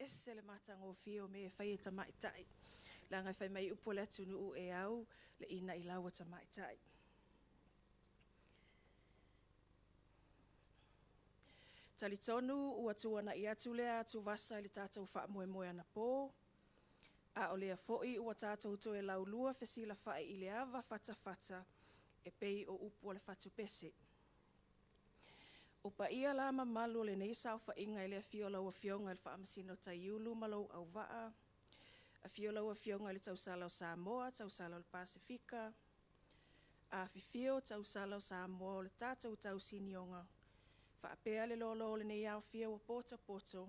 ese le matango fio me fai e tamaitai. La ngai fai mai upo le atunu u e au le ina I laua tamaitai. Talitonu ua tuana I atu lea atu vasa ili tātou wha moe moe ana pō. A o lea foi ua tātou to e laulua fesila whae I le ava fata e pei o upu o le fatu pese. O pa ia la mamalu le nei sau wha inga I lea fiola ua fionga il wha amasino tai iulu malo au waa. A fiola ua fionga ili tausala o Samoa, tausala o le Pasifika. A fifio tausala o Samoa o le tātou tausinionga. Whaapea le lolo le nei au fia o poto.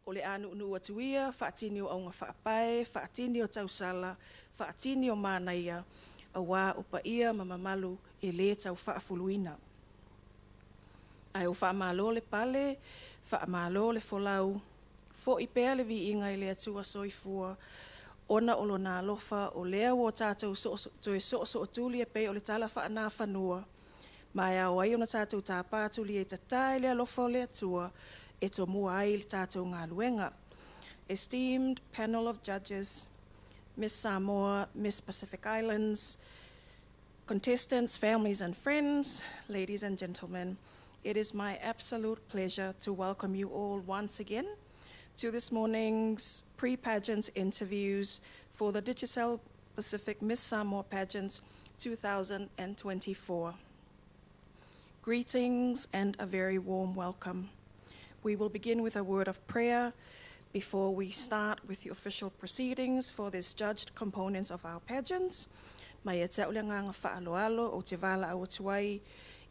O le anu unu atuia, whaatini o aunga whaapae, whaatini o tausala, whaatini o mānaia, a wā o pa ia mamamalu e le tau whaafuluina. Ai o whaamalo le pale, whaamalo le folau, fo I pea le vi inga I le atua soifua, ona olo nā lofa o lea o tātou so o tuli e pei o le tala whaana whanua. Mai au ai ona tātou tāpātu li e tatai lea lofa o lea tua, e to mua ai le tātou ngā luenga. Esteemed panel of judges, Miss Samoa, Miss Pacific Islands, contestants, families and friends, ladies and gentlemen, it is my absolute pleasure to welcome you all once again to this morning's pre-pageant interviews for the Digicel Pacific Miss Samoa Pageant 2024. Greetings and a very warm welcome. We will begin with a word of prayer before we start with the official proceedings for this judged component of our pageants. Mai e te ulenga ngā whaaloalo o te wala au tuai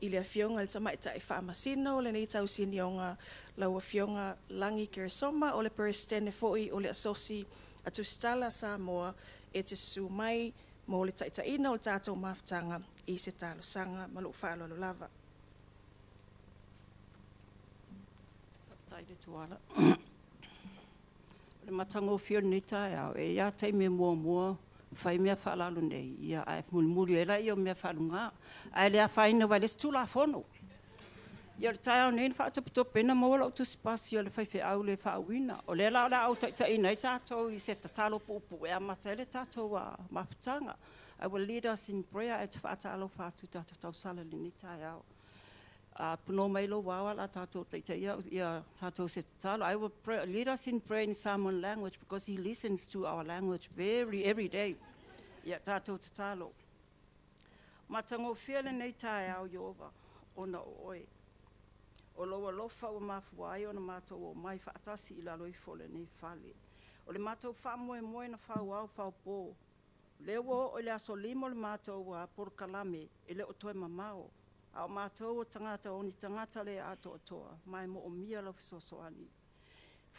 I lea fionga le tamaita I whaamasino le nei tau sinionga laua fionga langi kirisoma o le peristene foi o le asosi atu stala Samoa e te su mai mo le taitaina o le tātou mawhtanga I se talo sanga ma loo whaaloalo lava. Taide tuala. Le matango fio ni tai au e ia te me mua fai mea whaalalu nei ia ai muri e lai o mea whaalunga ai lea whaina wai les tula fono ia le tai au nei whaatopitope na mawala o tu spasio le whai au le whaawina o le la au taitaina I tātou I se tatalo pupu e amata le tātou a mawhitanga. I will lead us in prayer e te whaatalo whaatu tātou tausala le ni tai au. Puno mailo wawa la tato ia tato se talo. I will pray, lead us in prayer in Samoan language because he listens to our language every day. Ia tato te talo. Matango fiele nei tae au Yehova ona oe. O loa lofa o mafuai ona mato o mai whaatasi ila loi fole nei fale. O le mato wha moe na whau au whau pō. Lewo o le aso limo le mato wa porkalame ele o toe mamao. Au mātou o tangata o ni tangata le ato toa, mai mo o mia lau fisosoani.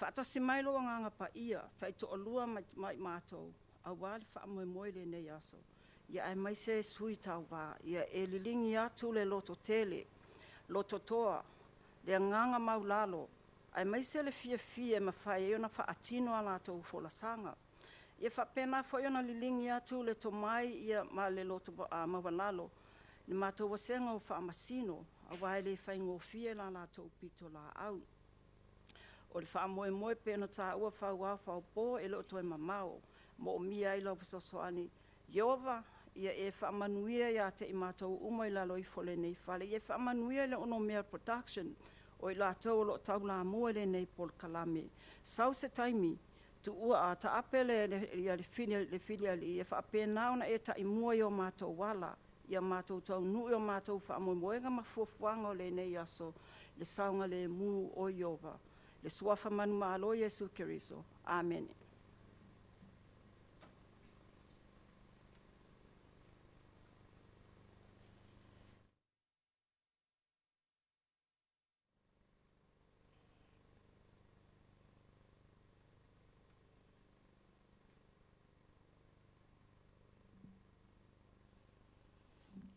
Whaatasi mai loa nganga pa ia, tai to o lua mai mātou, au wāli wha moe le nei aso. Ia ai mai se sui tau wā, ia e lilingi atu le loto tele, loto toa, le nganga maulalo, ai mai se le fia ma whai e ona wha atino a lātou folasanga. Ia wha pena wha ona lilingi atu le to mai ia ma le loto mawalalo, ni mātou wasenga o whaamasino, a waile whaingo fie la lātou pito la au. O le wha moe pēna tā ua whau whau pō e leo toi mamao, mo o mia ila wasosoani. Yehova, ia e whaamanuia ia te I mātou umai la loi fole nei whale, ia whaamanuia le ono mea production, o I lātou lo tau la mua le nei pol kalame. Sau se taimi, tu ua a ta apele le filia li, ia whaapena ona e ta I mua I o mātou wala, ia mātou tau nui o mātou whaamoemoenga mafuafuanga o le nei aso, le saunga le mu o Yehova. Le suafa manu maalo Yesu Kiriso. Amen.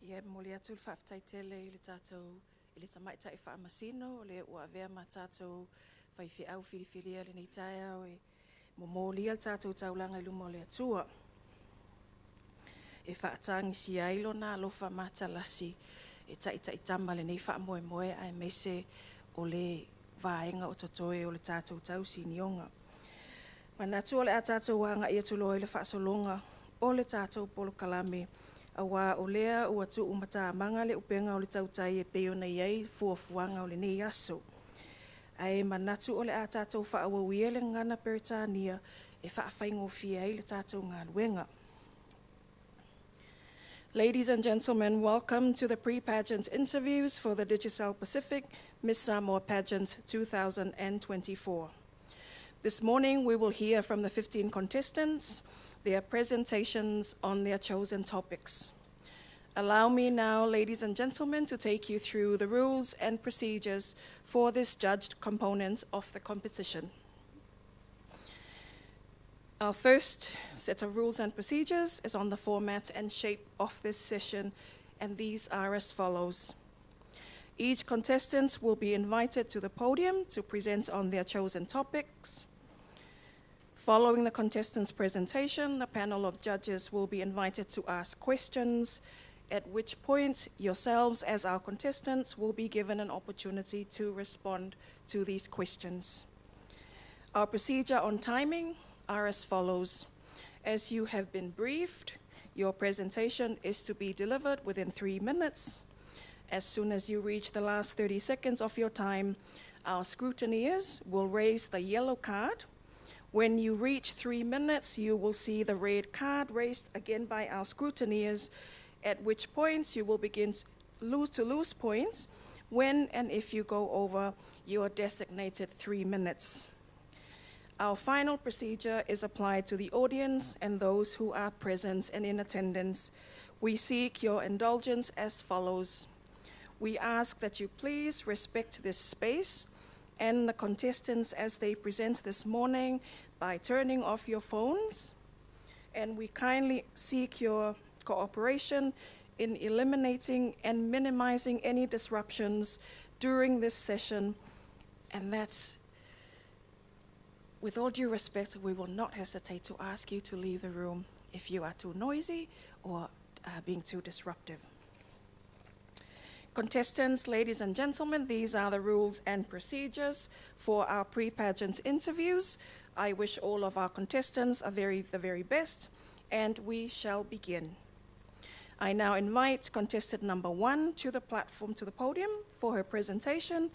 Ia moli atu le whaaftaitele I le tātou, I le tamaita I whaamasino, le ua avea ma tātou whaifi au whiriwhiria le nei tae au e momolia le tātou taulanga I luma o le atua. E whaatangi si ailo nā lofa matalasi e tai tama le nei whaamoe ai meise o le vaenga o totoe o le tātou tau sinionga. Manatu o le a tātou wanga ia tulo i le whaasolonga o le tātou polo kalame. A wā o lea ua tu umata manga le upenga o le tautai e peo na iei fuafuanga o le nei aso. Ai manatu o le a tātou whaawawia le ngana Peritania e whaawhaingofia i le tātou ngā luenga. Ladies and gentlemen, welcome to the Pre-Pageant Interviews for the Digicel Pacific Miss Samoa Pageant 2024. This morning we will hear from the 15 contestants, their presentations on their chosen topics. Allow me now, ladies and gentlemen, to take you through the rules and procedures for this judged component of the competition. Our first set of rules and procedures is on the format and shape of this session, and these are as follows. Each contestant will be invited to the podium to present on their chosen topics. Following the contestant's presentation, the panel of judges will be invited to ask questions, at which point yourselves as our contestants will be given an opportunity to respond to these questions. Our procedure on timing are as follows. As you have been briefed, your presentation is to be delivered within 3 minutes. As soon as you reach the last 30 seconds of your time, our scrutineers will raise the yellow card. When you reach 3 minutes, you will see the red card raised again by our scrutineers, at which point you will begin to lose points when and if you go over your designated 3 minutes. Our final procedure is applied to the audience and those who are present and in attendance. We seek your indulgence as follows. We ask that you please respect this space and the contestants as they present this morning by turning off your phones, and we kindly seek your cooperation in eliminating and minimizing any disruptions during this session, and that's, with all due respect, we will not hesitate to ask you to leave the room if you are too noisy or being too disruptive. Contestants, ladies and gentlemen, these are the rules and procedures for our pre-pageant interviews. I wish all of our contestants the very best, and we shall begin. I now invite contestant number 1 to the platform, to the podium, for her presentation.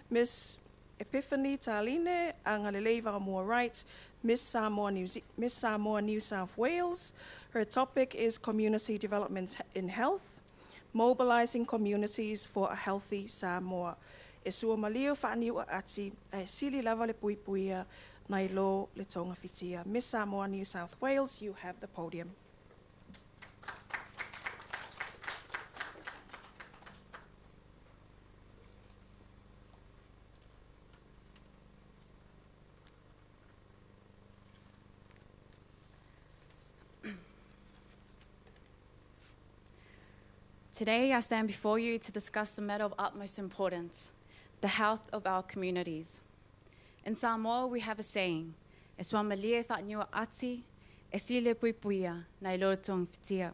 Ms. Epiphany Taline, Angalelei Varamua Right, Miss Samoa, New South Wales. Her topic is Community Development in Health, Mobilizing Communities for a Healthy Samoa. E sua malio whaaniu ati, e sili lava le puipuia, nai lo le tonga fitia. Miss Samoa, New South Wales, you have the podium. Today, I stand before you to discuss the matter of utmost importance, the health of our communities. In Samoa, we have a saying, e sua malie whaaniua ati, e sile puipuia, nai lorotong fitia,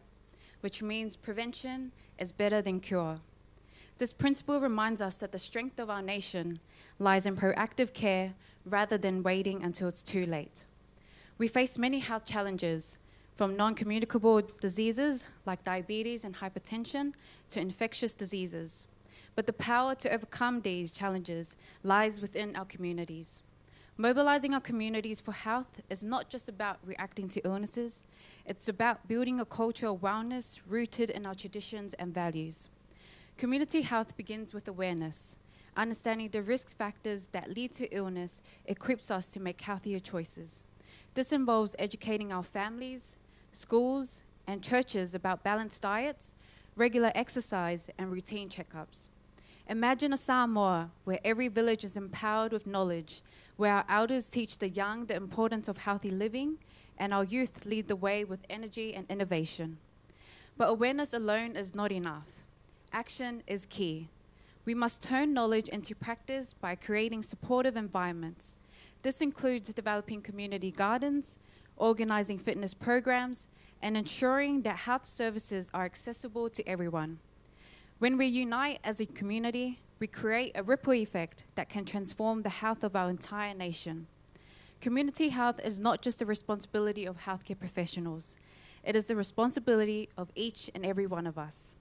which means prevention is better than cure. This principle reminds us that the strength of our nation lies in proactive care rather than waiting until it's too late. We face many health challenges, from non-communicable diseases like diabetes and hypertension to infectious diseases. But the power to overcome these challenges lies within our communities. Mobilizing our communities for health is not just about reacting to illnesses, it's about building a culture of wellness rooted in our traditions and values. Community health begins with awareness. Understanding the risk factors that lead to illness equips us to make healthier choices. This involves educating our families, schools, and churches about balanced diets, regular exercise, and routine checkups. Imagine a Samoa where every village is empowered with knowledge, where our elders teach the young the importance of healthy living, and our youth lead the way with energy and innovation. But awareness alone is not enough. Action is key. We must turn knowledge into practice by creating supportive environments. This includes developing community gardens, organizing fitness programs, and ensuring that health services are accessible to everyone. When we unite as a community, we create a ripple effect that can transform the health of our entire nation. community health is not just the responsibility of healthcare professionals. It is the responsibility of each and every one of us.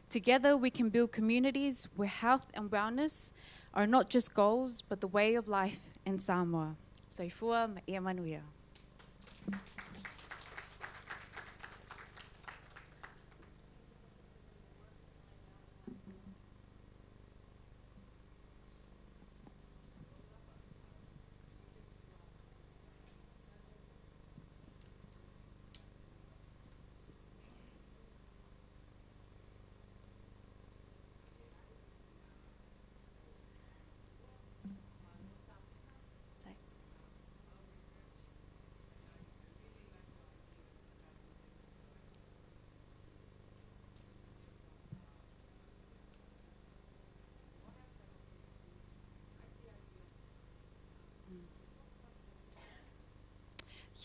Together, we can build communities where health and wellness are not just goals, but the way of life in Samoa. Soifua ma'ia manuia.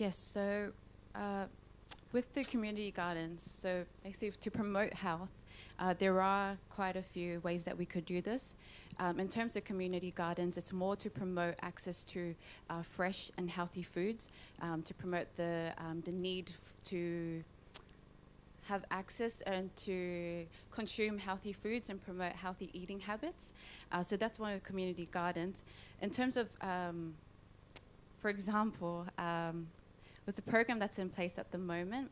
Yes, so with the community gardens, so basically to promote health, there are quite a few ways that we could do this. In terms of community gardens, it's more to promote access to fresh and healthy foods, to promote the need to have access and to consume healthy foods and promote healthy eating habits. So that's one of the community gardens. In terms of, for example, with the program that's in place at the moment,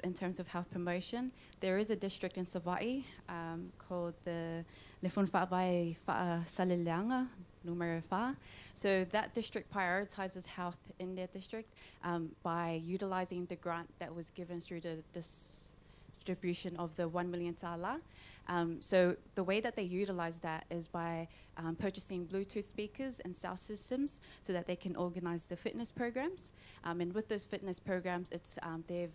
in terms of health promotion, there is a district in Sava'i called the Lefun Fa'avai Salilianga, numero 5. So that district prioritizes health in their district by utilizing the grant that was given through the distribution of the 1 million tala. So the way that they utilize that is by purchasing Bluetooth speakers and sound systems so that they can organize the fitness programs. And with those fitness programs, it's they've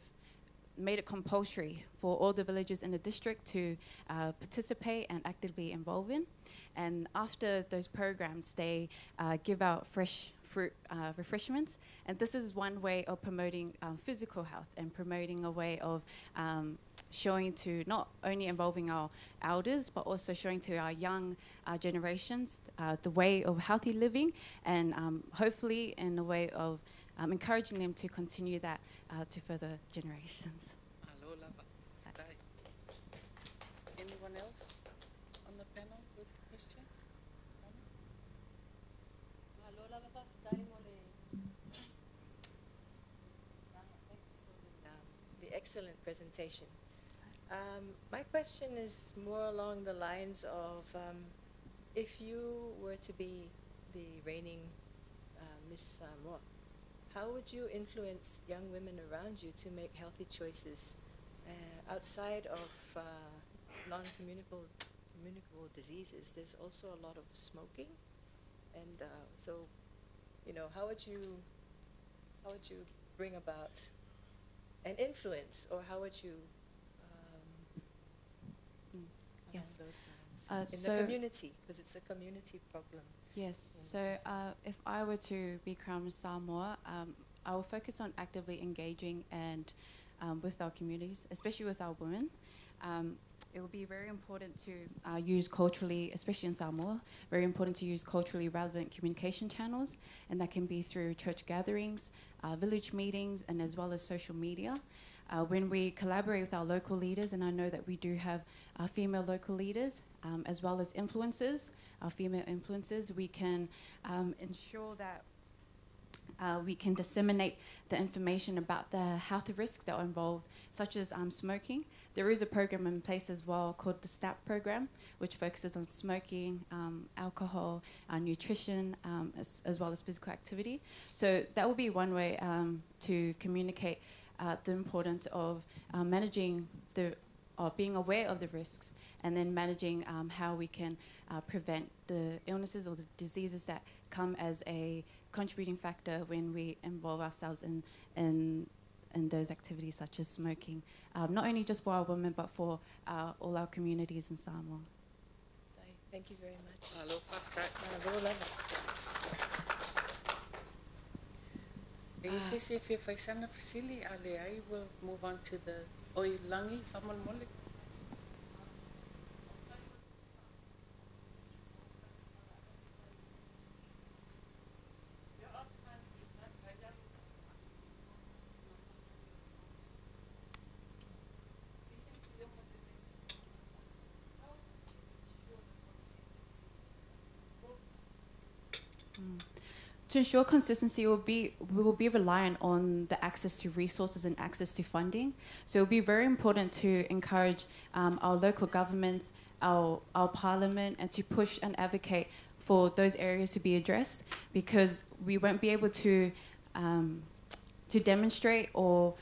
made it compulsory for all the villages in the district to participate and actively involve in. And after those programs, they give out fresh fruit refreshments. And this is one way of promoting physical health and promoting a way of showing to not only involving our elders, but also showing to our young generations the way of healthy living, and hopefully in a way of encouraging them to continue that to further generations. Anyone else on the panel with a question? The excellent presentation. My question is more along the lines of if you were to be the reigning Miss Samoa, how would you influence young women around you to make healthy choices outside of non-communicable diseases? There's also a lot of smoking, and so, you know, how would you bring about an influence, or how would you Yes. those lines in the community, because it's a community problem? Yes, so if I were to be Crown Miss Samoa, I will focus on actively engaging and with our communities, especially with our women. It will be very important to use culturally, especially in Samoa, very important to use culturally relevant communication channels, and that can be through church gatherings, village meetings, and as well as social media. When we collaborate with our local leaders, and I know that we do have female local leaders, as well as influencers, our female influencers, we can ensure that we can disseminate the information about the health risks that are involved, such as smoking. There is a program in place as well called the STAP program, which focuses on smoking, alcohol, nutrition, as well as physical activity. So that will be one way to communicate the importance of managing being aware of the risks, and then managing how we can prevent the illnesses or the diseases that come as a contributing factor when we involve ourselves in those activities such as smoking, not only just for our women, but for all our communities in Samoa. Thank you very much. I will move on to the Oilangi Famalmole. To ensure consistency, we will be reliant on the access to resources and access to funding. So it will be very important to encourage our local governments, our parliament, and to push and advocate for those areas to be addressed, because we won't be able to demonstrate or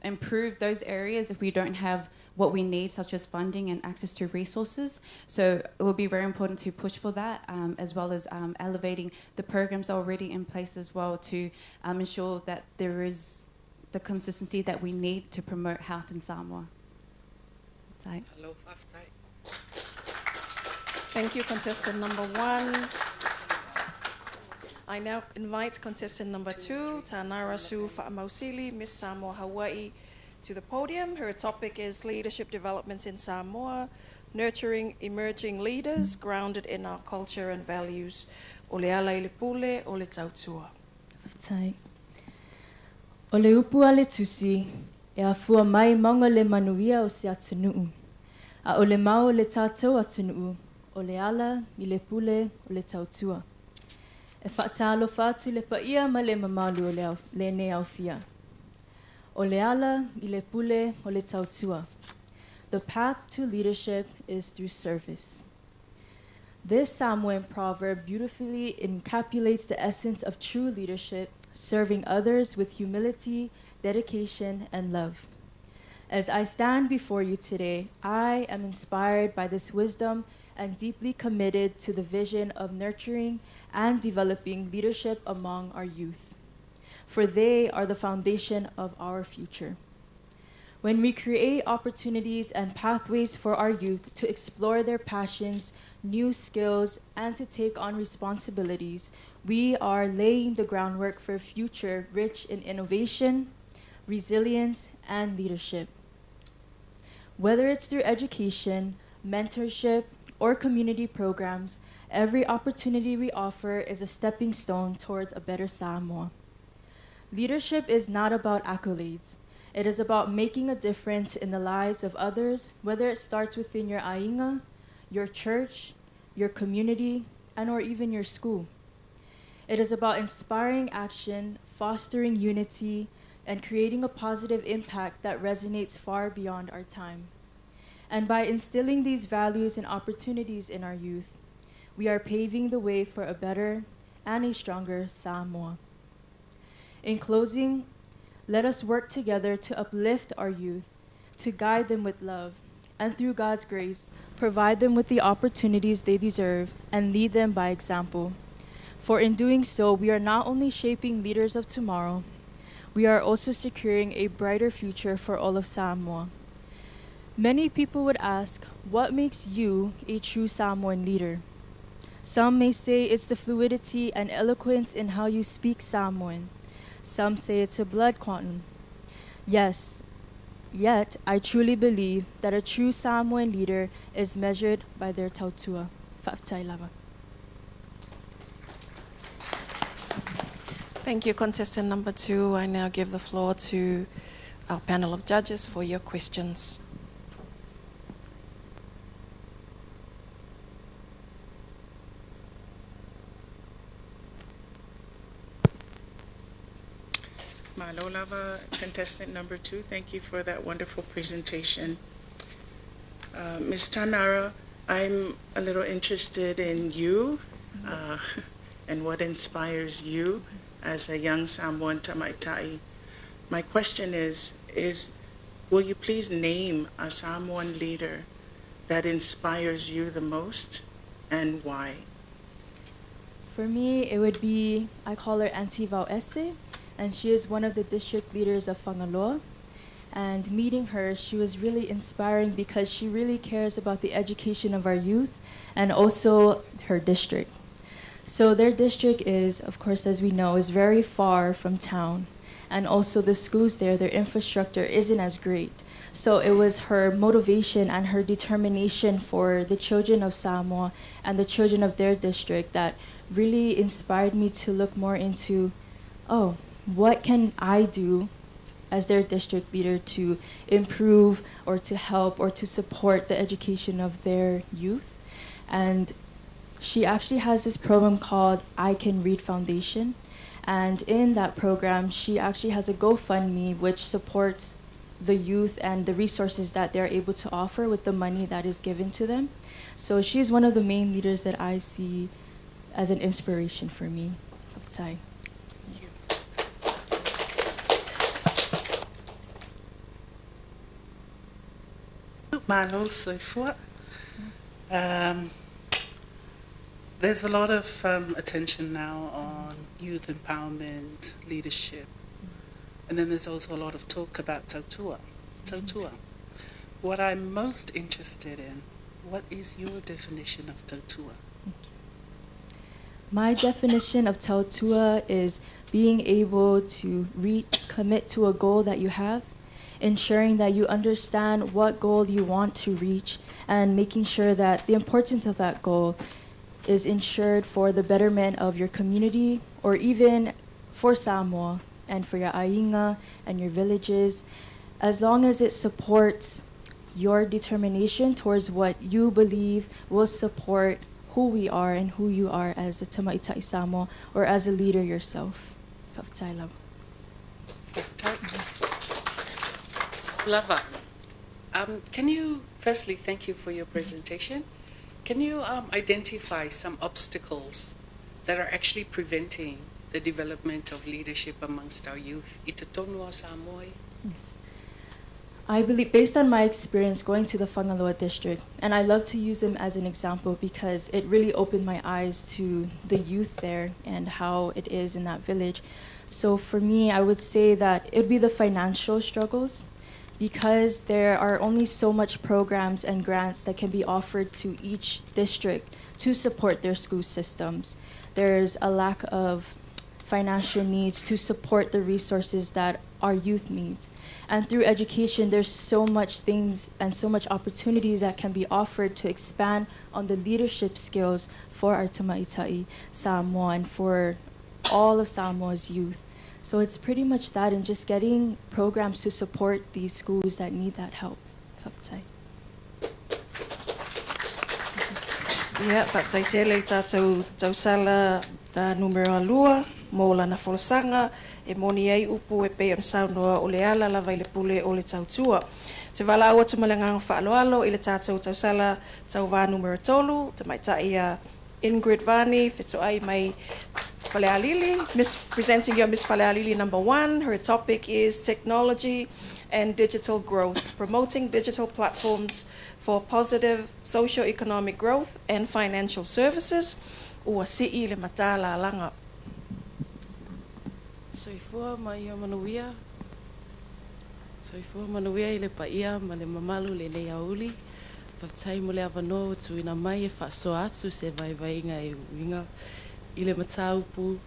improve those areas if we don't have what we need, such as funding and access to resources. So it will be very important to push for that, as well as elevating the programs already in place as well to ensure that there is the consistency that we need to promote health in Samoa. Hello, Thank you, contestant number 1. I now invite contestant number 2, Tanara Su Fa'amausili, Miss Samoa, Hawaii, to the podium. Her topic is Leadership Development in Samoa, Nurturing Emerging Leaders Grounded in Our Culture and Values. O le ala i le pule, o le tautua. Whaftai. O le upu a le tusi, e a fua mai maunga le manuia o se atunuu. A o le mau le tātou atunuu, o le ala i le pule o le tautua. E whaatalo whātu le paia ma le mamalu o le ne au fia. O le ala I le pule o le tautua. The path to leadership is through service. This Samoan proverb beautifully encapsulates the essence of true leadership, serving others with humility, dedication, and love. As I stand before you today, I am inspired by this wisdom and deeply committed to the vision of nurturing and developing leadership among our youth, for they are the foundation of our future. When we create opportunities and pathways for our youth to explore their passions, new skills, and to take on responsibilities, we are laying the groundwork for a future rich in innovation, resilience, and leadership. Whether it's through education, mentorship, or community programs, every opportunity we offer is a stepping stone towards a better Samoa. Leadership is not about accolades. It is about making a difference in the lives of others, whether it starts within your ainga, your church, your community, and or even your school. It is about inspiring action, fostering unity, and creating a positive impact that resonates far beyond our time. And by instilling these values and opportunities in our youth, we are paving the way for a better and a stronger Samoa. In closing, let us work together to uplift our youth, to guide them with love, and through God's grace, provide them with the opportunities they deserve and lead them by example. For in doing so, we are not only shaping leaders of tomorrow, we are also securing a brighter future for all of Samoa. Many people would ask, what makes you a true Samoan leader? Some may say it's the fluidity and eloquence in how you speak Samoan. Some say it's a blood quantum. Yes, yet I truly believe that a true Samoan leader is measured by their tautua. Fa'afetai lava. Thank you, contestant number 2. I now give the floor to our panel of judges for your questions. Malo lava, contestant number 2. Thank you for that wonderful presentation. Ms. Tanara, I'm a little interested in you and what inspires you as a young Samoan Tamaitai. My question is, will you please name a Samoan leader that inspires you the most and why? For me, it would be, I call her Auntie Vauese, and she is one of the district leaders of Whangaloa. And meeting her, she was really inspiring because she really cares about the education of our youth and also her district. So their district is, of course, as we know, is very far from town. And also the schools there, their infrastructure isn't as great. So it was her motivation and her determination for the children of Samoa and the children of their district that really inspired me to look more into, what can I do as their district leader to improve or to help or to support the education of their youth? And she actually has this program called I Can Read Foundation. And in that program, she actually has a GoFundMe which supports the youth and the resources that they're able to offer with the money that is given to them. So she's one of the main leaders that I see as an inspiration for me of Thai. Malol Soifua. There's a lot of attention now on youth empowerment, leadership, and then there's also a lot of talk about tautua. What I'm most interested in, what is your definition of tautua? My definition of tautua is being able to commit to a goal that you have, ensuring that you understand what goal you want to reach, and making sure that the importance of that goal is ensured for the betterment of your community, or even for Samoa and for your ainga and your villages, as long as it supports your determination towards what you believe will support who we are and who you are as a Tamaitai Samoa, or as a leader yourself. Lava. Can you, firstly, thank you for your presentation. Can you identify some obstacles that are actually preventing the development of leadership amongst our youth? Itatonua Samoa. Yes. I believe, based on my experience going to the Whangalua district, and I love to use them as an example because it really opened my eyes to the youth there and how it is in that village. So for me, I would say that it would be the financial struggles, because there are only so much programs and grants that can be offered to each district to support their school systems. There's a lack of financial needs to support the resources that our youth needs. And through education, there's so much things and so much opportunities that can be offered to expand on the leadership skills for our Tamaitai Samoa and for all of Samoa's youth. So it's pretty much that, and just getting programs to support these schools that need that help. Ia, whakataitele I tātou tausala tā numero alua, mō lana wholesanga, e moni ai upu e pei on saunoa o le ala lava I le pule o le tautua. Te wala ua tu malanganga whaaloalo I le tātou tausala tau wā numero tolu, te maitai a Ingrid Vani, whito ai mai Falealili, presenting your Miss Falealili #1. Her topic is technology and digital growth, promoting digital platforms for positive socio-economic growth and financial services. Ua si'i le matala langa. Soifua mai o manuia. Soifua manuia I le paia ma le mamalu le nei auli. Whaktai mo le awanoa tu ina mai e whaasoa atu se vaivainga e uinga. Ile mataupu,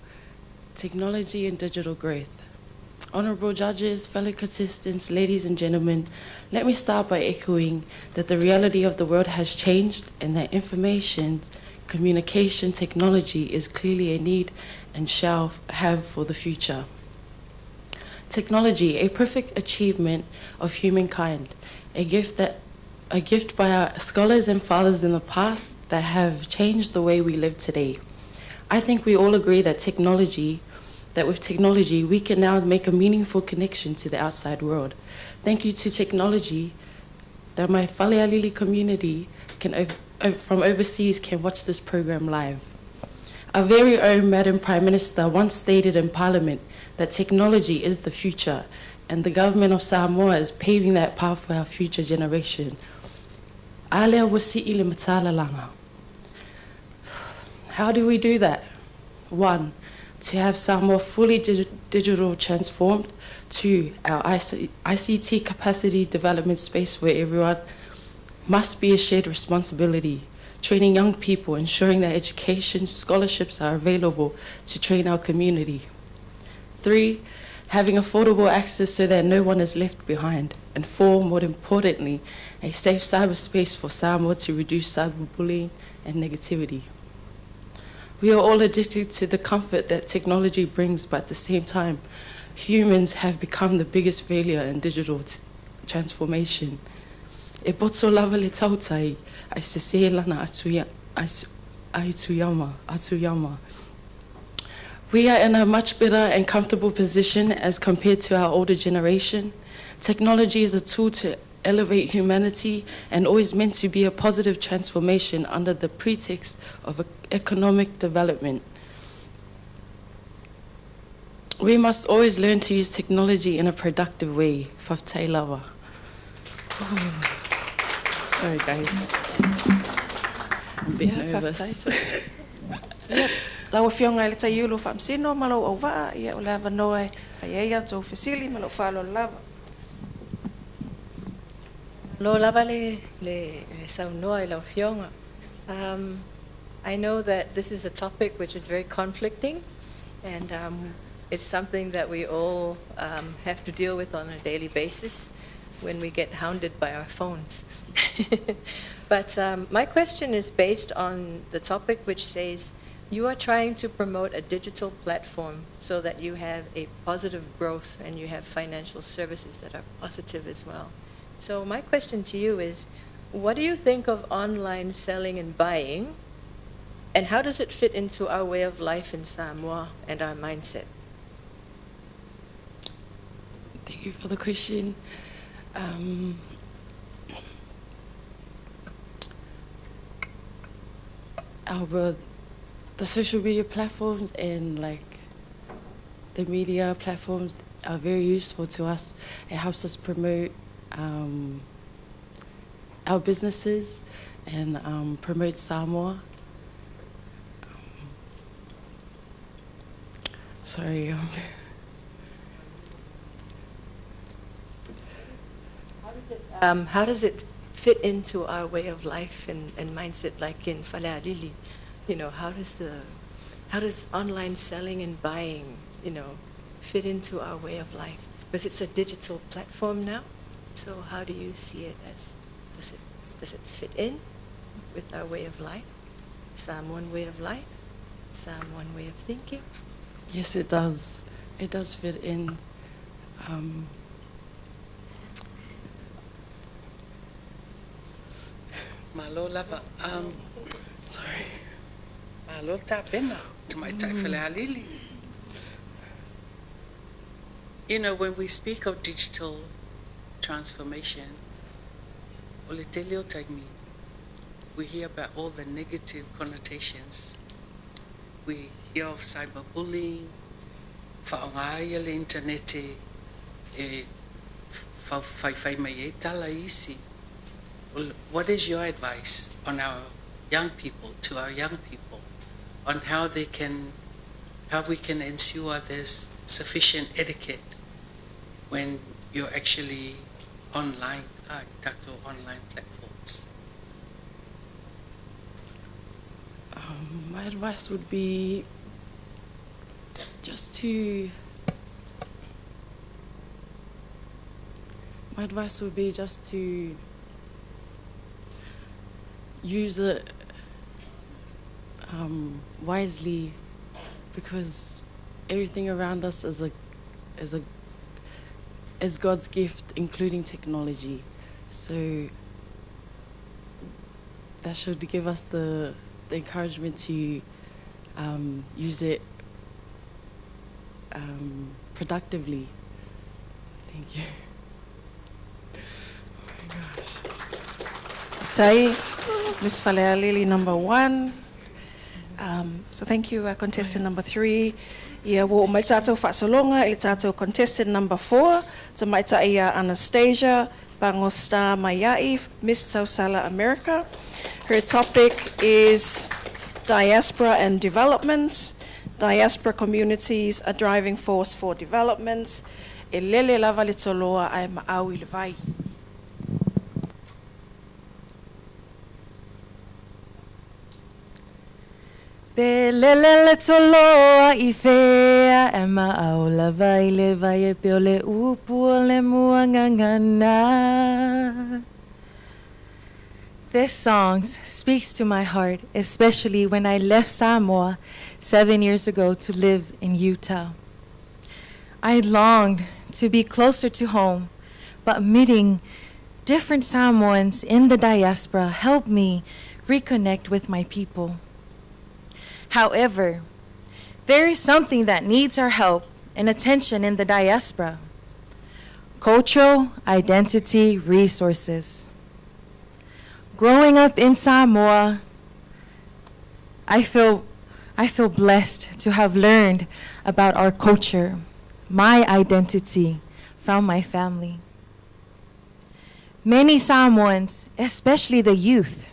technology and digital growth. Honorable judges, fellow contestants, ladies and gentlemen, let me start by echoing that the reality of the world has changed and that information, communication technology is clearly a need and shall have for the future. Technology, a perfect achievement of humankind, a gift by our scholars and fathers in the past that have changed the way we live today. I think we all agree that with technology, we can now make a meaningful connection to the outside world. Thank you to technology that my Falealili community from overseas can watch this program live. Our very own Madam Prime Minister once stated in Parliament that technology is the future, and the government of Samoa is paving that path for our future generation. Alea wasi'i le matala langa. How do we do that? 1, to have Samoa fully digital transformed. 2, our ICT capacity development space for everyone must be a shared responsibility. Training young people, ensuring that education scholarships are available to train our community. 3, having affordable access so that no one is left behind. And 4, more importantly, a safe cyberspace for Samoa to reduce cyberbullying and negativity. We are all addicted to the comfort that technology brings, but at the same time, humans have become the biggest failure in digital transformation. E poto lava le tautai, ai se se lana atuia, Atuyama. We are in a much better and comfortable position as compared to our older generation. Technology is a tool to elevate humanity and always meant to be a positive transformation under the pretext of economic development. We must always learn to use technology in a productive way. Whaftai lava. Sorry, guys. I'm a bit nervous. Lau fionga le tai ulo whamsino, malo au waa, ia o lava noe, whaiea tō whesili, malo whalo lava. Lo lava le saunoa I lau fionga. I know that this is a topic which is very conflicting, and it's something that we all have to deal with on a daily basis when we get hounded by our phones. But my question is based on the topic which says, you are trying to promote a digital platform so that you have a positive growth and you have financial services that are positive as well. So my question to you is, what do you think of online selling and buying, and how does it fit into our way of life in Samoa and our mindset? Thank you for the question. The social media platforms and like the media platforms are very useful to us. It helps us promote our businesses and promote Samoa. Sorry. How does it fit into our way of life and mindset, like in Falealili? You know, how does online selling and buying, you know, fit into our way of life? Because it's a digital platform now. So how do you see it as? Does it fit in with our way of life? Samoan way of life? Samoan way of thinking? Yes, it does. It does fit in. Malo lava. Sorry. Malo tapena. Tumaitai Falealili. You know, when we speak of digital transformation, Olitelio Tagmi, we hear about all the negative connotations. We hear of cyberbullying, whaongaia le internete, whai mai e tala isi. What is your advice on our young people, to our young people, on how we can ensure there's sufficient etiquette when you're actually online, online platforms? My advice would be just to use it wisely, because everything around us is God's gift, including technology. So that should give us the encouragement to use it productively. Thank you. Oh my gosh. Tai, Miss Falealili, number 1. So thank you, contestant number 3. Ia wo mai tātou whaasolonga i tātou contestant number 4. So mai ta ia Anastasia Bangosta Mayai, Miss Tausala America. Her topic is diaspora and development. Diaspora communities a driving force for development. E lele lava le toloa ai maau I le vai. Be lele toloa I fea e maau lava I le vai e peo le upu o le muangangana. This song speaks to my heart, especially when I left Samoa 7 years ago to live in Utah. I longed to be closer to home, but meeting different Samoans in the diaspora helped me reconnect with my people. However, there is something that needs our help and attention in the diaspora: cultural identity resources. Growing up in Samoa, I feel blessed to have learned about our culture, my identity, from my family. Many Samoans, especially the youth,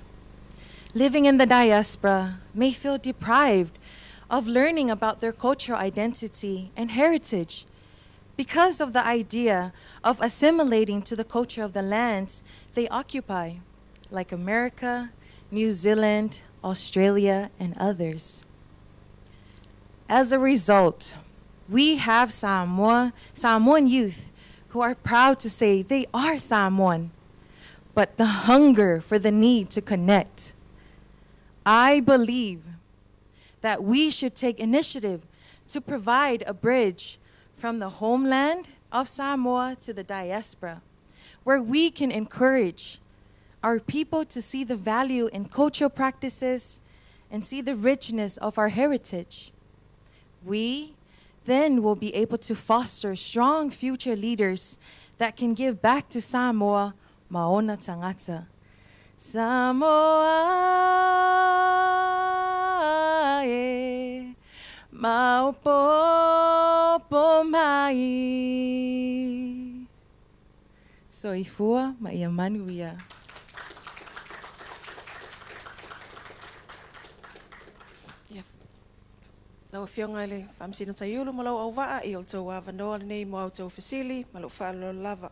living in the diaspora may feel deprived of learning about their cultural identity and heritage because of the idea of assimilating to the culture of the lands they occupy, like America, New Zealand, Australia, and others. As a result, we have Samoan youth who are proud to say they are Samoan, but the hunger for the need to connect. I believe that we should take initiative to provide a bridge from the homeland of Samoa to the diaspora, where we can encourage our people to see the value in cultural practices and see the richness of our heritage. We then will be able to foster strong future leaders that can give back to Samoa maona tangata. Samoa e maupopo mai. So ifua maiamanuia. Lau fionga le whamsino taiulu malau au waa I o tau wanoa nei mo au tau fasili malau whaalo lava.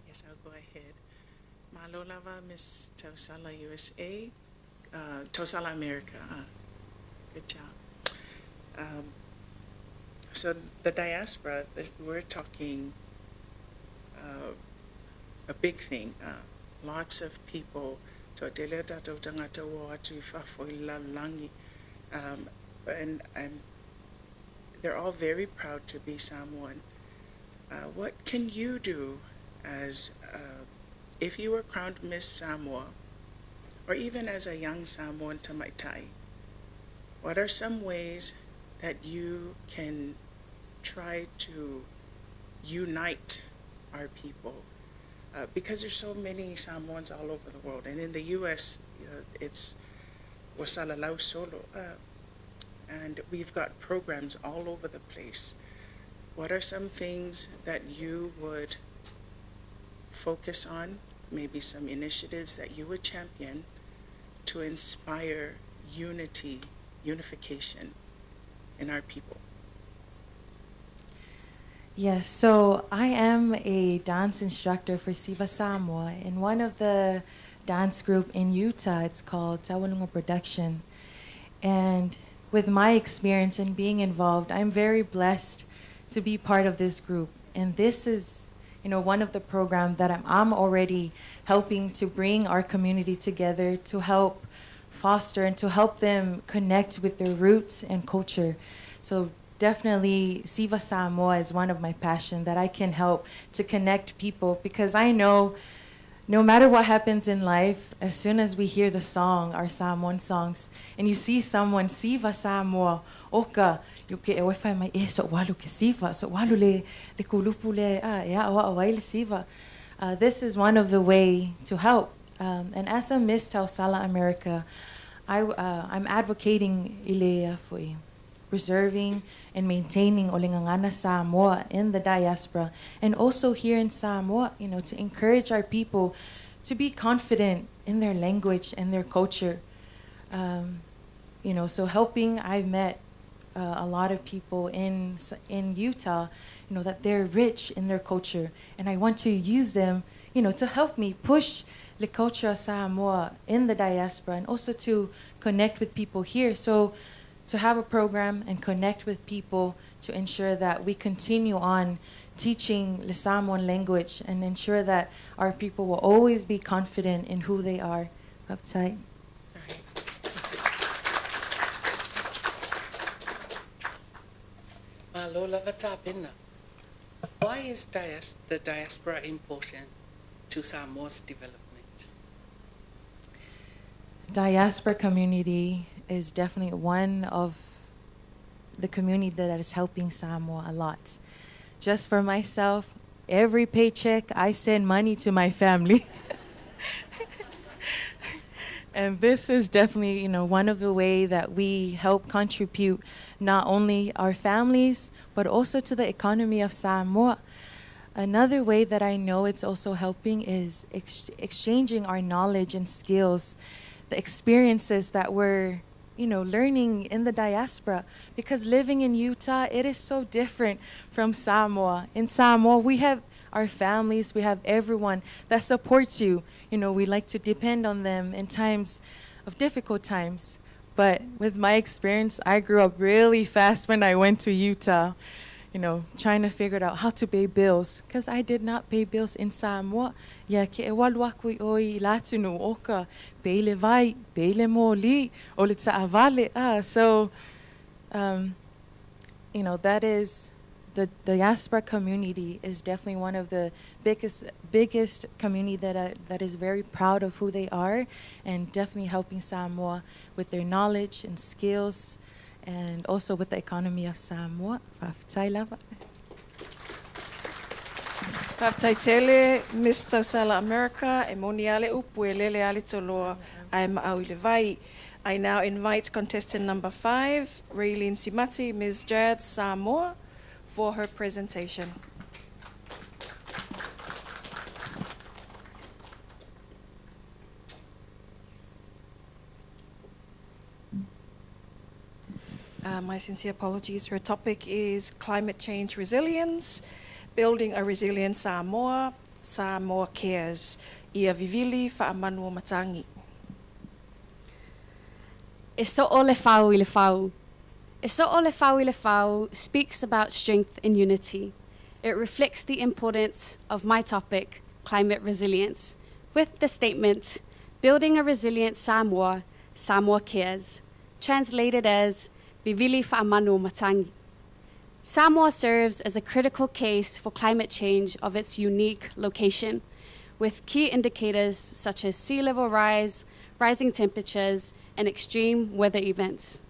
Yes, I'll go ahead. Malo lava, Miss Tausala USA, Tausala America. Good job. So the diaspora, we're talking a big thing. Lots of people, and they're all very proud to be Samoan. What can you do as, if you were crowned Miss Samoa, or even as a young Samoan Tamaitai? What are some ways that you can try to unite our people? Because there's so many Samoans all over the world, and in the U.S. It's wasalalau solo, and we've got programs all over the place. What are some things that you would focus on, maybe some initiatives that you would champion to inspire unification in our people? Yes, so I am a dance instructor for Siva Samoa. In one of the dance group in Utah, it's called Tawanunga Production. And with my experience in being involved, I'm very blessed to be part of this group. And this is, one of the programs that I'm already helping to bring our community together to help foster and to help them connect with their roots and culture. So definitely Siva Samoa is one of my passions that I can help to connect people, because I know no matter what happens in life, as soon as we hear the song, our Samoan songs, and you see someone Siva Samoa, oka, you ke e mai so walu ke Siva, so walu le kulupu le awa Siva. This is one of the way to help. And as a Miss Tausala America, I'm advocating ilea for preserving and maintaining olengangana Samoa in the diaspora, and also here in Samoa, to encourage our people to be confident in their language and their culture. So helping, I've met a lot of people in Utah, that they're rich in their culture, and I want to use them, to help me push the culture of Samoa in the diaspora, and also to connect with people here. So to have a program and connect with people to ensure that we continue on teaching the Samoan language and ensure that our people will always be confident in who they are. Uptight. Malola Vatapina. Why is the diaspora important to Samoa's development? Diaspora community is definitely one of the community that is helping Samoa a lot. Just for myself, every paycheck I send money to my family. And this is definitely, one of the ways that we help contribute not only our families, but also to the economy of Samoa. Another way that I know it's also helping is exchanging our knowledge and skills, the experiences that we're, learning in the diaspora. Because living in Utah, it is so different from Samoa. In Samoa, we have our families, we have everyone that supports you. We like to depend on them in times of difficult times. But with my experience, I grew up really fast when I went to Utah, trying to figure out how to pay bills. Because I did not pay bills in Samoa. Ya ke e walu aku i oi latunu oka, peile vai, peile mo li, o le ta avale. So, that is... The diaspora community is definitely one of the biggest community that is very proud of who they are, and definitely helping Samoa with their knowledge and skills, and also with the economy of Samoa. Whaptaitele, Miss Tausala America, e moniale upu e lele ali toloa ai maau i le vai. I now invite contestant number 5, Raylene Simati, Ms. Jad Samoa, for her presentation. My sincere apologies. Her topic is climate change resilience, building a resilient Samoa, Samoa Cares. Ia vivili whaamanu matangi. E so'o le whau I le whau. E so'o le whau I le whau speaks about strength and unity. It reflects the importance of my topic, climate resilience, with the statement, building a resilient Samoa, Samoa Cares, translated as Vivili Whaamanu Matangi. Samoa serves as a critical case for climate change of its unique location, with key indicators such as sea level rise, rising temperatures, and extreme weather events.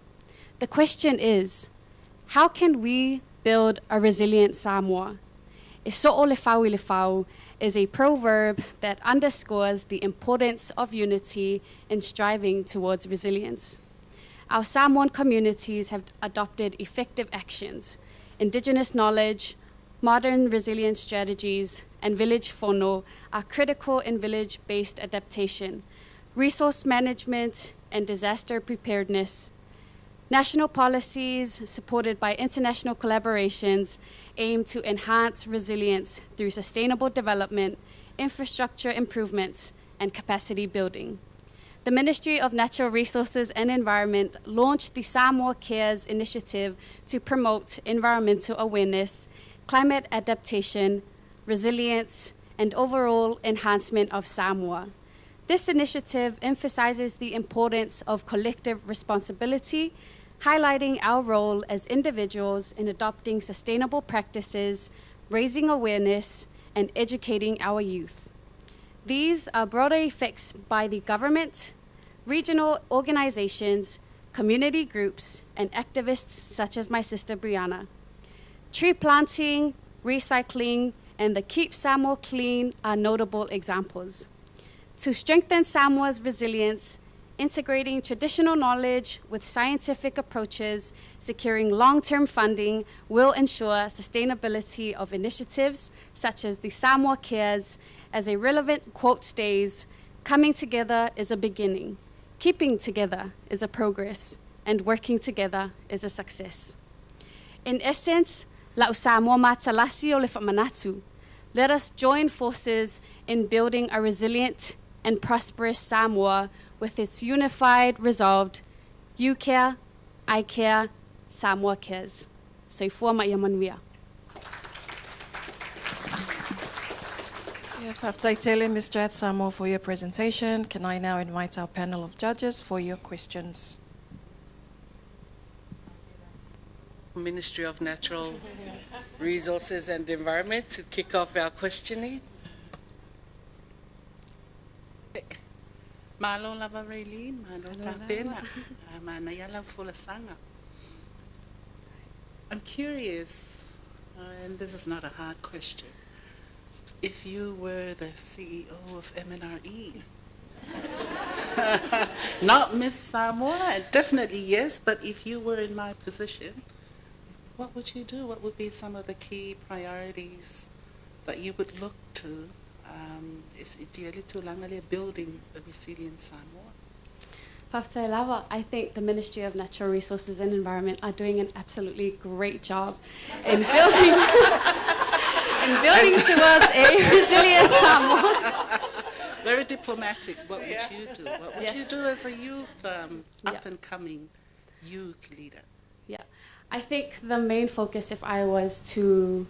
The question is, how can we build a resilient Samoa? E so'o le whau I le whau is a proverb that underscores the importance of unity in striving towards resilience. Our Samoan communities have adopted effective actions. Indigenous knowledge, modern resilience strategies, and village whono are critical in village-based adaptation, resource management, and disaster preparedness. National policies supported by international collaborations aim to enhance resilience through sustainable development, infrastructure improvements, and capacity building. The Ministry of Natural Resources and Environment launched the Samoa Cares initiative to promote environmental awareness, climate adaptation, resilience, and overall enhancement of Samoa. This initiative emphasizes the importance of collective responsibility, highlighting our role as individuals in adopting sustainable practices, raising awareness, and educating our youth. These are broader effects by the government, regional organizations, community groups, and activists such as my sister Brianna. Tree planting, recycling, and the Keep Samoa Clean are notable examples. To strengthen Samoa's resilience, integrating traditional knowledge with scientific approaches, securing long-term funding will ensure sustainability of initiatives such as the Samoa Cares. As a relevant quote states, coming together is a beginning, keeping together is a progress, and working together is a success. In essence, lau Samoa matalasi o le whamanatu. Let us join forces in building a resilient and prosperous Samoa with its unified, resolved, you care, I care, Samoa cares. Soifua ma'iamanuia. Whaptaitele, Ms. Jad Samoa, for your presentation. Can I now invite our panel of judges for your questions? Ministry of Natural Resources and Environment to kick off our questioning. Malo lava Raylene, malo tapena, manayala fulasanga. I'm curious, and this is not a hard question. If you were the CEO of MNRE, not Miss Samoa, definitely yes, but if you were in my position, what would you do? What would be some of the key priorities that you would look to? Is ideally to langale building a resilient Samoa? Whaftai lava, I think the Ministry of Natural Resources and Environment are doing an absolutely great job in building towards a resilient Samoa. Very diplomatic. What would you do? What would you Yes. do as a youth, up and coming youth leader? Yeah, I think the main focus, if I was to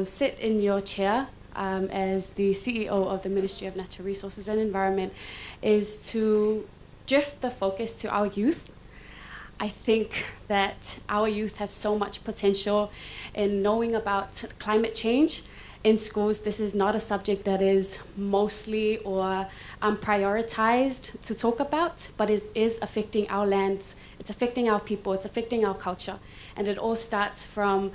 sit in your chair as the CEO of the Ministry of Natural Resources and Environment, is to shift the focus to our youth. I think that our youth have so much potential in knowing about climate change. In schools, this is not a subject that is mostly or prioritized to talk about, but it is affecting our lands, it's affecting our people, it's affecting our culture. And it all starts from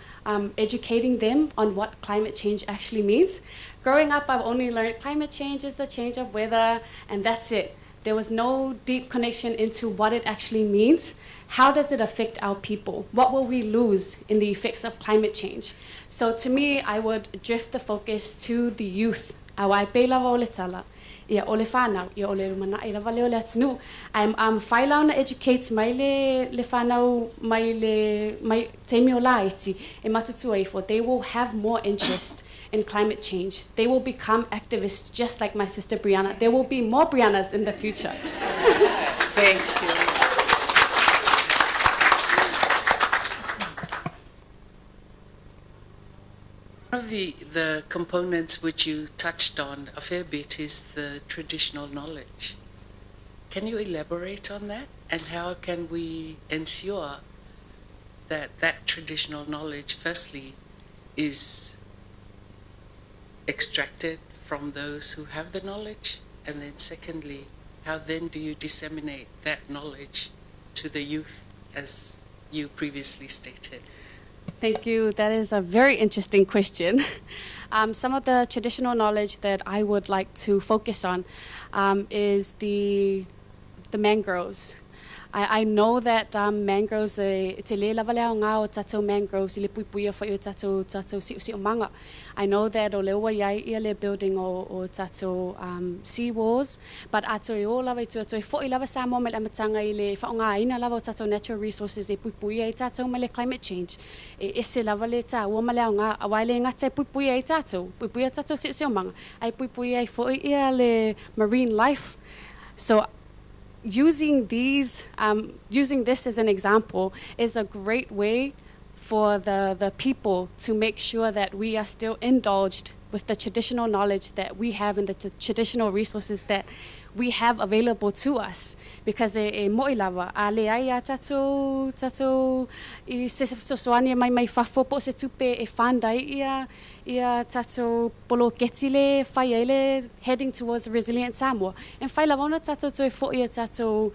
educating them on what climate change actually means. Growing up, I've only learned climate change is the change of weather, and that's it. There was no deep connection into what it actually means. How does it affect our people? What will we lose in the effects of climate change? So to me, I would drift the focus to the youth. I'm whailau na educate mai le whanau mai teimi o la iti e matutu ai for they will have more interest in climate change. They will become activists just like my sister Brianna. There will be more Briannas in the future. Thank you. One of the components which you touched on a fair bit is the traditional knowledge. Can you elaborate on that? And how can we ensure that that traditional knowledge, firstly, is extracted from those who have the knowledge? And then secondly, how then do you disseminate that knowledge to the youth, as you previously stated? Thank you. That is a very interesting question. Some of the traditional knowledge that I would like to focus on is the mangroves. I know that mangroves, te le lava leo ngā o tātou mangroves I le puipuia whai o tātou si o manga. I know that o lewa iai ia le building o tātou sea walls, but ato I o lava I tu ato I fo I lava Samoa me le amatanga I le wha o ngā ina lava o tātou natural resources e puipuia I tātou me le climate change. E ese lava le tā ua ma leo ngā awai le ngata e puipuia I tātou. Puipuia tātou si o manga. Ai puipuia I fo ia le marine life. So using this as an example is a great way for the people to make sure that we are still indulged with the traditional knowledge that we have and the traditional resources that we have available to us. Because mo'i lava, a le ai a tātou I se sosoani mai whafo po se tupe e whandai ia tātou polo ketile whai eile heading towards resilient Samoa. And whai lava ona tātou toi fo ia tātou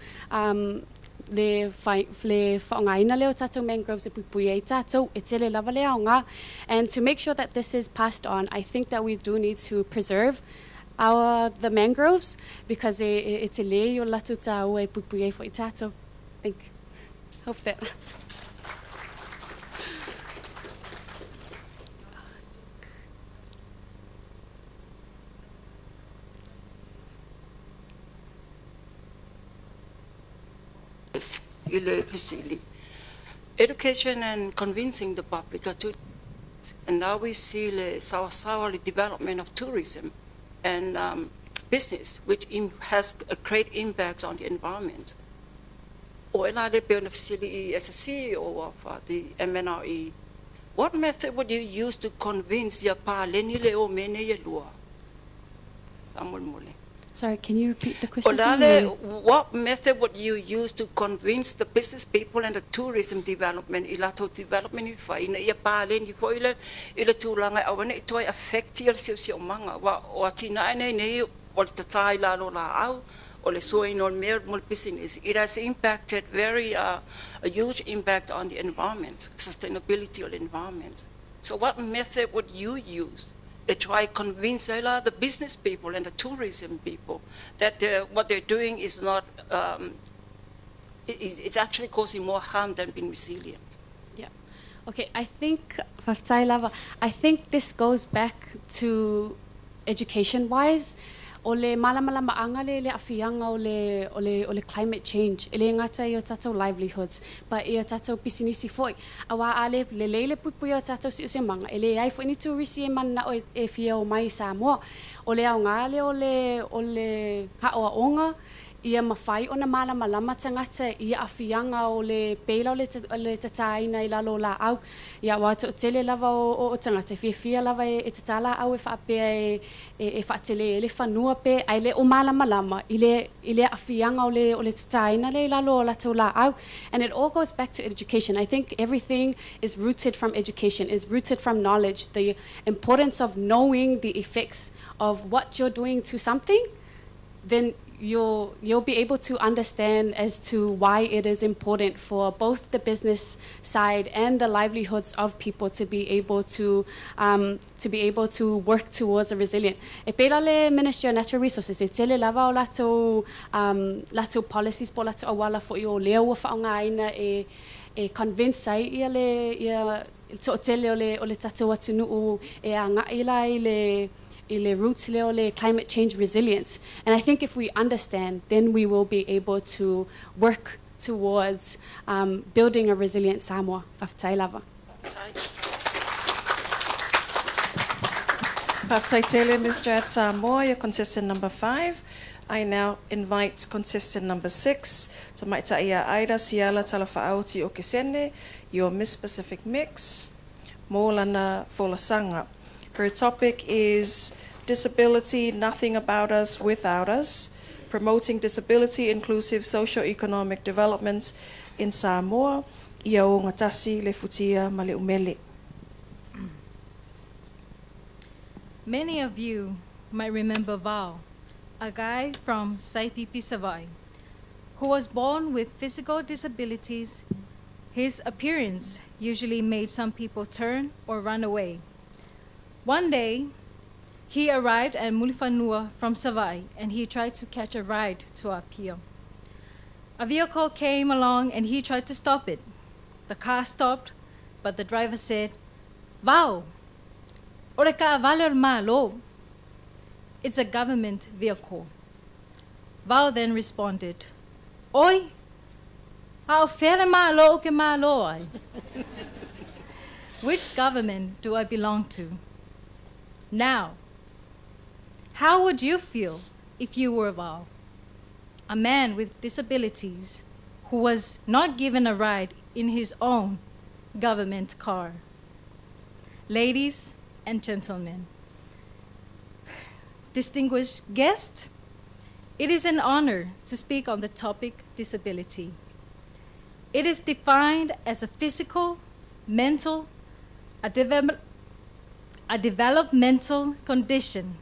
le whaongaina leo tātou mangroves e puipui e tātou e tele lava leo ngā. And to make sure that this is passed on, I think that we do need to preserve the mangroves, because e te le o latu tāu e puipui e fo I tātou. Thank you. Hope that answers. Education and convincing the public are two. And now we see the the development of tourism and business, which has a great impact on the environment. Or another facility as a CEO of the MNRE, what method would you use to convince your pa lenile o mene ye lua? Sorry, can you repeat the question? for Olale, me? what method would you use to convince the business people and the tourism development, ilato development I fa ina ia palen I fo ila tulanga awane ito affect il sio manga wa tina nei o tatai la lo la au o le so in on mer mul business. It has impacted a huge impact on the environment, sustainability of the environment. So what method would you use to try convince the business people and the tourism people that what they're doing is not, it's actually causing more harm than being resilient? Yeah. Okay, I think this goes back to education-wise. Ole malamalama angale le afianga ole climate change. Ele ngata I tato livelihoods, but I tato pisinisi foi. Awa ale le lele pupuya tato si usemanga. Ele ai fo ni tourisi man na e fia o mai Samoa. Ole au ngale ole haoa onga. Ia mawhai o na malamalama tangata ia afianga o le peila o le tataina I lalo la au. Ia wata o tele lava o tangata. Fia lava e tatala au e whaapea e whaatele le whanua pe. Ai le o malamalama I le afianga o le tataina le lalo o la tau la au. And it all goes back to education. I think everything is rooted from education, is rooted from knowledge. The importance of knowing the effects of what you're doing to something, then you'll be able to understand as to why it is important for both the business side and the livelihoods of people to be able to work towards a resilient. E pela le Ministry of Natural Resources e tele lava o lato policies po lato awala fo I o leo wa whaongaina e convince ai ia le to tele o le tato atunuu e anga ila I le roots leo le climate change resilience. And I think if we understand, then we will be able to work towards building a resilient Samoa. Whawhatai lava. Whawhatai tele, Mr. at Samoa, your contestant number 5. I now invite contestant number 6, Tamaitaia Aida Siala Talafa'auti Okesene, your Miss Pacific Mix, Mo'olana Folasanga. Her topic is Disability, Nothing About Us Without Us, Promoting Disability Inclusive Socio-Economic Development in Samoa, ia o ngatasi le futia ma le umele. Many of you might remember Val, a guy from Saipipi Savai, who was born with physical disabilities. His appearance usually made some people turn or run away. One day, he arrived at Mulifanua from Savai, and he tried to catch a ride to Apia. A vehicle came along, and he tried to stop it. The car stopped, but the driver said, "Vau, ore ka valer malo." It's a government vehicle. Vau then responded, "Oi, hao fere malo ke malo ai." Which government do I belong to? Now, how would you feel if you were Val, a man with disabilities who was not given a ride in his own government car? Ladies and gentlemen, distinguished guests, it is an honor to speak on the topic disability. It is defined as a physical, mental, a developmental condition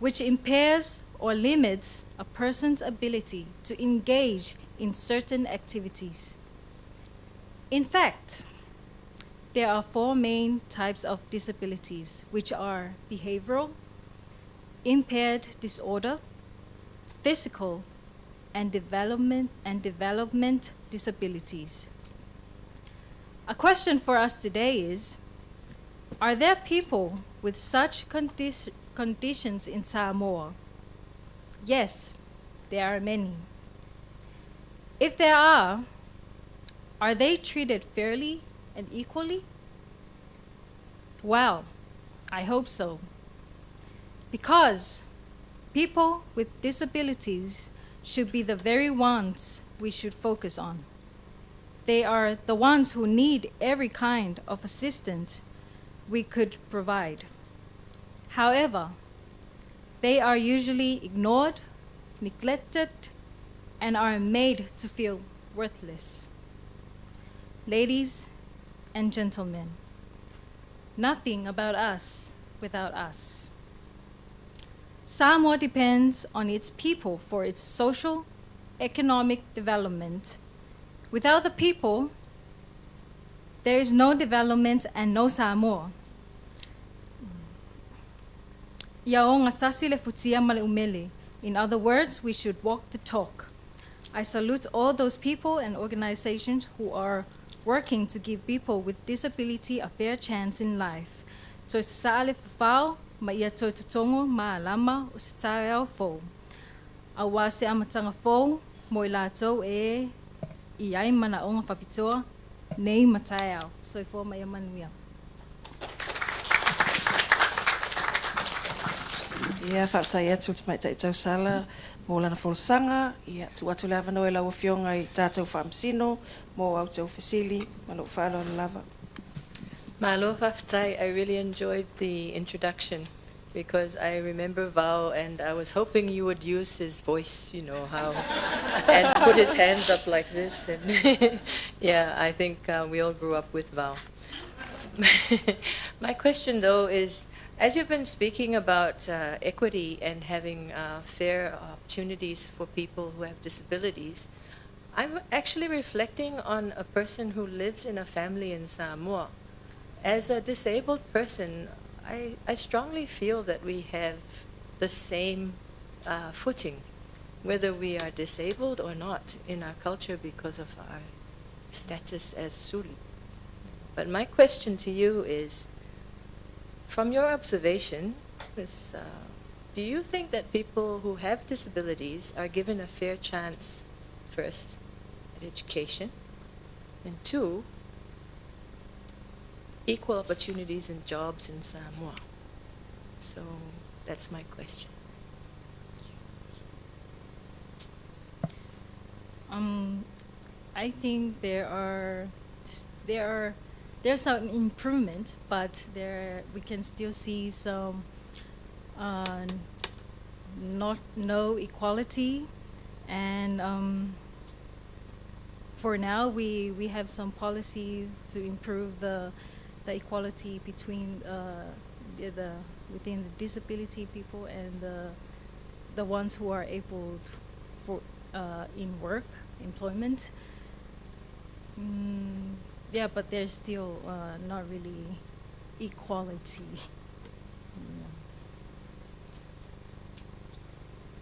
which impairs or limits a person's ability to engage in certain activities. In fact, there are 4 main types of disabilities, which are behavioral, impaired disorder, physical, and development disabilities. A question for us today is, are there people with such conditions in Samoa? Yes, there are many. If there are they treated fairly and equally? Well, I hope so. Because people with disabilities should be the very ones we should focus on. They are the ones who need every kind of assistance we could provide. However, They are usually ignored, neglected, and are made to feel worthless. Ladies and gentlemen, nothing about us without us. Samoa depends on its people for its social, economic development. Without the people, there is no development and no Samoa. Ia o ngā tasi le futia ma le umele. In other words, we should walk the talk. I salute all those people and organizations who are working to give people with disability a fair chance in life. Toi se saa le whawhau, ma ia toi tutongo ma alama o se tae au fou. A wā se amatanga fou, mo I lātou e I ai mana o ngā whapitoa, nei matai au. So I fō mai a manuia. Ia whaatai atu te mai tai tau sala, mō lana wholesanga, ia tu atu lava no e lau whionga I tātou whaamsino, mō au tau whasili, malo whaalo na lava. Malo Whaftai, I really enjoyed the introduction because I remember Val and I was hoping you would use his voice, you know, how, and put his hands up like this. And yeah, I think we all grew up with Val. My question though is, as you've been speaking about equity and having fair opportunities for people who have disabilities, I'm actually reflecting on a person who lives in a family in Samoa. As a disabled person, I strongly feel that we have the same footing, whether we are disabled or not in our culture because of our status as Suli. But my question to you is, from your observation, do you think that people who have disabilities are given a fair chance, first, at education, and two, equal opportunities in jobs in Samoa? So that's my question. I think there's some improvement, but we can still see some no equality, and for now we have some policies to improve the equality between within the disability people and the ones who are able for in work employment. Yeah, but there's still not really equality.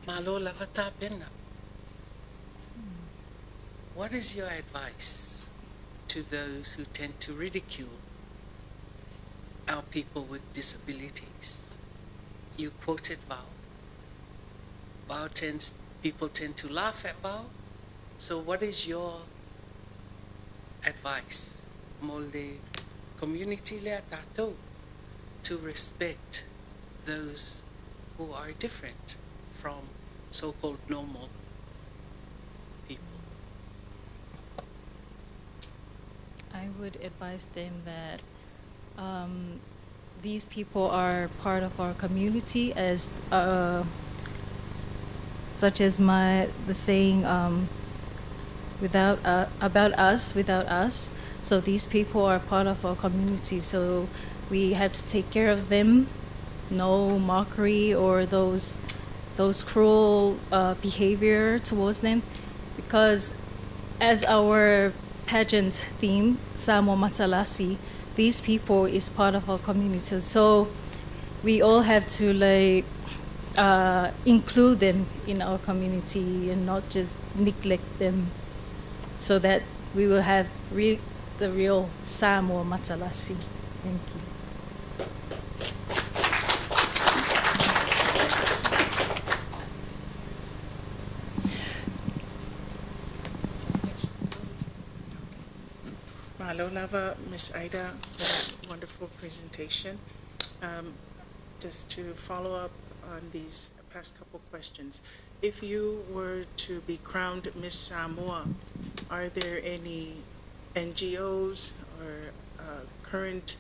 Malo lavata pena. What is your advice to those who tend to ridicule our people with disabilities? You quoted Val. People tend to laugh at Val. So what is your advice, molde community le atatou, to respect those who are different from so-called normal people? I would advise them that these people are part of our community, as such as the saying, about us, without us. So these people are part of our community, so we have to take care of them. No mockery or those cruel behavior towards them, because as our pageant theme, Samoa Matalasi, these people is part of our community. So we all have to include them in our community and not just neglect them, so that we will have the real Samoa Matalasi. Thank you. Mahalo lava, Ms. Ida, for that wonderful presentation. Just to follow up on these past couple questions, if you were to be crowned Miss Samoa, are there any NGOs or current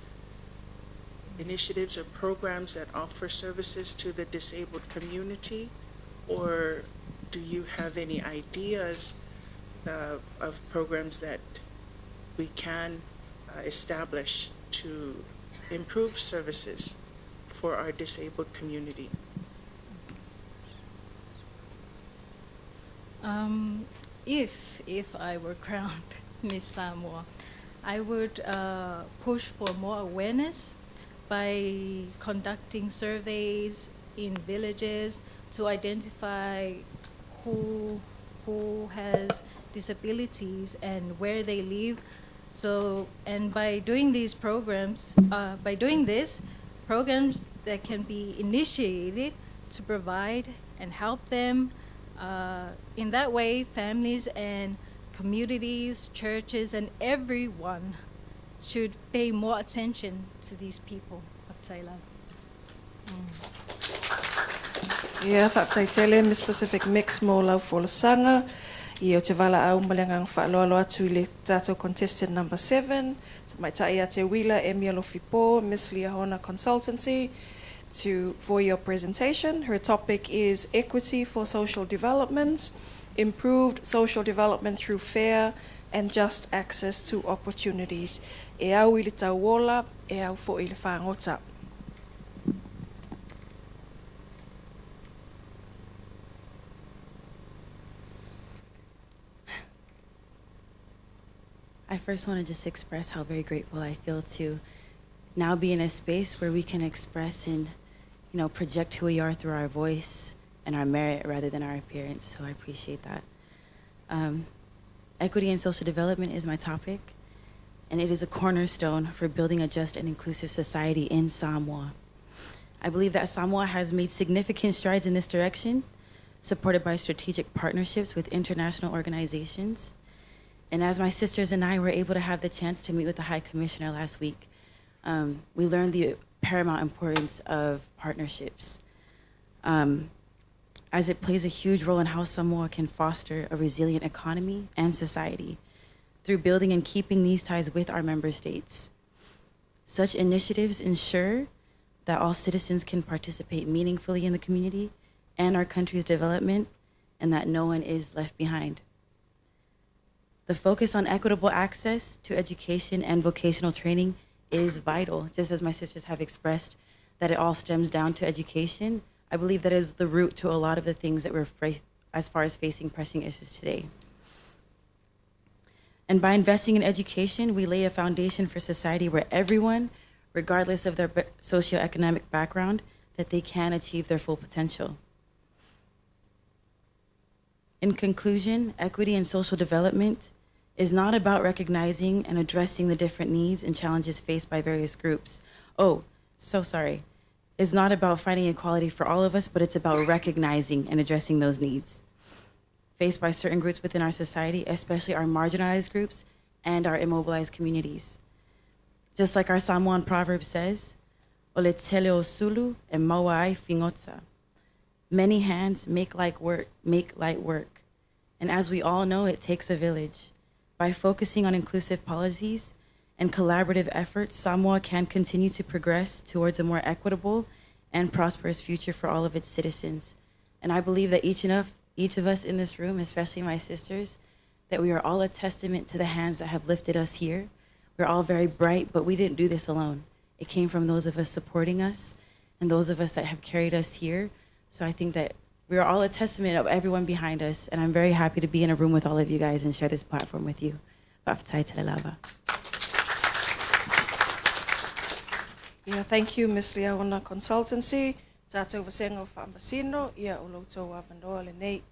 initiatives or programs that offer services to the disabled community? Or do you have any ideas of programs that we can establish to improve services for our disabled community? If I were crowned Miss Samoa, I would push for more awareness by conducting surveys in villages to identify who has disabilities and where they live. So, and by doing these programs, programs that can be initiated to provide and help them. In that way, families and communities, churches, and everyone should pay more attention to these people of Thailand. Ia whaaptaitele me specific mix mo lau wholesanga. I o te wala au malengang whaaloalo atu i le tātou contestant number 7. So mai tai a te wila e mia lofipo, Miss Liahona Consultancy, for your presentation. Her topic is Equity for Social Development, Improved Social Development through Fair and Just Access to Opportunities. E au i le tau wola, e au fo i le whangota. I first want to just express how very grateful I feel to now be in a space where we can express and, project who we are through our voice and our merit rather than our appearance. So I appreciate that. Equity and social development is my topic, and it is a cornerstone for building a just and inclusive society in Samoa. I believe that Samoa has made significant strides in this direction, supported by strategic partnerships with international organizations. And as my sisters and I were able to have the chance to meet with the High Commissioner last week, we learned the paramount importance of partnerships, as it plays a huge role in how Samoa can foster a resilient economy and society through building and keeping these ties with our member states. Such initiatives ensure that all citizens can participate meaningfully in the community and our country's development, and that no one is left behind. The focus on equitable access to education and vocational training is vital, just as my sisters have expressed that it all stems down to education. I believe that is the root to a lot of the things that we're as far as facing pressing issues today. And by investing in education, we lay a foundation for society where everyone, regardless of their socioeconomic background, that they can achieve their full potential. In conclusion, equity and social development is not about recognizing and addressing the different needs and challenges faced by various groups. It's not about finding equality for all of us, but it's about recognizing and addressing those needs faced by certain groups within our society, especially our marginalized groups and our immobilized communities. Just like our Samoan proverb says, "Ole tele o sulu e maua ai fingotsa." Many hands make light work. And as we all know, it takes a village. By focusing on inclusive policies and collaborative efforts, Samoa can continue to progress towards a more equitable and prosperous future for all of its citizens. And I believe that each of us in this room, especially my sisters, that we are all a testament to the hands that have lifted us here. We're all very bright, but we didn't do this alone. It came from those of us supporting us and those of us that have carried us here. So I think that we are all a testament of everyone behind us, and I'm very happy to be in a room with all of you guys and share this platform with you. Yeah, thank you, Miss Liahona Consultancy. Tātou wasenga o whaamasino, ia o loutou awanoa le nei.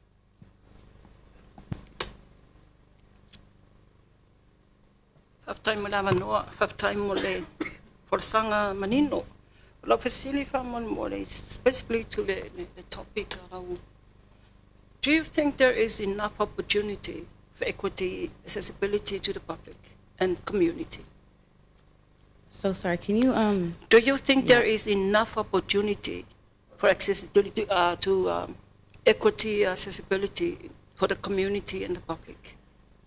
Whaptaimo le awanoa, whaptaimo le forsanga manino. La facility specifically to the topic around. Do you think there is enough opportunity for equity, accessibility to the public and community? So sorry, can you Do you think there is enough opportunity for accessibility to equity, accessibility for the community and the public?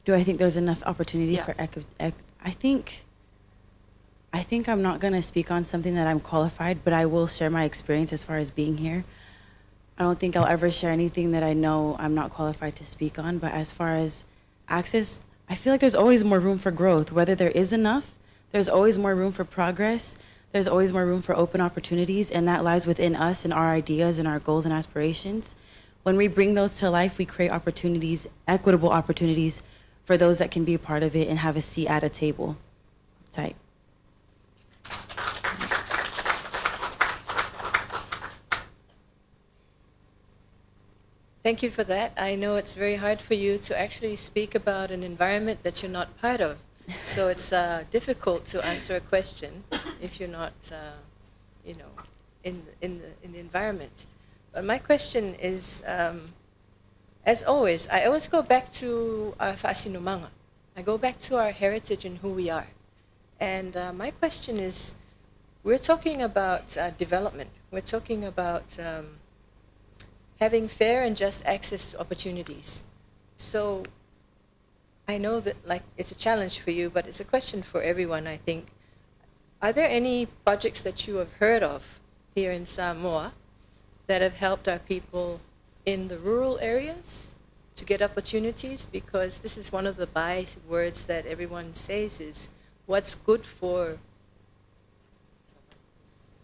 Do I think there's enough opportunity for I think I think I'm not going to speak on something that I'm qualified, but I will share my experience as far as being here. I don't think I'll ever share anything that I know I'm not qualified to speak on, but as far as access, I feel like there's always more room for growth. Whether there is enough, there's always more room for progress. There's always more room for open opportunities, and that lies within us and our ideas and our goals and aspirations. When we bring those to life, we create opportunities, equitable opportunities for those that can be a part of it and have a seat at a table. Tight. Thank you for that. I know it's very hard for you to actually speak about an environment that you're not part of. So it's difficult to answer a question if you're not, in the environment. But my question is, as always, I always go back to our Fa'asinumanga. I go back to our heritage and who we are. And my question is, we're talking about development. We're talking about having fair and just access to opportunities. So I know that it's a challenge for you, but it's a question for everyone, I think. Are there any projects that you have heard of here in Samoa that have helped our people in the rural areas to get opportunities? Because this is one of the bywords that everyone says is, what's good for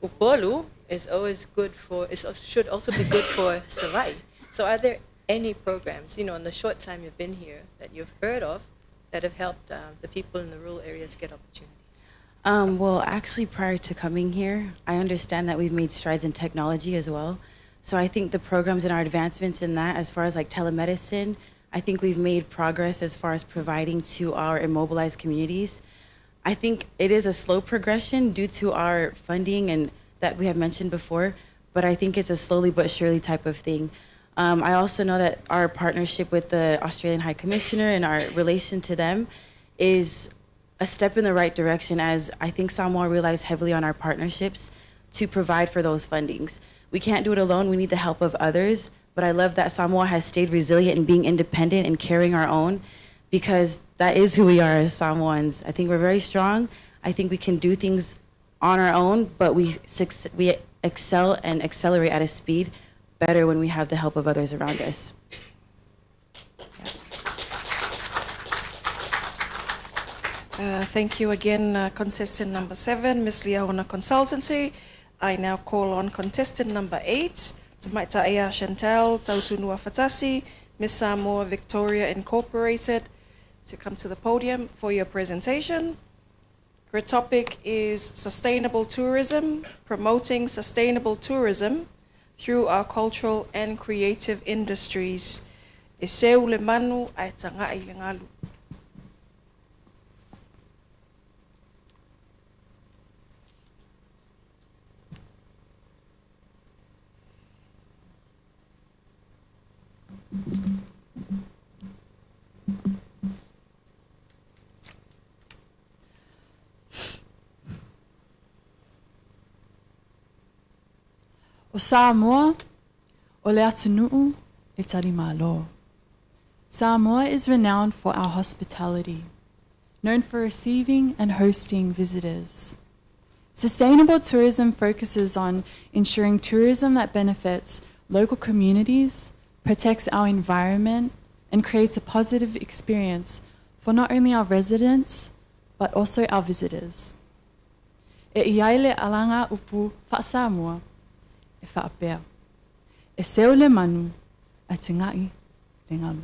Upolu is always good for, should also be good for Savai. So are there any programs, in the short time you've been here, that you've heard of that have helped the people in the rural areas get opportunities? Well, actually, prior to coming here, I understand that we've made strides in technology as well. So I think the programs and our advancements in that, as far as telemedicine, I think we've made progress as far as providing to our immobilized communities. I think it is a slow progression due to our funding and that we have mentioned before, but I think it's a slowly but surely type of thing. I also know that our partnership with the Australian High Commissioner and our relation to them is a step in the right direction, as I think Samoa relies heavily on our partnerships to provide for those fundings. We can't do it alone, we need the help of others, but I love that Samoa has stayed resilient in being independent and carrying our own, because that is who we are as Samoans. I think we're very strong. I think we can do things on our own, but we excel and accelerate at a speed better when we have the help of others around us. Thank you again, contestant number 7, Ms. Leona Consultancy. I now call on contestant number 8, Tamaitaia Chantal Tautunua Fatasi, Miss Samoa Victoria Incorporated, to come to the podium for your presentation. Her topic is sustainable tourism, promoting sustainable tourism through our cultural and creative industries. E seu le manu ai tanga i le ngalu. O Samoa, o le atunuu e tarimalo. Samoa is renowned for our hospitality, known for receiving and hosting visitors. Sustainable tourism focuses on ensuring tourism that benefits local communities, protects our environment, and creates a positive experience for not only our residents, but also our visitors. E iaile alanga upu fa Samoa. E whaapea. E seo le manu, a te ngai le ngalu.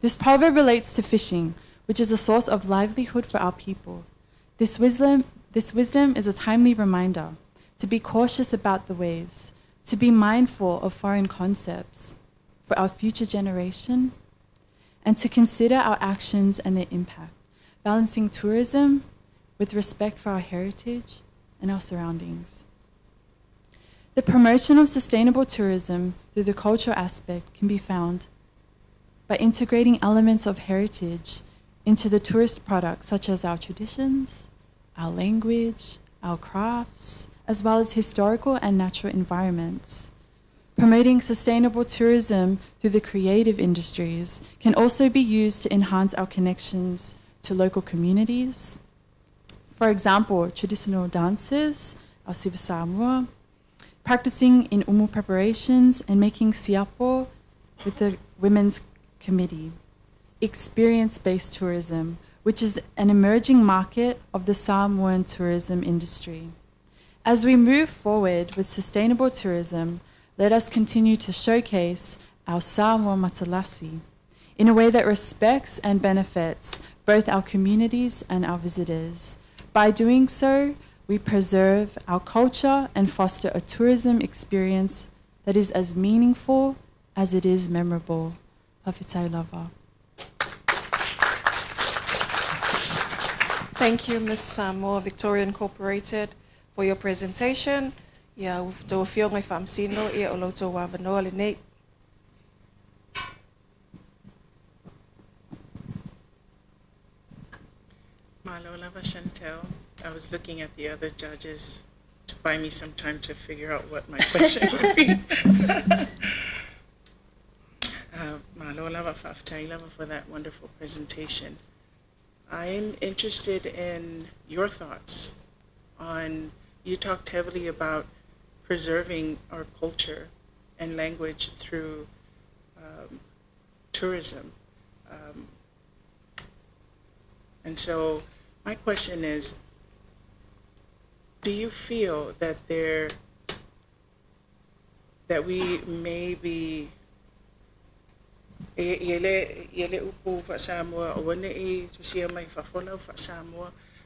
This proverb relates to fishing, which is a source of livelihood for our people. This wisdom is a timely reminder to be cautious about the waves, to be mindful of foreign concepts for our future generation, and to consider our actions and their impact, balancing tourism with respect for our heritage and our surroundings. The promotion of sustainable tourism through the cultural aspect can be found by integrating elements of heritage into the tourist products, such as our traditions, our language, our crafts, as well as historical and natural environments. Promoting sustainable tourism through the creative industries can also be used to enhance our connections to local communities, For example, traditional dances, our Siva Samoa, practicing in umu preparations and making siapo with the women's committee. Experience-based tourism, which is an emerging market of the Samoan tourism industry. As we move forward with sustainable tourism, let us continue to showcase our Samoa Matalasi in a way that respects and benefits both our communities and our visitors. By doing so, we preserve our culture and foster a tourism experience that is as meaningful as it is memorable. Hawhitai lava. Thank you, Ms. Samoa Victoria Incorporated, for your presentation. Ia ufto fio ngai famsino ia oloto wa vanoa le nei. Malolava Chantel. I was looking at the other judges to buy me some time to figure out what my question would be. Malolava Faftailava for that wonderful presentation. I'm interested in your thoughts on, you talked heavily about preserving our culture and language through tourism. And so my question is, do you feel that that we may be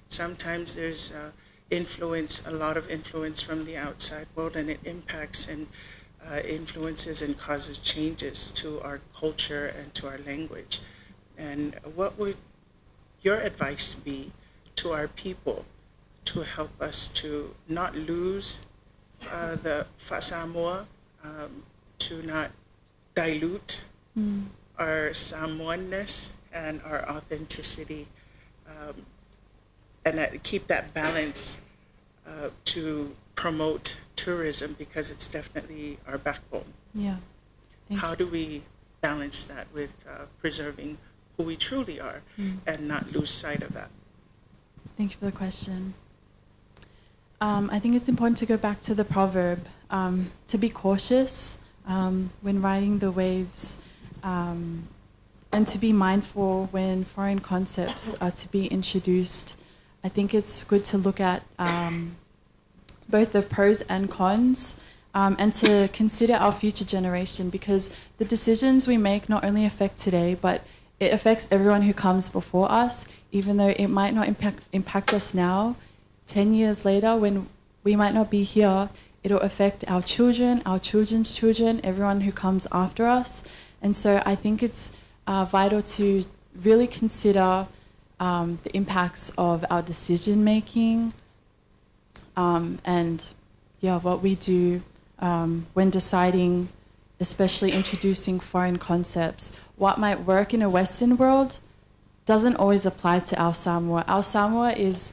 sometimes there's influence, a lot of influence from the outside world, and it impacts and influences and causes changes to our culture and to our language. And what would your advice be to our people to help us to not lose the Samoa, to not dilute our Samoanness and our authenticity, and keep that balance to promote tourism, because it's definitely our backbone. Yeah. How do we balance that with preserving who we truly are and not lose sight of that? Thank you for the question. I think it's important to go back to the proverb, to be cautious when riding the waves, and to be mindful when foreign concepts are to be introduced. I think it's good to look at both the pros and cons, and to consider our future generation, because the decisions we make not only affect today, but it affects everyone who comes before us, even though it might not impact us now. 10 years later, when we might not be here, it'll affect our children, our children's children, everyone who comes after us. And so I think it's vital to really consider the impacts of our decision making, and what we do when deciding, especially introducing foreign concepts. What might work in a Western world doesn't always apply to our Samoa. Our Samoa is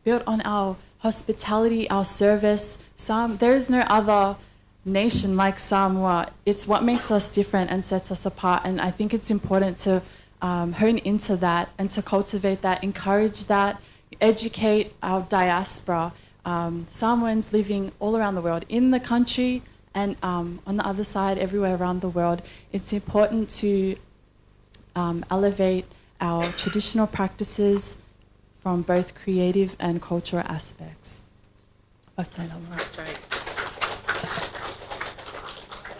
built on our hospitality, our service. There is no other nation like Samoa. It's what makes us different and sets us apart. And I think it's important to hone into that and to cultivate that, encourage that, educate our diaspora. Samoans living all around the world, in the country and on the other side, everywhere around the world. It's important to elevate our traditional practices from both creative and cultural aspects.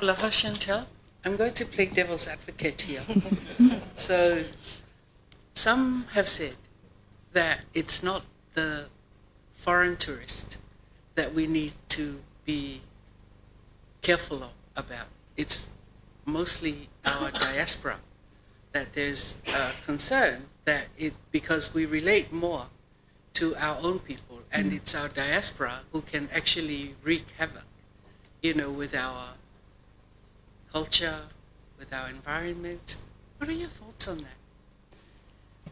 Lava Chantel, I'm going to play devil's advocate here. So some have said that it's not the foreign tourist that we need to be careful about. It's mostly our diaspora that there's a concern that because we relate more to our own people, and it's our diaspora who can actually wreak havoc, with our culture, with our environment. What are your thoughts on that?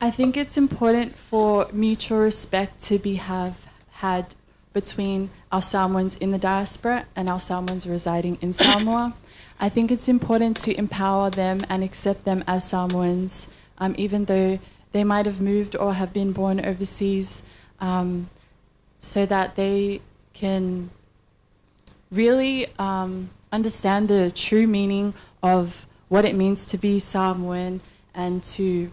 I think it's important for mutual respect to be had between our Samoans in the diaspora and our Samoans residing in Samoa. I think it's important to empower them and accept them as Samoans, even though they might have moved or have been born overseas. so that they can really understand the true meaning of what it means to be Samoan, and to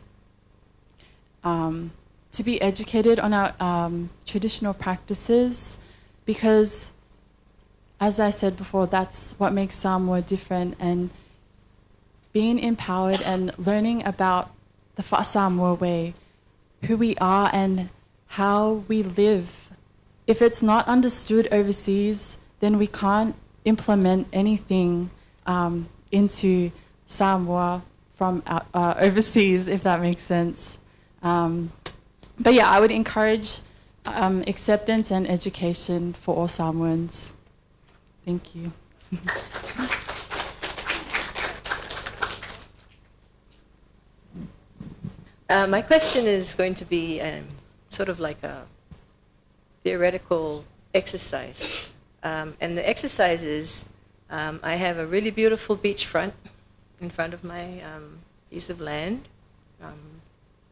be educated on our traditional practices, because, as I said before, that's what makes Samoa different. And being empowered and learning about the Samoa way, who we are and how we live. If it's not understood overseas, then we can't implement anything into Samoa from overseas, if that makes sense. But yeah, I would encourage acceptance and education for all Samoans. Thank you. My question is going to be sort of like a theoretical exercise. And the exercise is, I have a really beautiful beachfront in front of my piece of land.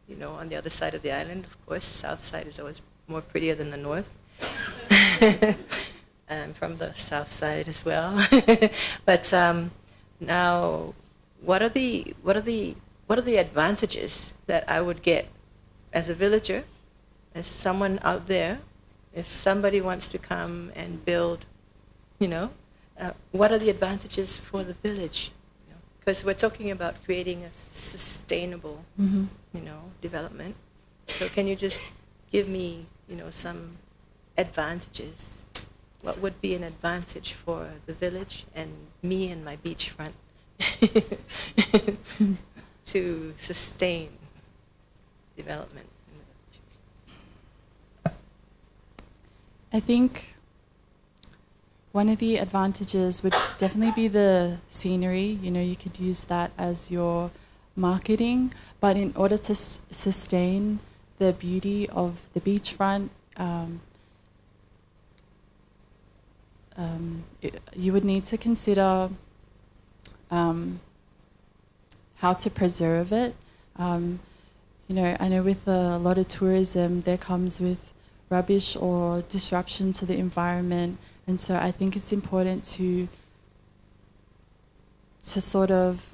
You know, on the other side of the island, of course. South side is always more prettier than the north. And I'm from the south side as well. But now, what are the advantages that I would get as a villager, as someone out there, if somebody wants to come and build, you know, what are the advantages for the village? Because we're talking about creating a sustainable, you know, development. So can you just give me, you know, some advantages? What would be an advantage for the village and me and my beachfront to sustain development in the village? I think one of the advantages would definitely be the scenery. You know, you could use that as your marketing, but in order to sustain the beauty of the beachfront, you would need to consider how to preserve it. You know, I know with a lot of tourism, there comes with rubbish or disruption to the environment, and so I think it's important to sort of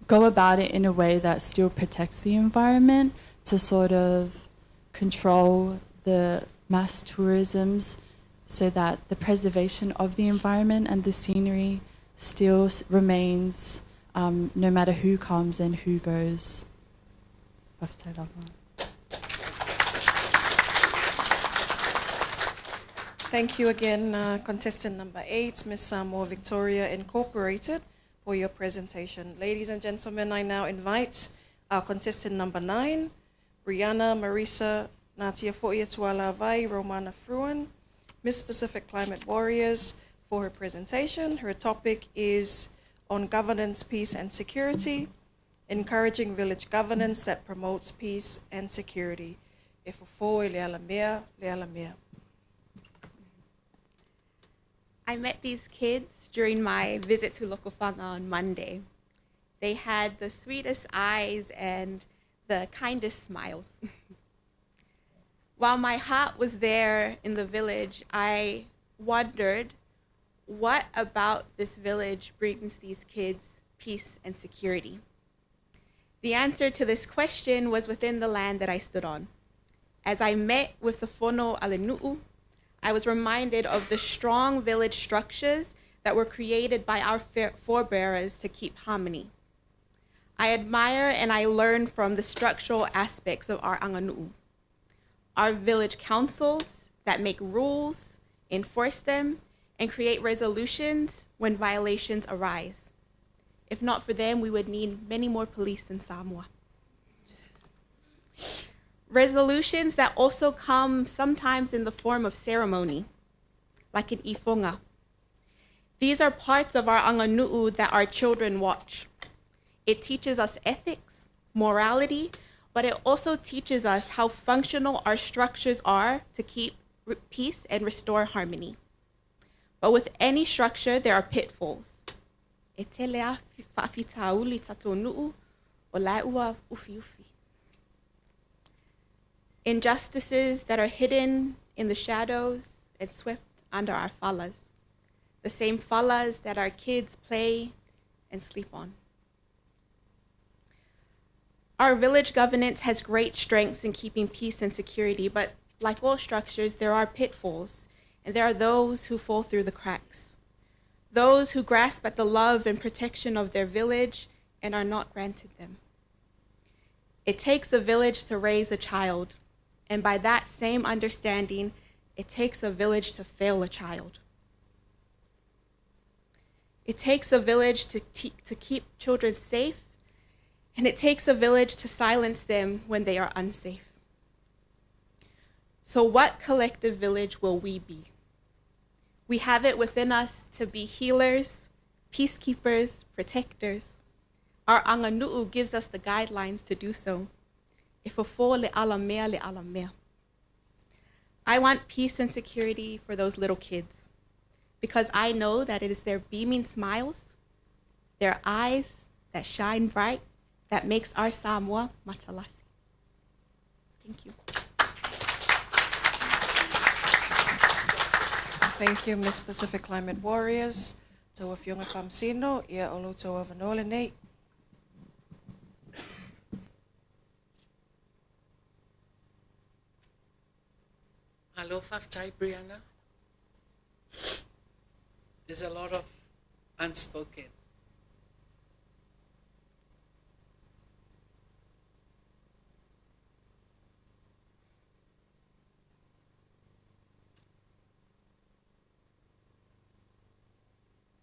go about it in a way that still protects the environment, to sort of control the mass tourisms, so that the preservation of the environment and the scenery still remains, no matter who comes and who goes. Thank you again, contestant number 8, Miss Samoa Victoria Incorporated, for your presentation. Ladies and gentlemen, I now invite our contestant number 9, Brianna Marisa Natia Foia Tuala Vai Romana Fruin, Miss Pacific Climate Warriors, for her presentation. Her topic is on governance, peace and security, encouraging village governance that promotes peace and security. E fofo le ala mea, le ala mea. I met these kids during my visit to Lokofanga on Monday. They had the sweetest eyes and the kindest smiles. While my heart was there in the village, I wondered, what about this village brings these kids peace and security? The answer to this question was within the land that I stood on. As I met with the Fono Alenu'u, I was reminded of the strong village structures that were created by our forebears to keep harmony. I admire and I learn from the structural aspects of our anganu'u. Our village councils that make rules, enforce them, and create resolutions when violations arise. If not for them, we would need many more police in Samoa. Resolutions that also come sometimes in the form of ceremony, like an ifonga. These are parts of our anganu'u that our children watch. It teaches us ethics, morality, but it also teaches us how functional our structures are to keep peace and restore harmony. But with any structure, there are pitfalls. E telea whaafitauli tatonu'u o laua ufi ufi. injustices that are hidden in the shadows and swept under our falas, the same falas that our kids play and sleep on. Our village governance has great strengths in keeping peace and security, but like all structures, there are pitfalls, and there are those who fall through the cracks, those who grasp at the love and protection of their village and are not granted them. It takes a village to raise a child, and by that same understanding, it takes a village to fail a child. It takes a village to keep children safe, and it takes a village to silence them when they are unsafe. So what collective village will we be? We have it within us to be healers, peacekeepers, protectors. Our anganu'u gives us the guidelines to do so. Ifofo le ala mea le ala mea. I want peace and security for those little kids, because I know that it is their beaming smiles, their eyes that shine bright, that makes our Samoa matalasi. Thank you. Thank you, Miss Pacific Climate Warriors. Tau Fionga Famsino, ia olo tau Vanole nei. Hello, Faftai Brianna. There's a lot of unspoken.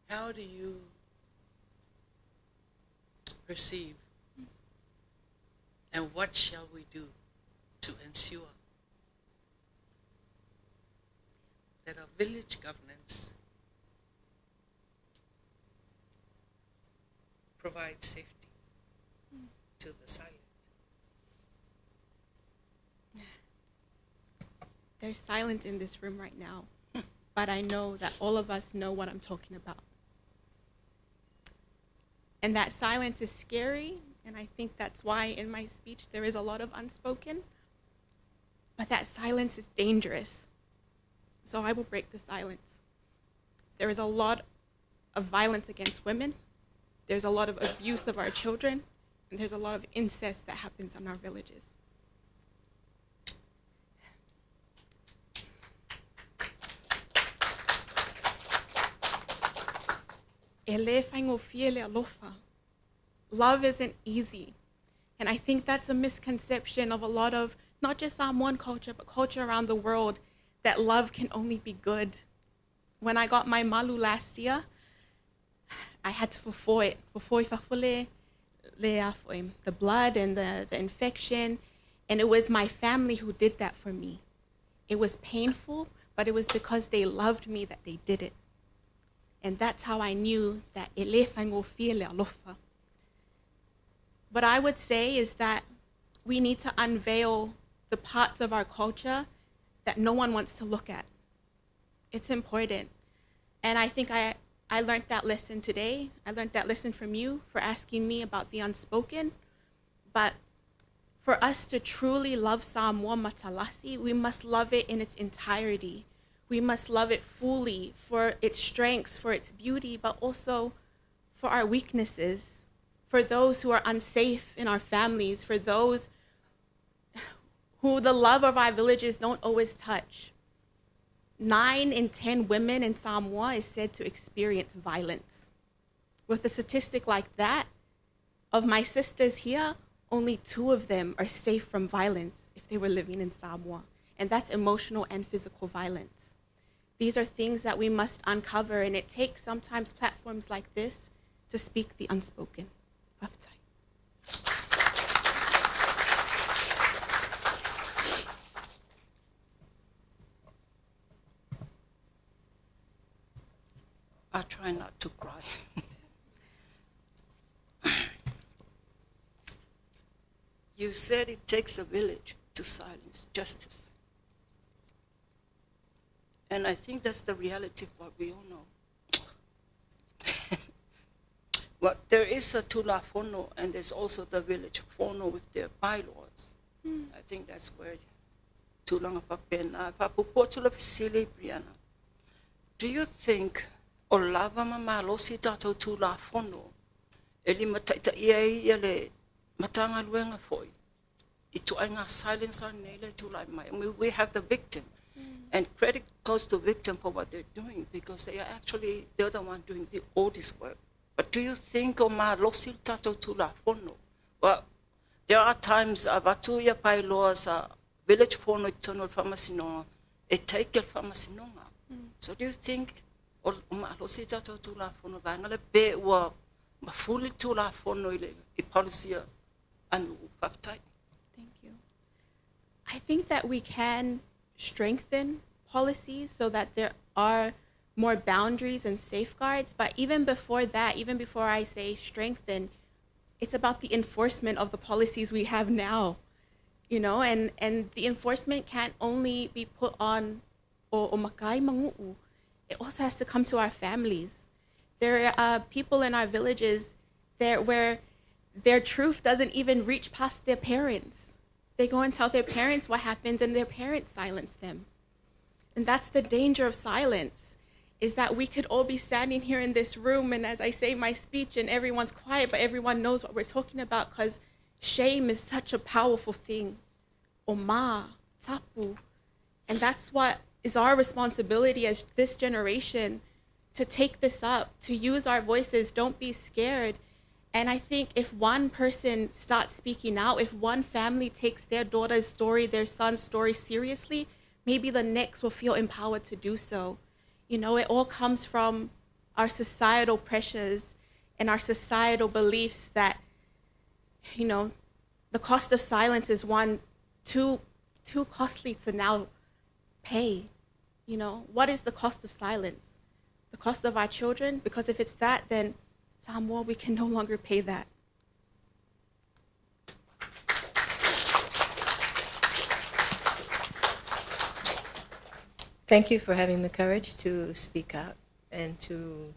How do you perceive, and what shall we do to ensure that our village governance provides safety to the silent? There's silence in this room right now, but I know that all of us know what I'm talking about. And that silence is scary, and I think that's why in my speech there is a lot of unspoken, but that silence is dangerous. So I will break the silence. There is a lot of violence against women, there's a lot of abuse of our children, and there's a lot of incest that happens in our villages. Love isn't easy. And I think that's a misconception of a lot of, not just Samoan culture, but culture around the world, that love can only be good. When I got my malu last year, I had to fulfill the blood and the infection. And it was my family who did that for me. It was painful, but it was because they loved me that they did it. And that's how I knew that what I would say is that we need to unveil the parts of our culture that no one wants to look at. It's important. And I think I learned that lesson today. I learned that lesson from you for asking me about the unspoken. But for us to truly love Samoa Matalasi, we must love it in its entirety. We must love it fully for its strengths, for its beauty, but also for our weaknesses, for those who are unsafe in our families, for those who the love of our villages don't always touch. 9 in 10 women in Samoa is said to experience violence. With a statistic like that, of my sisters here, only 2 of them are safe from violence if they were living in Samoa. And that's emotional and physical violence. These are things that we must uncover, and it takes sometimes platforms like this to speak the unspoken. I try not to cry. You said it takes a village to silence justice. And I think that's the reality of what we all know. But there is a tula fono, and there's also the village fono with their bylaws. I think that's where tulanga papena fapupo tula fasili Brianna. Do you think o lava mama losi tato tula fono eli mataita ia le matanga luenga foi itu ainga silence on nele tula mai. We have the victim and credit goes to victim for what they're doing because they're the one doing all this work. But do you think o ma losi tato tula fono? Well, there are times abatuya pailoa sa village fono tonol famasino e take el famasinonga. So do you think o ma losi tato tula fono vanga le be wa ma fully tula fono ile I policy anu papai? Thank you. I think that we can strengthen policies so that there are more boundaries and safeguards. But even before that, even before I say strengthen, it's about the enforcement of the policies we have now, you know, and the enforcement can't only be put on o makai mangu'u. It also has to come to our families. There are people in our villages there where their truth doesn't even reach past their parents. They go and tell their parents what happens and their parents silence them. And that's the danger of silence, is that we could all be standing here in this room and as I say my speech and everyone's quiet, but everyone knows what we're talking about because shame is such a powerful thing. Oma, tapu. And that's what is our responsibility as this generation, to take this up, to use our voices, don't be scared. And I think if one person starts speaking out, if one family takes their daughter's story, their son's story seriously, maybe the next will feel empowered to do so. You know, it all comes from our societal pressures and our societal beliefs that, you know, the cost of silence is one too costly to now pay. You know, what is the cost of silence? The cost of our children? Because if it's that, then Samoa, we can no longer pay that. Thank you for having the courage to speak out and to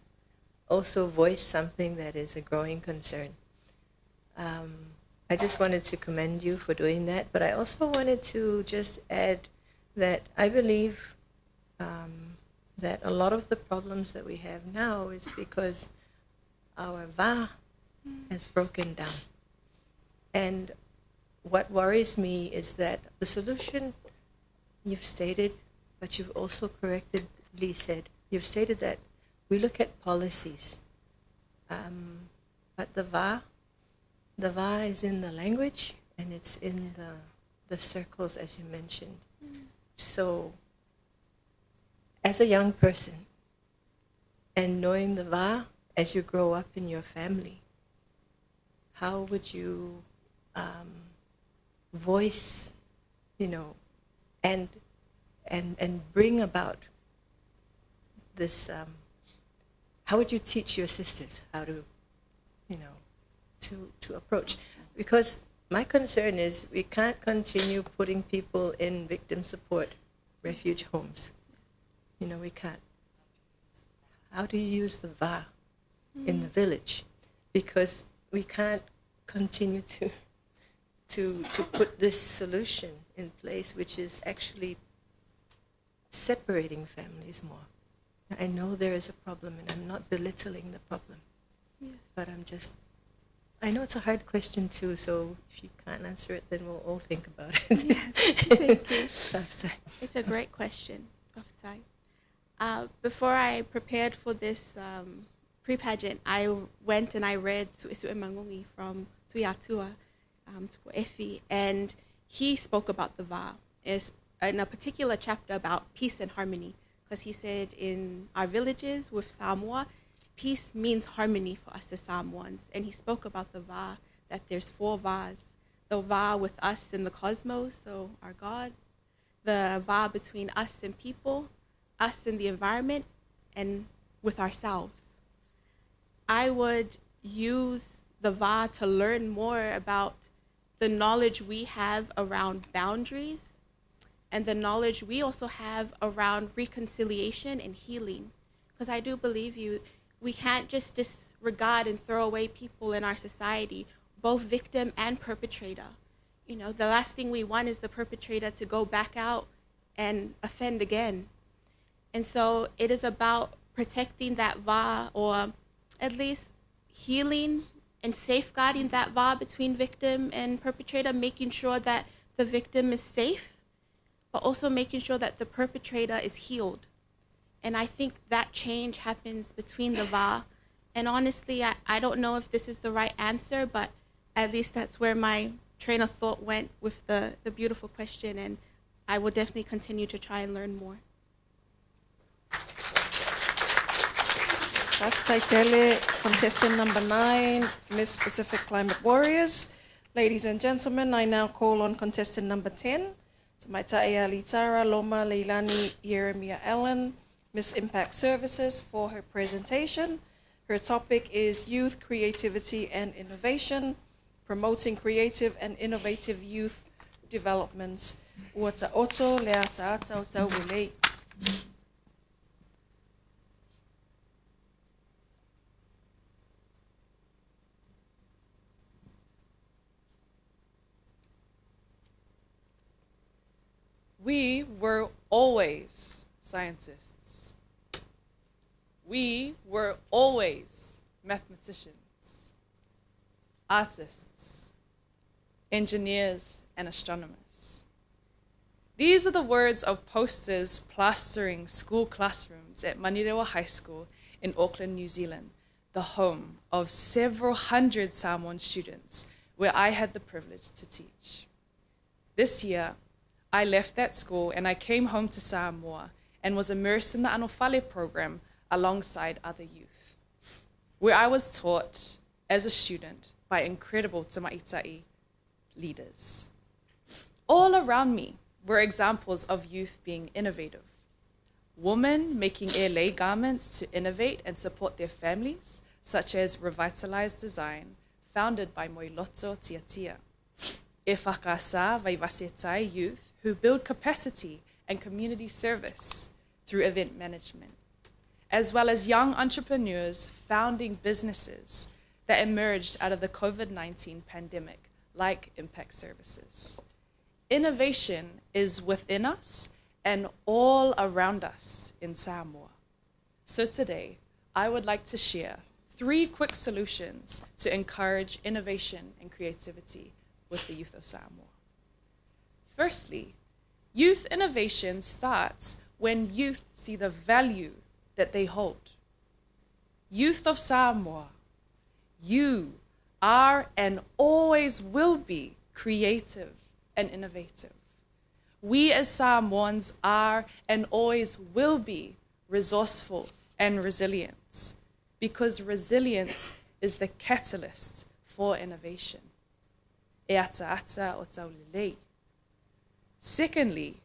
also voice something that is a growing concern. I just wanted to commend you for doing that, but I also wanted to just add that I believe that a lot of the problems that we have now is because our va has broken down. And what worries me is that the solution you've stated, but you've also correctly said, you've stated that we look at policies, but the va is in the language and it's in the circles, as you mentioned. So as a young person and knowing the va as you grow up in your family, how would you voice, you know, and bring about this, how would you teach your sisters how to, you know, to approach? Because my concern is we can't continue putting people in victim support refuge homes. You know, we can't. How do you use the va in the village? Because we can't continue to put this solution in place, which is actually separating families more. I know there is a problem, and I'm not belittling the problem, but I know it's a hard question too, so if you can't answer it, then we'll all think about it. Thank you. It's a great question, Aftai. Before I prepared for this pre-pageant, I went and I read Su'esu'e Mangungi from Tuiatua, Tu'efi, and he spoke about the va. It's in a particular chapter about peace and harmony, because he said in our villages with Samoa, peace means harmony for us as Samoans. And he spoke about the va, that there's 4 vas. The va with us in the cosmos, so our gods, the va between us and people, us and the environment, and with ourselves. I would use the va to learn more about the knowledge we have around boundaries and the knowledge we also have around reconciliation and healing. Because I do believe we can't just disregard and throw away people in our society, both victim and perpetrator. the last thing we want is the perpetrator to go back out and offend again. And so it is about protecting that va, or at least healing and safeguarding that va between victim and perpetrator, making sure that the victim is safe, but also making sure that the perpetrator is healed. And I think that change happens between the va. And honestly, I don't know if this is the right answer, but at least that's where my train of thought went with the beautiful question. And I will definitely continue to try and learn more. Taitele, contestant number 9, Miss Pacific Climate Warriors. Ladies and gentlemen, I now call on contestant number 10, Tamaitai Litara Loma Leilani Yeremia Allen, Miss Impact Services, for her presentation. Her topic is Youth Creativity and Innovation, Promoting Creative and Innovative Youth Development. Uata oto leata ata otau wilei. We were always scientists. We were always mathematicians, artists, engineers, and astronomers. These are the words of posters plastering school classrooms at Manirewa High School in Auckland, New Zealand, the home of several hundred Samoan students where I had the privilege to teach. This year, I left that school and I came home to Samoa and was immersed in the Anofale program alongside other youth, where I was taught as a student by incredible Tamaitai leaders. All around me were examples of youth being innovative. Women making ele garments to innovate and support their families, such as Revitalized Design, founded by Moiloto Tiatia. E whakasa vaivasetai youth who build capacity and community service through event management, as well as young entrepreneurs founding businesses that emerged out of the COVID-19 pandemic, like Impact Services. Innovation is within us and all around us in Samoa. So today, I would like to share 3 quick solutions to encourage innovation and creativity with the youth of Samoa. Firstly, youth innovation starts when youth see the value that they hold. Youth of Samoa, you are and always will be creative and innovative. We as Samoans are and always will be resourceful and resilient, because resilience is the catalyst for innovation. E ata ata o taulilei. Secondly,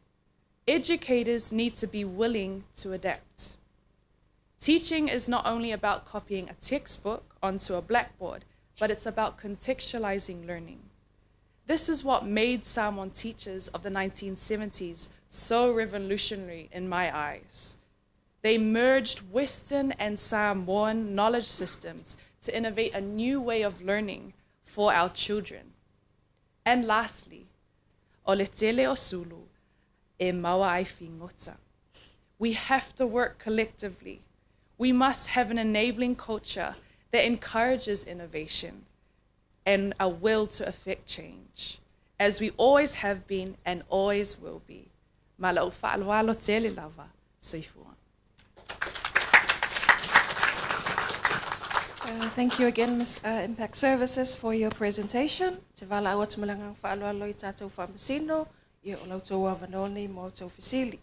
educators need to be willing to adapt. Teaching is not only about copying a textbook onto a blackboard, but it's about contextualizing learning. This is what made Samoan teachers of the 1970s so revolutionary in my eyes. They merged Western and Samoan knowledge systems to innovate a new way of learning for our children. And lastly, ole tele o sulu e maua ai fingota. We have to work collectively. We must have an enabling culture that encourages innovation and a will to affect change, as we always have been and always will be. Malau fa'alwalo tele lava, soifua. Thank you again, Ms. Impact Services, for your presentation. Te wala awa te malangang whaalwalo I tātou whamasino, I o lautou avanoni mo tau whisili.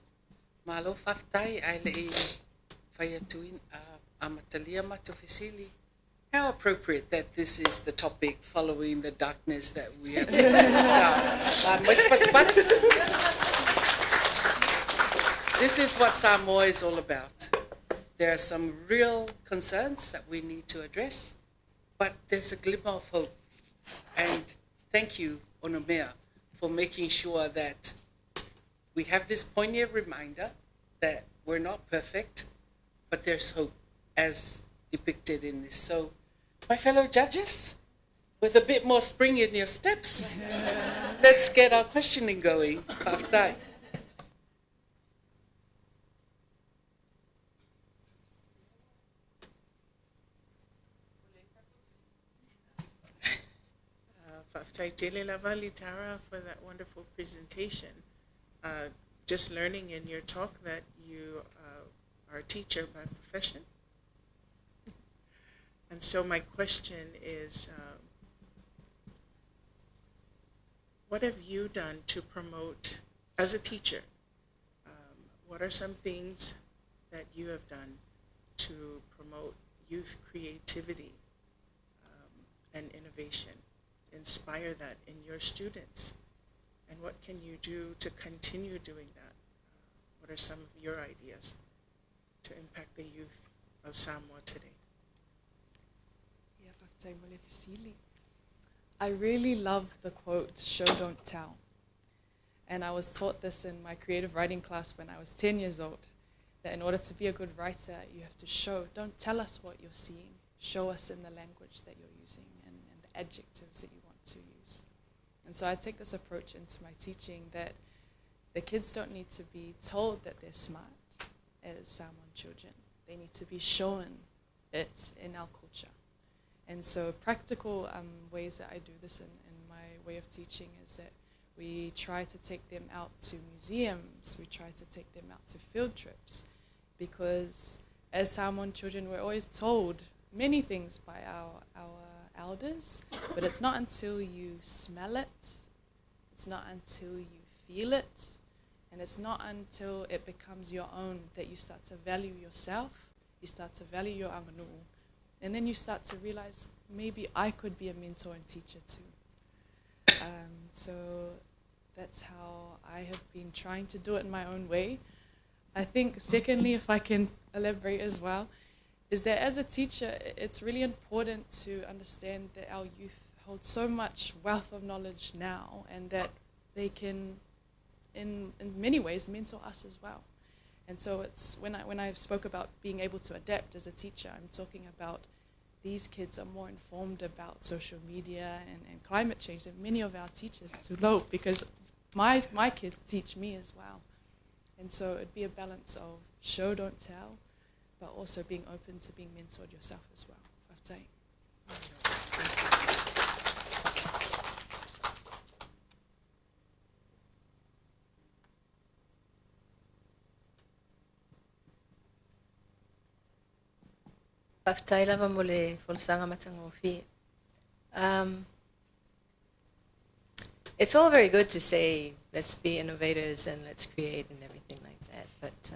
Malo whaftai ai le I whaiatuin a matalia matu whisili. How appropriate that this is the topic following the darkness that we have started. This is what Samoa is all about. There are some real concerns that we need to address, but there's a glimmer of hope. And thank you, Onomea, for making sure that we have this poignant reminder that we're not perfect, but there's hope as depicted in this. So, my fellow judges, with a bit more spring in your steps, let's get our questioning going. Paftai. Paftai tele lava Litara for that wonderful presentation. Just learning in your talk that you are a teacher by profession. And so my question is, what have you done to promote, as a teacher, what are some things that you have done to promote youth creativity and innovation, inspire that in your students? And what can you do to continue doing that? What are some of your ideas to impact the youth of Samoa today? I really love the quote, show, don't tell. And I was taught this in my creative writing class when I was 10 years old, that in order to be a good writer, you have to show. Don't tell us what you're seeing. Show us in the language that you're using and the adjectives that you want to use. And so I take this approach into my teaching that the kids don't need to be told that they're smart as Samoan children. They need to be shown it in our culture. And so practical ways that I do this in my way of teaching is that we try to take them out to museums, we try to take them out to field trips, because as Samoan children we're always told many things by our elders, but it's not until you smell it, it's not until you feel it, and it's not until it becomes your own that you start to value yourself, you start to value your anganuu. And then you start to realize, maybe I could be a mentor and teacher too. So that's how I have been trying to do it in my own way. I think secondly, if I can elaborate as well, is that as a teacher, it's really important to understand that our youth hold so much wealth of knowledge now, and that they can, in many ways, mentor us as well. And so it's when I spoke about being able to adapt as a teacher, I'm talking about these kids are more informed about social media and climate change than many of our teachers do, because my kids teach me as well. And so it'd be a balance of show, don't tell, but also being open to being mentored yourself as well, I'd say. Paftaila mole folsanga matangofi. It's all very good to say, let's be innovators and let's create and everything like that, but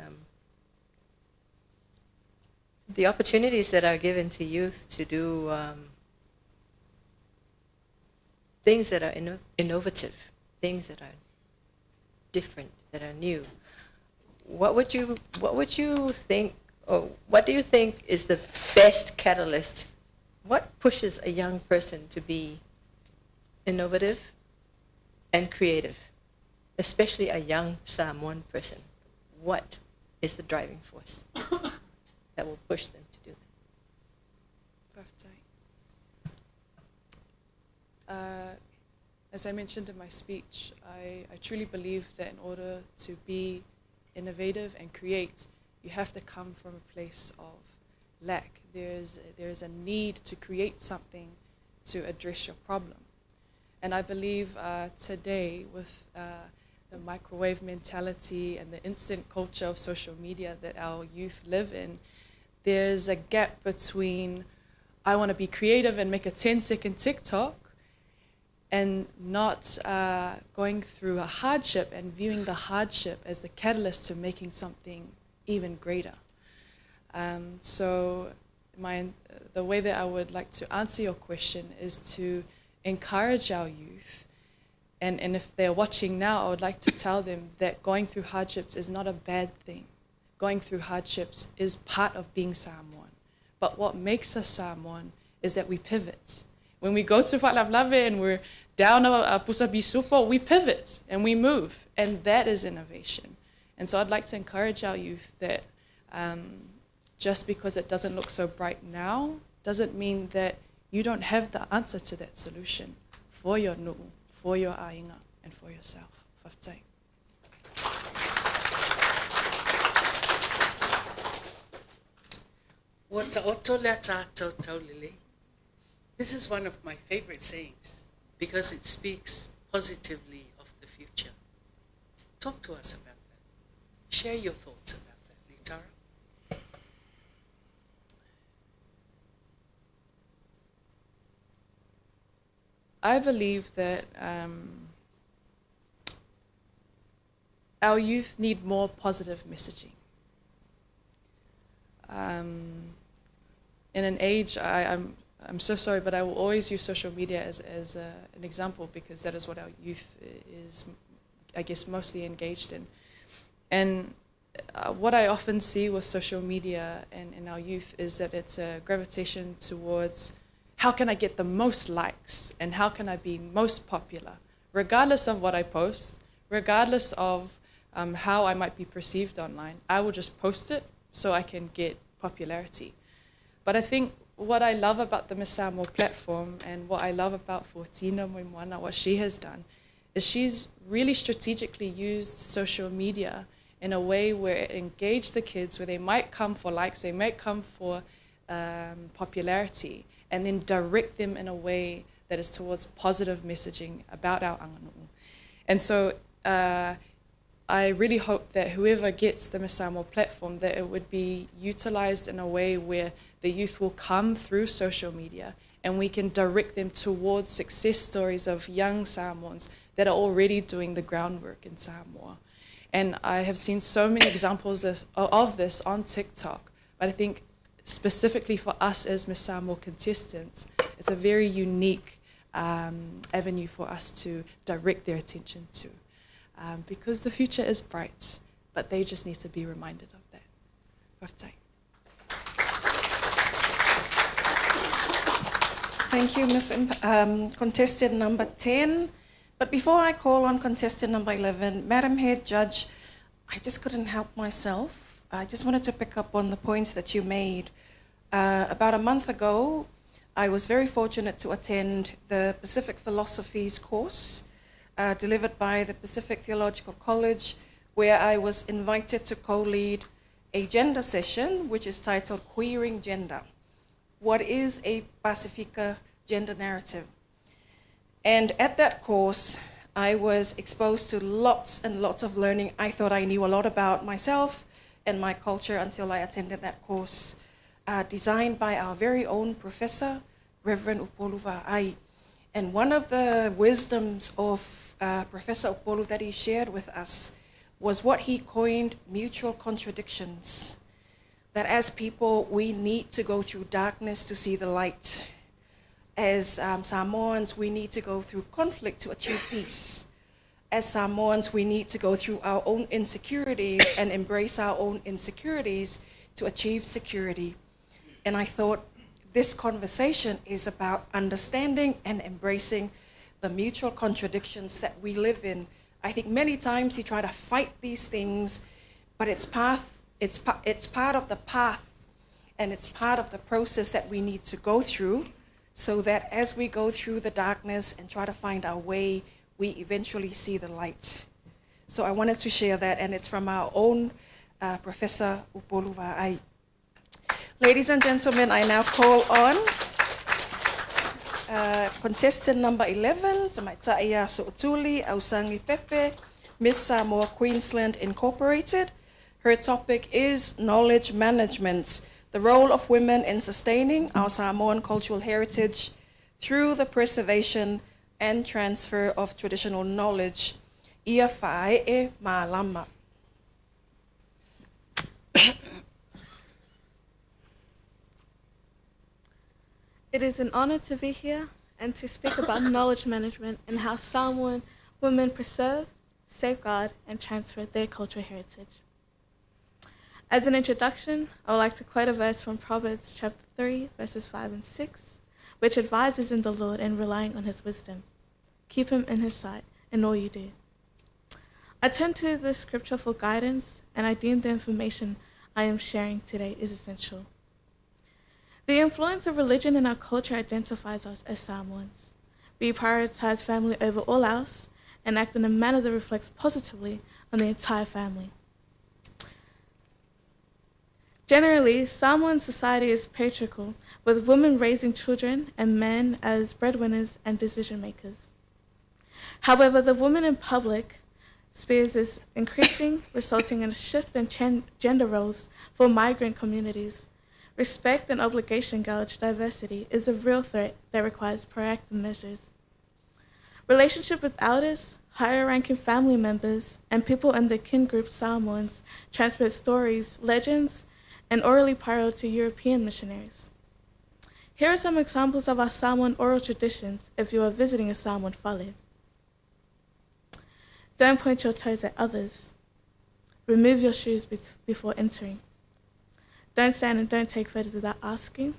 the opportunities that are given to youth to do things that are innovative, things that are different, that are new, what would you think, or what do you think is the best catalyst? What pushes a young person to be innovative and creative, especially a young Samoan person? What is the driving force that will push them to do that? As I mentioned in my speech, I truly believe that in order to be innovative and create, you have to come from a place of lack. There's a need to create something to address your problem. And I believe today with the microwave mentality and the instant culture of social media that our youth live in, there's a gap between I want to be creative and make a 10-second TikTok and not going through a hardship and viewing the hardship as the catalyst to making something even greater. So the way that I would like to answer your question is to encourage our youth, and if they're watching now, I would like to tell them that going through hardships is not a bad thing. Going through hardships is part of being Samoan. But what makes us Samoan is that we pivot. When we go to Whalablave and we're down a pusa bisupo, we pivot and we move, and that is innovation. And so I'd like to encourage our youth that just because it doesn't look so bright now doesn't mean that you don't have the answer to that solution for your nu'u, for your ainga, and for yourself. Whaftai. This is one of my favorite sayings because it speaks positively of the future. Talk to us about that. Share your thoughts about that, Litara. I believe that our youth need more positive messaging. In an age, I'm so sorry, but I will always use social media as an example because that is what our youth is, I guess, mostly engaged in. And what I often see with social media and in our youth is that it's a gravitation towards how can I get the most likes and how can I be most popular, regardless of what I post, regardless of how I might be perceived online. I will just post it so I can get popularity. But I think what I love about the Miss Samoa platform and what I love about Fortina Moimoana, what she has done, is she's really strategically used social media in a way where it engaged the kids, where they might come for likes, they might come for popularity, and then direct them in a way that is towards positive messaging about our anganu'u. And so I really hope that whoever gets the Miss Samoa platform, that it would be utilized in a way where the youth will come through social media and we can direct them towards success stories of young Samoans that are already doing the groundwork in Samoa. And I have seen so many examples of this on TikTok, but I think specifically for us as Miss Samoa contestants, it's a very unique avenue for us to direct their attention to. Because the future is bright, but they just need to be reminded of that. Whaftai. Thank you, Ms. Contestant number 10. But before I call on contestant number 11, Madam Head Judge, I just couldn't help myself. I just wanted to pick up on the points that you made. About a month ago, I was very fortunate to attend the Pacific Philosophies course delivered by the Pacific Theological College, where I was invited to co-lead a gender session, which is titled Queering Gender. What is a Pacifica gender narrative? And at that course, I was exposed to lots and lots of learning. I thought I knew a lot about myself and my culture until I attended that course, designed by our very own professor, Reverend Upolu Va'ai. And one of the wisdoms of Professor Upolu that he shared with us was what he coined mutual contradictions. That as people, we need to go through darkness to see the light. As Samoans, we need to go through conflict to achieve peace. As Samoans, we need to go through our own insecurities and embrace our own insecurities to achieve security. And I thought this conversation is about understanding and embracing the mutual contradictions that we live in. I think many times we try to fight these things, but it's part of the path, and it's part of the process that we need to go through, so that as we go through the darkness and try to find our way, we eventually see the light. So I wanted to share that, and it's from our own Professor Upolu Va'ai. Ladies and gentlemen, I now call on contestant number 11, Tamaitaia So'otuli, Ausangi Pepe, Miss Samoa Queensland Incorporated. Her topic is knowledge management, the role of women in sustaining our Samoan cultural heritage through the preservation and transfer of traditional knowledge. Ia fae e malama. It is an honor to be here and to speak about knowledge management and how Samoan women preserve, safeguard, and transfer their cultural heritage. As an introduction, I would like to quote a verse from Proverbs chapter 3, verses 5 and 6, which advises in the Lord and relying on his wisdom. Keep him in his sight in all you do. I turn to this scripture for guidance, and I deem the information I am sharing today is essential. The influence of religion in our culture identifies us as Samoans. We prioritize family over all else and act in a manner that reflects positively on the entire family. Generally, Samoan society is patriarchal, with women raising children and men as breadwinners and decision makers. However, the woman in public spheres is increasing, resulting in a shift in gender roles for migrant communities. Respect and obligation gauge diversity is a real threat that requires proactive measures. Relationship with elders, higher-ranking family members, and people in the kin group Samoans transmit stories, legends, and orally prior to European missionaries. Here are some examples of our Samoan oral traditions if you are visiting a Samoan fale. Don't point your toes at others. Remove your shoes before entering. Don't stand and don't take photos without asking.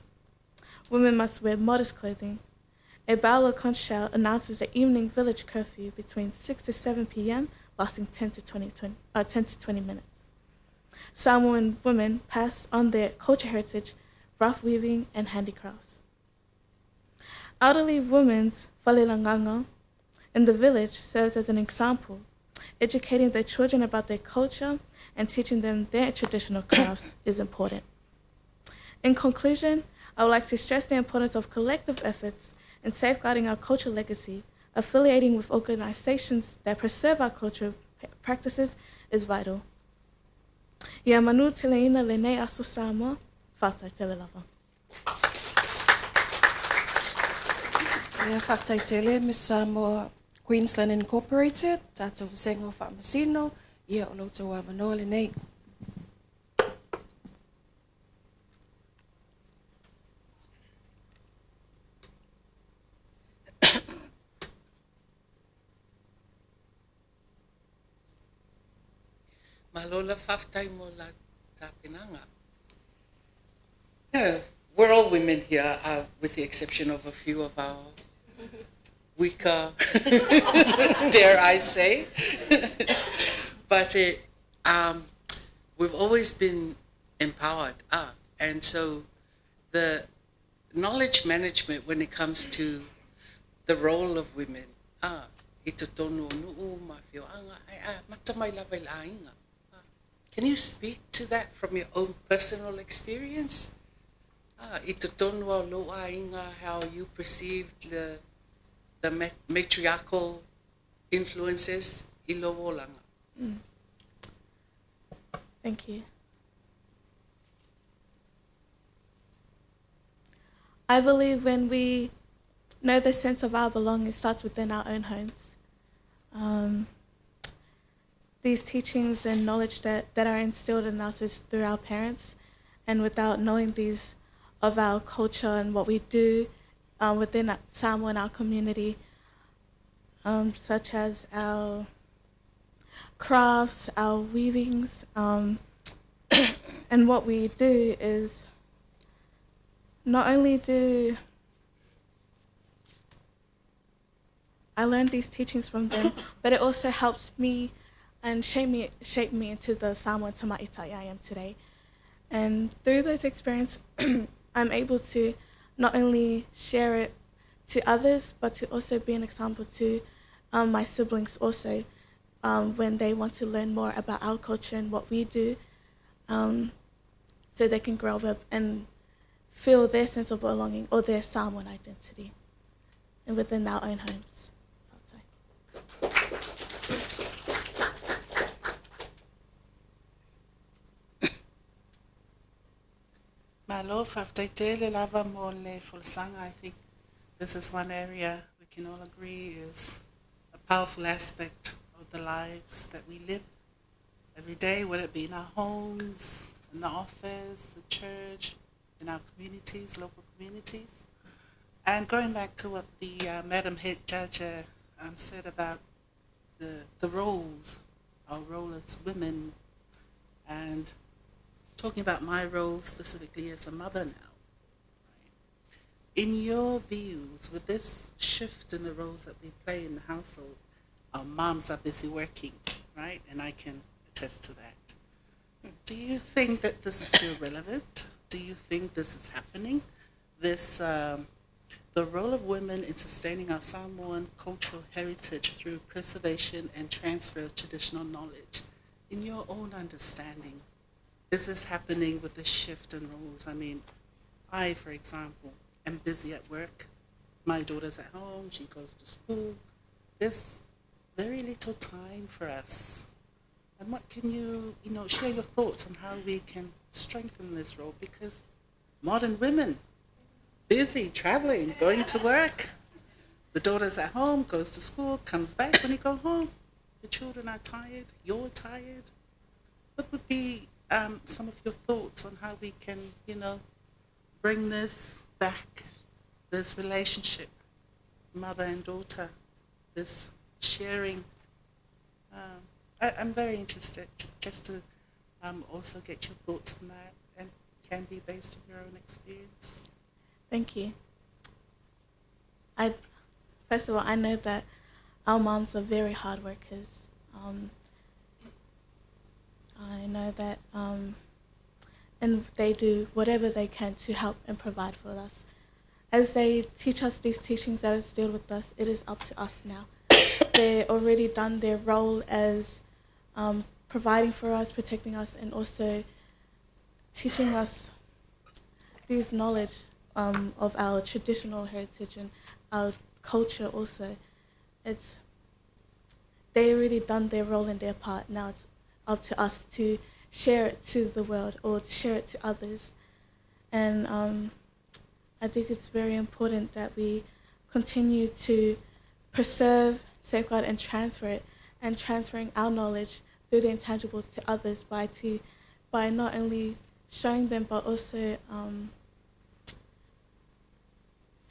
Women must wear modest clothing. A bell or conch shell announces the evening village curfew between 6 to 7 p.m., lasting 10 to 20 minutes. Samoan women pass on their culture heritage, rough weaving, and handicrafts. Elderly women's falelanganga in the village serves as an example, educating their children about their culture and teaching them their traditional crafts is important. In conclusion, I would like to stress the importance of collective efforts in safeguarding our cultural legacy. Affiliating with organizations that preserve our cultural practices is vital. Ia manu teleina lene aso Samoa, whātai tele lava. Ia whātai tele, Miss Samoa Queensland Incorporated, tātou whasengo whaamasino, ia o loutou awanoa lenei. Malola whaftai mo la tāpenanga. Yeah, we're all women here, with the exception of a few of our weaker, dare I say. But we've always been empowered. And so the knowledge management when it comes to the role of women, can you speak to that from your own personal experience? How you perceived the matriarchal influences ilowolanga. Thank you. I believe when we know the sense of our belonging starts within our own homes. These teachings and knowledge that are instilled in us is through our parents, and without knowing these of our culture and what we do within Samoa and our community, such as our crafts, our weavings, and what we do is not only do I learned these teachings from them, but it also helps me and shape me into the Samoan Tamaita I am today. And through those experiences, I'm able to not only share it to others, but to also be an example to my siblings also when they want to learn more about our culture and what we do, so they can grow up and feel their sense of belonging or their Samoan identity and within our own homes. Malo whaftaitele lava mo le fulasanga. I think this is one area we can all agree is a powerful aspect of the lives that we live every day, whether it be in our homes, in the office, the church, in our communities, local communities. And going back to what the Madam Head Judge said about the roles, our role as women, and talking about my role specifically as a mother now. Right? In your views, with this shift in the roles that we play in the household, our moms are busy working, right? And I can attest to that. Do you think that this is still relevant? Do you think this is happening? this the role of women in sustaining our Samoan cultural heritage through preservation and transfer of traditional knowledge. In your own understanding, this is happening with the shift in roles. I mean, I, for example, am busy at work. My daughter's at home, she goes to school. There's very little time for us. And what can you share your thoughts on how we can strengthen this role? Because modern women, busy, traveling, going to work. The daughter's at home, goes to school, comes back. When you go home, the children are tired, you're tired. What would be some of your thoughts on how we can, bring this back, this relationship, mother and daughter, this sharing? I'm very interested just to also get your thoughts on that, and can be based on your own experience. Thank you. First of all, I know that our moms are very hard workers. I know that, and they do whatever they can to help and provide for us. As they teach us these teachings that are still with us, it is up to us now. They've already done their role as providing for us, protecting us, and also teaching us this knowledge of our traditional heritage and our culture also. They already done their role and their part. Now it's up to us to share it to the world or share it to others. And I think it's very important that we continue to preserve, safeguard, and transfer it, and transferring our knowledge through the intangibles to others by not only showing them but also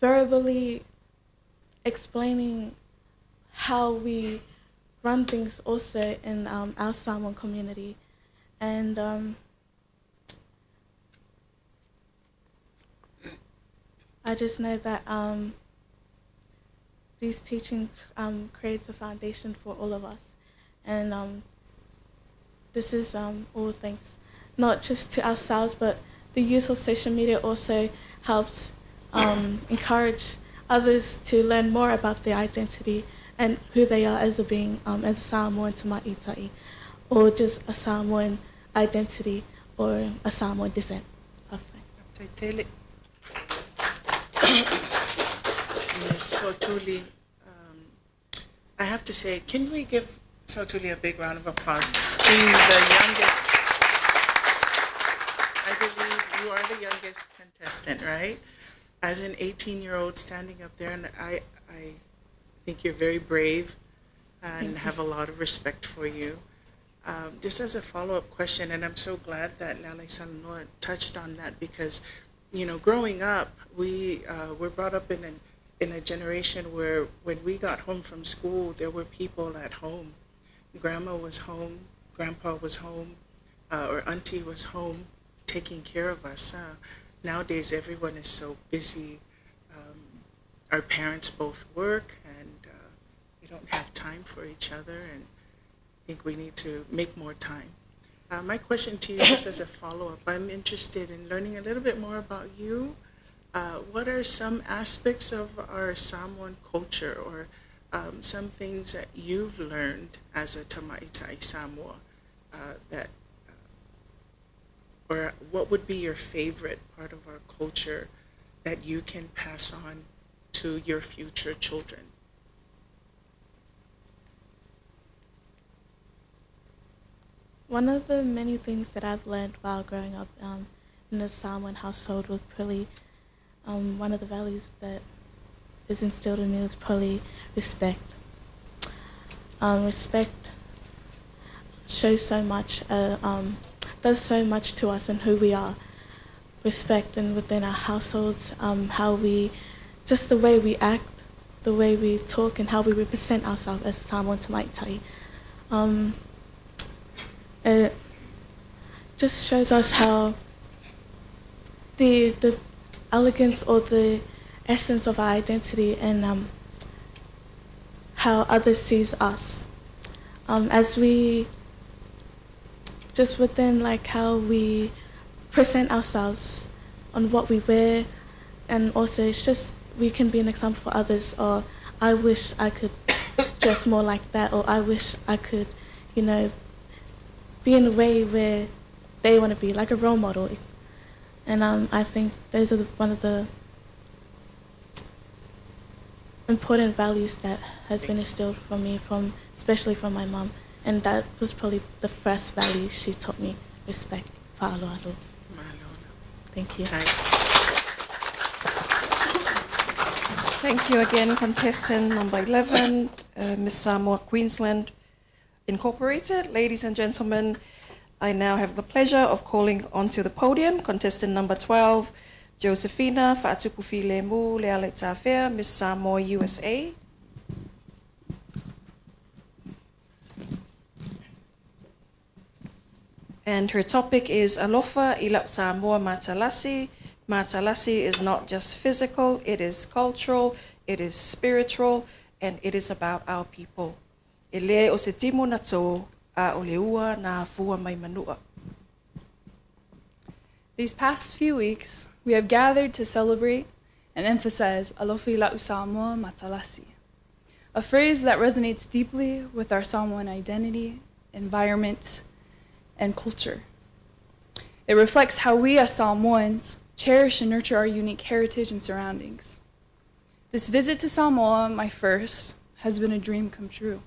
verbally explaining how we run things also in our Samoan community. And I just know that these teachings creates a foundation for all of us. And this is all thanks not just to ourselves, but the use of social media also helps encourage others to learn more about their identity and who they are as a being, as a Samoan to Maitai, or just a Samoan identity or a Samoan descent. Yes, Sotuli. I have to say, can we give Sotuli a big round of applause? Being the youngest, I believe you are the youngest contestant, right? As an 18-year-old standing up there, and I think you're very brave and have a lot of respect for you. Just as a follow-up question, and I'm so glad that Lale Sanoa touched on that, because, growing up, we were brought up in a generation where when we got home from school, there were people at home. Grandma was home, Grandpa was home, or Auntie was home taking care of us. Nowadays, everyone is so busy. Our parents both work, and we don't have time for each other, and I think we need to make more time. My question to you, just as a follow-up, I'm interested in learning a little bit more about you. What are some aspects of our Samoan culture, or some things that you've learned as a Tamaitai Samoa or what would be your favorite part of our culture that you can pass on to your future children? One of the many things that I've learned while growing up in a Samoan household was probably one of the values that is instilled in me was probably respect. Respect shows so much, does so much to us and who we are. Respect, and within our households, how we, just the way we act, the way we talk, and how we represent ourselves as a Samoan Tamaitai. It just shows us how the elegance or the essence of our identity and how others sees us. As we, just within like how we present ourselves on what we wear, And also, it's just we can be an example for others. Or I wish I could dress more like that, or I wish I could, you know, be in a way where they want to be, like a role model. And I think those are one of the important values that has been instilled from me, especially from my mum. And that was probably the first value she taught me, respect. Fa'aloalo. Thank you. Thank you again, contestant number 11, Miss Samoa, Queensland Incorporated. Ladies and gentlemen, I now have the pleasure of calling onto the podium contestant number 12, Josephina Fa'atupufi Lemu Leale Tafea, Miss Samoa, USA. And her topic is Alofa ila Samoa Matalasi. Matalasi is not just physical, it is cultural, it is spiritual, and it is about our people. E lea o se timo na tō a o le ua na fua mai manua. These past few weeks, we have gathered to celebrate and emphasize Alofa ila Samoa Matalasi, a phrase that resonates deeply with our Samoan identity, environment, and culture. It reflects how we as Samoans cherish and nurture our unique heritage and surroundings. This visit to Samoa, my first, has been a dream come true.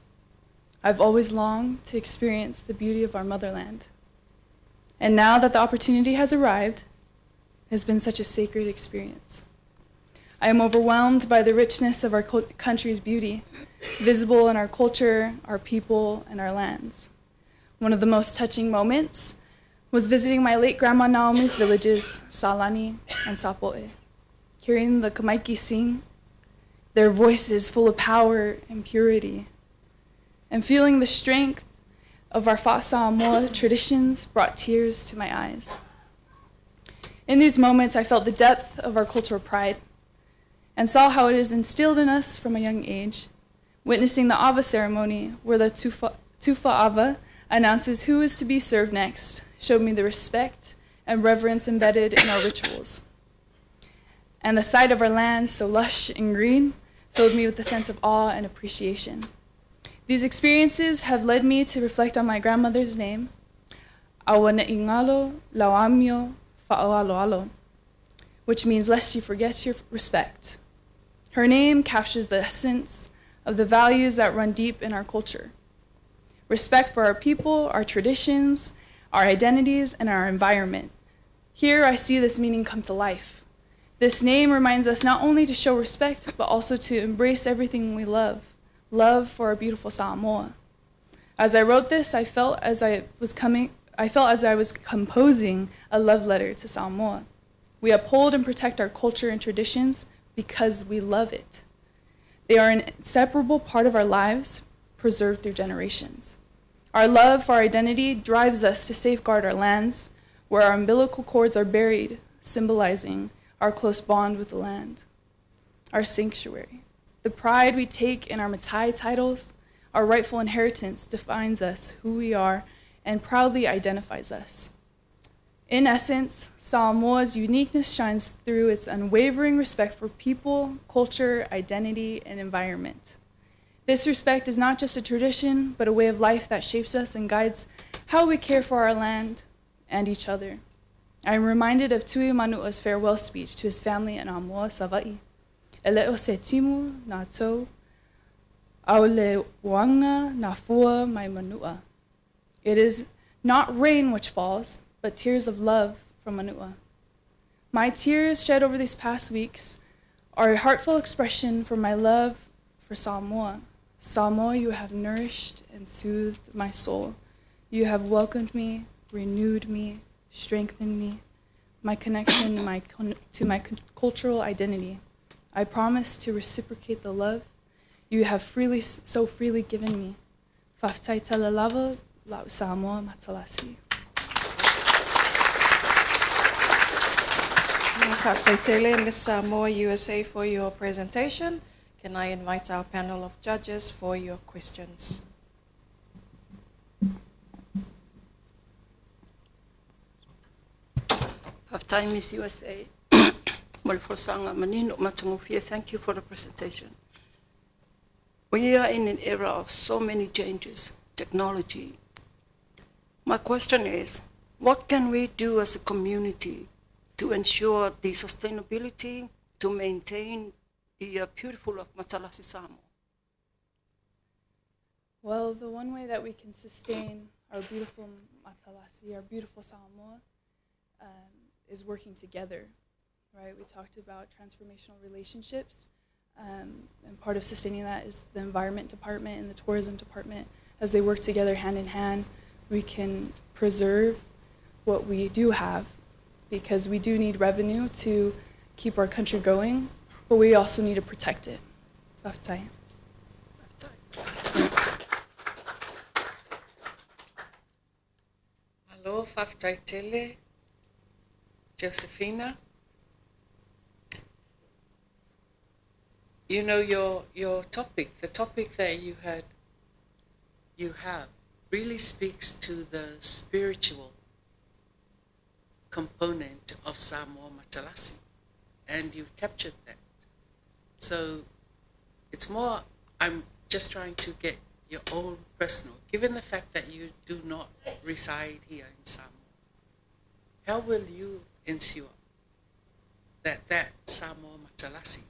I've always longed to experience the beauty of our motherland. And now that the opportunity has arrived, it has been such a sacred experience. I am overwhelmed by the richness of our country's beauty, visible in our culture, our people, and our lands. One of the most touching moments was visiting my late grandma Naomi's villages, Salani and Sapo'e. Hearing the Kamaiki sing, their voices full of power and purity, and feeling the strength of our Fa'asamoa traditions brought tears to my eyes. In these moments, I felt the depth of our cultural pride and saw how it is instilled in us from a young age. Witnessing the Ava ceremony, where the Tufa Ava announces who is to be served next, showed me the respect and reverence embedded in our rituals. And the sight of our land, so lush and green, filled me with a sense of awe and appreciation. These experiences have led me to reflect on my grandmother's name, Awane'ingalo Lauamio Fa'oaloalo, which means lest you forget your respect. Her name captures the essence of the values that run deep in our culture. Respect for our people, our traditions, our identities, and our environment. Here I see this meaning come to life. This name reminds us not only to show respect, but also to embrace everything we love for our beautiful Samoa. As I wrote this, I felt as I was composing a love letter to Samoa. We uphold and protect our culture and traditions because we love it. They are an inseparable part of our lives, preserved through generations. Our love for our identity drives us to safeguard our lands, where our umbilical cords are buried, symbolizing our close bond with the land. Our sanctuary. The pride we take in our Matai titles, our rightful inheritance, defines us, who we are, and proudly identifies us. In essence, Samoa's uniqueness shines through its unwavering respect for people, culture, identity, and environment. This respect is not just a tradition, but a way of life that shapes us and guides how we care for our land and each other. I am reminded of Tui Manua's farewell speech to his family in Samoa, Savai'i. E leo se timu nā tau, au le wanga nā fua mai manua. It is not rain which falls, but tears of love from Manua. My tears shed over these past weeks are a heartfelt expression for my love for Samoa. Samoa, you have nourished and soothed my soul. You have welcomed me, renewed me, strengthened me, my connection to my cultural identity. I promise to reciprocate the love you have so freely given me. Faftai talalava lau Samoa matalasi. Fa'ataitele, Miss Samoa, USA, for your presentation. Can I invite our panel of judges for your questions? Half time, Miss USA. Malfosanga Manino Matangofia, thank you for the presentation. We are in an era of so many changes, technology. My question is, what can we do as a community to ensure the sustainability, to maintain the beautiful of Matalasi Samoa? Well, the one way that we can sustain our beautiful Matalasi, our beautiful Samoa, is working together, right? We talked about transformational relationships, and part of sustaining that is the environment department and the tourism department. As they work together hand in hand, we can preserve what we do have, because we do need revenue to keep our country going, but we also need to protect it. Faftai. Hello, Faftai Tele, Josephina. You know, your topic, the topic that you have really speaks to the spiritual component of Samoa Matalasi, and you've captured that. So it's more, I'm just trying to get your own personal, given the fact that you do not reside here in Samoa, how will you ensure that that Samoa Matalasi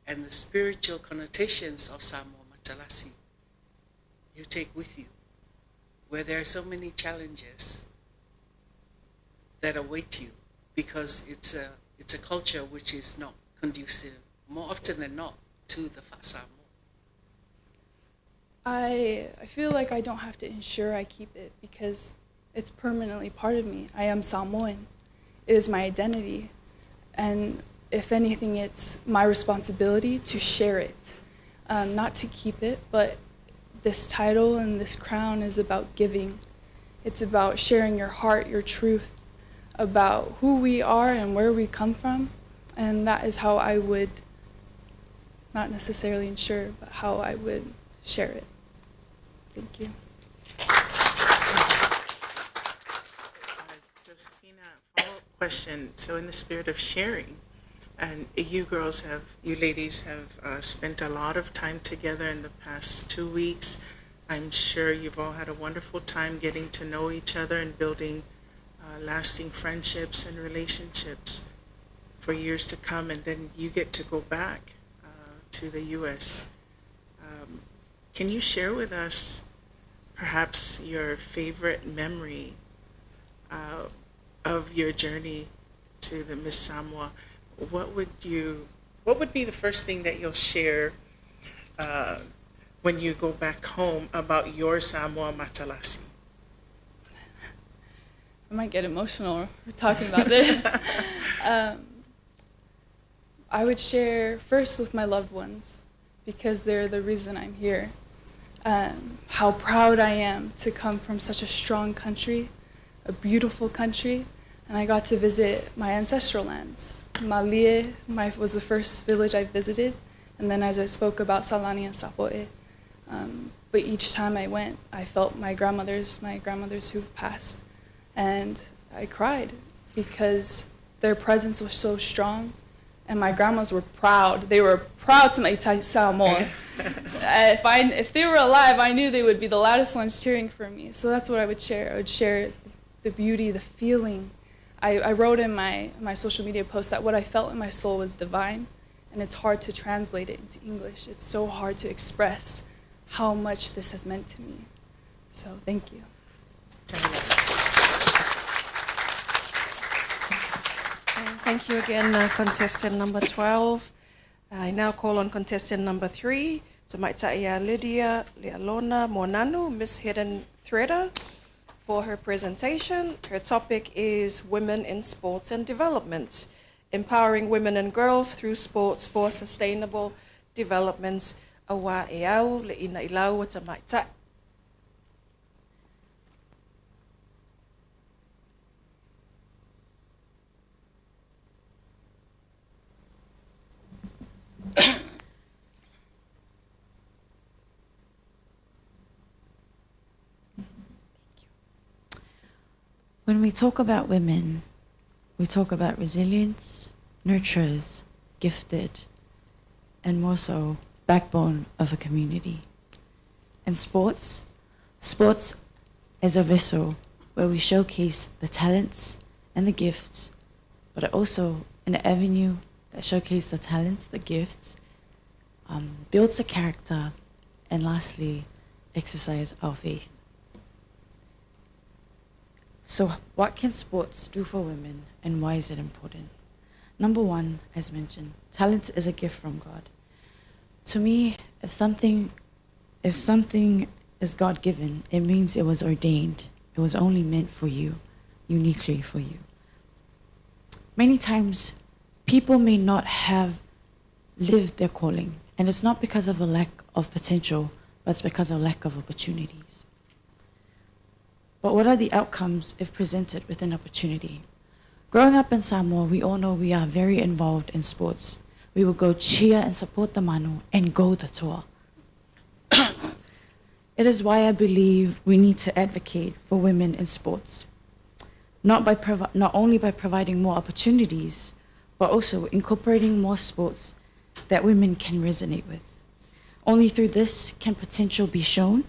and the spiritual connotations of Samoa Matalasi you take with you, where there are so many challenges that await you, because it's a culture which is not conducive, more often than not, to the Samoa? I feel like I don't have to ensure I keep it, because it's permanently part of me. I am Samoan. It is my identity. And if anything, it's my responsibility to share it, not to keep it, but this title and this crown is about giving. It's about sharing your heart, your truth, about who we are and where we come from. And that is how I would, not necessarily ensure, but how I would share it. Thank you. Josephina, follow-up question. So in the spirit of sharing, and you ladies have spent a lot of time together in the past 2 weeks. I'm sure you've all had a wonderful time getting to know each other and building lasting friendships and relationships for years to come, and then you get to go back to the U.S. Can you share with us perhaps your favorite memory of your journey to the Miss Samoa? What would be the first thing that you'll share when you go back home about your Samoa Matalasi? I might get emotional talking about this. I would share first with my loved ones, because they're the reason I'm here. How proud I am to come from such a strong country, a beautiful country, and I got to visit my ancestral lands. Malie was the first village I visited, and then as I spoke about Salani and Sapo'e. But each time I went, I felt my grandmothers who passed, and I cried because their presence was so strong, and my grandmas were proud. They were proud to make Samoa. If they were alive, I knew they would be the loudest ones cheering for me. So that's what I would share. I would share the beauty, the feeling. I wrote in my social media post that what I felt in my soul was divine, and it's hard to translate it into English. It's so hard to express how much this has meant to me. So thank you. Thank you again, contestant number 12. I now call on contestant number 3, Tamaitai Lydia Lealona Monanu, Miss Hidden Threader, for her presentation. Her topic is Women in Sports and Development, Empowering Women and Girls Through Sports for Sustainable Development. Awa e au le ina ilau Tamaitai. When we talk about women, we talk about resilience, nurturers, gifted, and more so, backbone of a community. And sports is a vessel where we showcase the talents and the gifts, but also an avenue that showcases the talents, the gifts, builds a character, and lastly, exercise our faith. So what can sports do for women, and why is it important? Number one, as mentioned, talent is a gift from God. To me, if something is God-given, it means it was ordained. It was only meant for you, uniquely for you. Many times, people may not have lived their calling, and it's not because of a lack of potential, but it's because of lack of opportunities. But what are the outcomes if presented with an opportunity? Growing up in Samoa, we all know we are very involved in sports. We will go cheer and support the manu and go the tour. It is why I believe we need to advocate for women in sports, not only by providing more opportunities, but also incorporating more sports that women can resonate with. Only through this can potential be shown,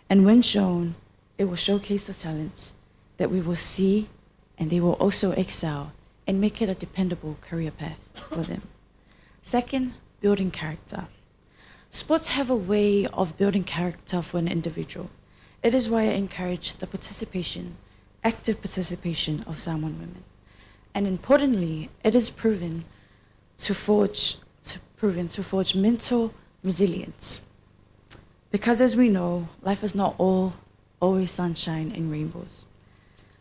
and when shown, it will showcase the talents that we will see, and they will also excel and make it a dependable career path for them. Second, building character. Sports have a way of building character for an individual. It is why I encourage the active participation of Samoan women. And importantly, it is proven to forge mental resilience. Because as we know, life is not always sunshine and rainbows.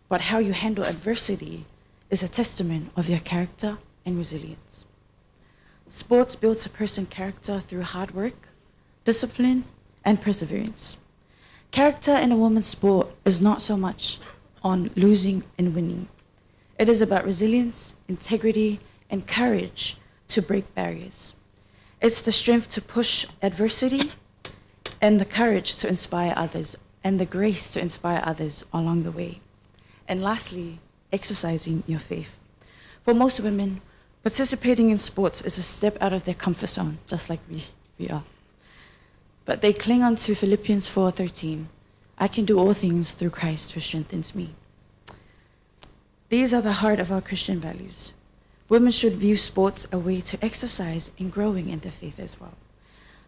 But how you handle adversity is a testament of your character and resilience. Sports builds a person's character through hard work, discipline, and perseverance. Character in a woman's sport is not so much on losing and winning. It is about resilience, integrity, and courage to break barriers. It's the strength to push adversity and the courage to inspire others and the grace to inspire others along the way. And lastly, exercising your faith. For most women, participating in sports is a step out of their comfort zone, just like we are. But they cling on to Philippians 4:13. I can do all things through Christ who strengthens me. These are the heart of our Christian values. Women should view sports a way to exercise and growing in their faith as well.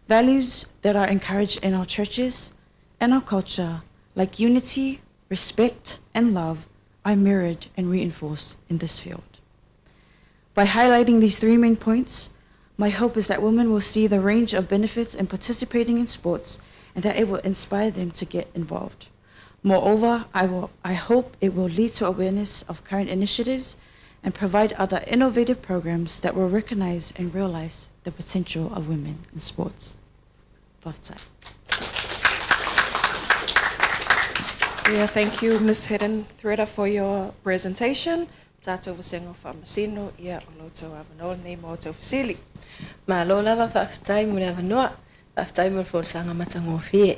Values that are encouraged in our churches and our culture, like unity, respect, and love, are mirrored and reinforced in this field. By highlighting these three main points, my hope is that women will see the range of benefits in participating in sports and that it will inspire them to get involved. Moreover, I hope it will lead to awareness of current initiatives and provide other innovative programs that will recognize and realize the potential of women in sports. Yeah, thank you, Ms. Hidden Threader, for your presentation. Tato vasengo whamasino, ia o loto avanoa nei mo tau fasili. Ma lo lava whaftai mune avanoa, whaftai mune fo sanga matango fie.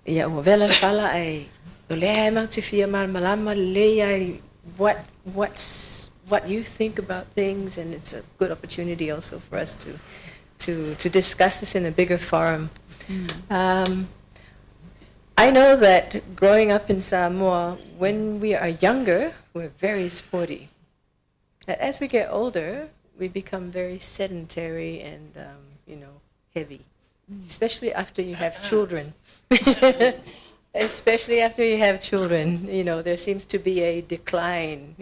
Ia ua vela whala ai, o lea mau te fia malama lea what you think about things, and it's a good opportunity also for us to discuss this in a bigger forum. I know that growing up in Samoa, when we are younger, we're very sporty. But as we get older, we become very sedentary and, heavy, especially after you have children. Especially after you have children, there seems to be a decline.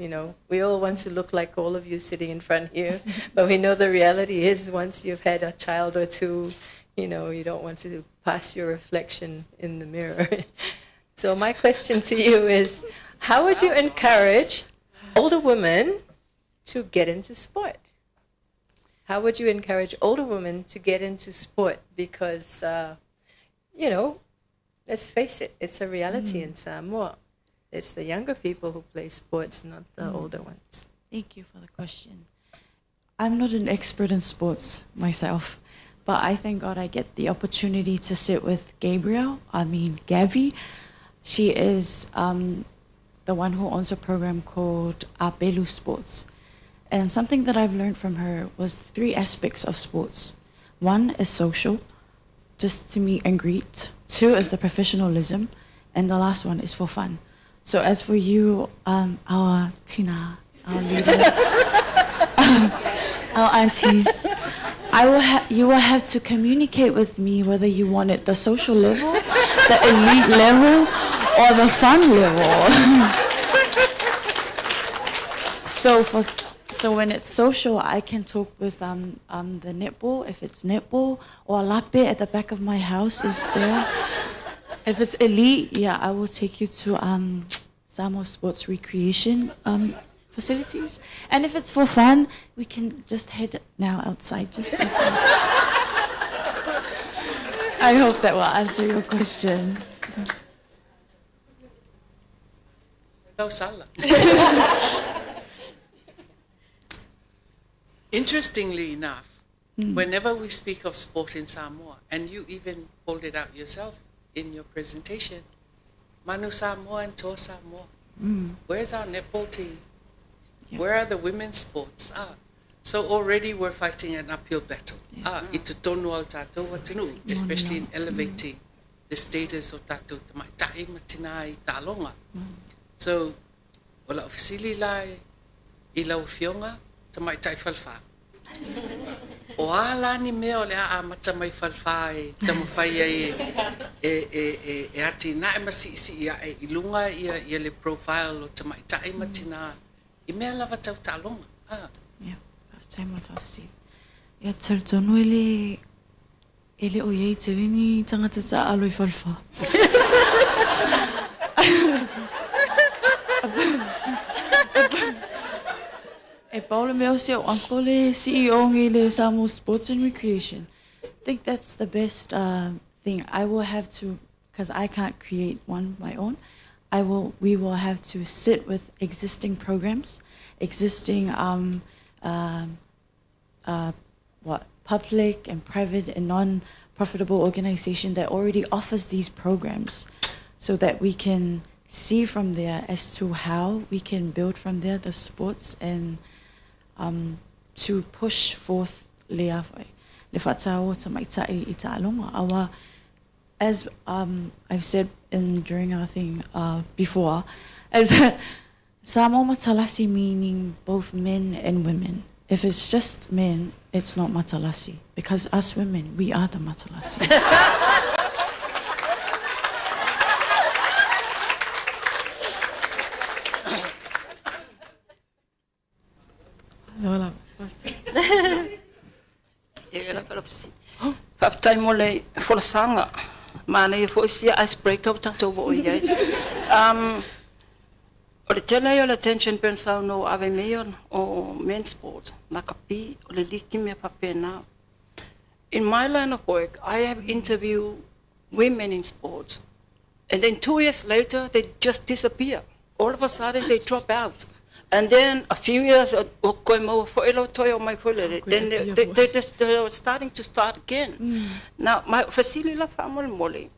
We all want to look like all of you sitting in front here, but we know the reality is once you've had a child or two, you don't want to pass your reflection in the mirror. So my question to you is, how would you encourage older women to get into sport? How would you encourage older women to get into sport? Because, let's face it, it's a reality in Samoa. It's the younger people who play sports, not the older ones. Thank you for the question. I'm not an expert in sports myself, but I thank God I get the opportunity to sit with Gabby. She is the one who owns a program called Apelu Sports. And something that I've learned from her was 3 aspects of sports. 1 is social, just to meet and greet. 2 is the professionalism, and the last one is for fun. So as for you, our Tina, our leaders, our aunties, you will have to communicate with me whether you want it the social level, the elite level, or the fun level. So when it's social, I can talk with the netball, if it's netball, or lape at the back of my house is there. If it's elite, yeah, I will take you to Samoa Sports Recreation facilities. And if it's for fun, we can just head now outside, just outside. I hope that will answer your question. No sala. Interestingly enough, whenever we speak of sport in Samoa, and you even called it out yourself in your presentation, Manu Samoa and Toa Samoa. Where's our netball team? Yep. Where are the women's sports? So already we're fighting an uphill battle. Ito tonu al tātou watinu, especially in elevating the status of tātou tamaitai matina I tālonga. So, wala ofisili lai ila ufionga tamaitai falfa. O ala ni mea o le a matamai falfa e tamawhai e ati na e masi ia e ilunga ia le profile o tamaitai matina. I mea lava tau tālonga. Yeah, after time of us. Ia tartono ele o iei te rini tangata ta aloi falfa. E Paula mea se o anko le CEO ngi le Samoa Sports and Recreation. I think that's the best thing. I will have to, because I can't create one my own. We will have to sit with existing programs, existing public and private and non-profitable organization that already offers these programs, so that we can see from there as to how we can build from there the sports and to push forth le whatao tamaitai I tālonga. As I've said during our thing before, as Samoa matalasi meaning both men and women. If it's just men, it's not matalasi, because us women, we are the matalasi. Whaptai mo le wholasanga. Mana i fo icebreaker o tātou o iai. O le tēnei o le attention pensau no ave meon o men's sport. Na kapi o le liki mea whapena. In my line of work, I have interviewed women in sports. And then 2 years later, they just disappear. All of a sudden, they drop out. And then a few years, then they're starting to start again. Now, my facility la family mole.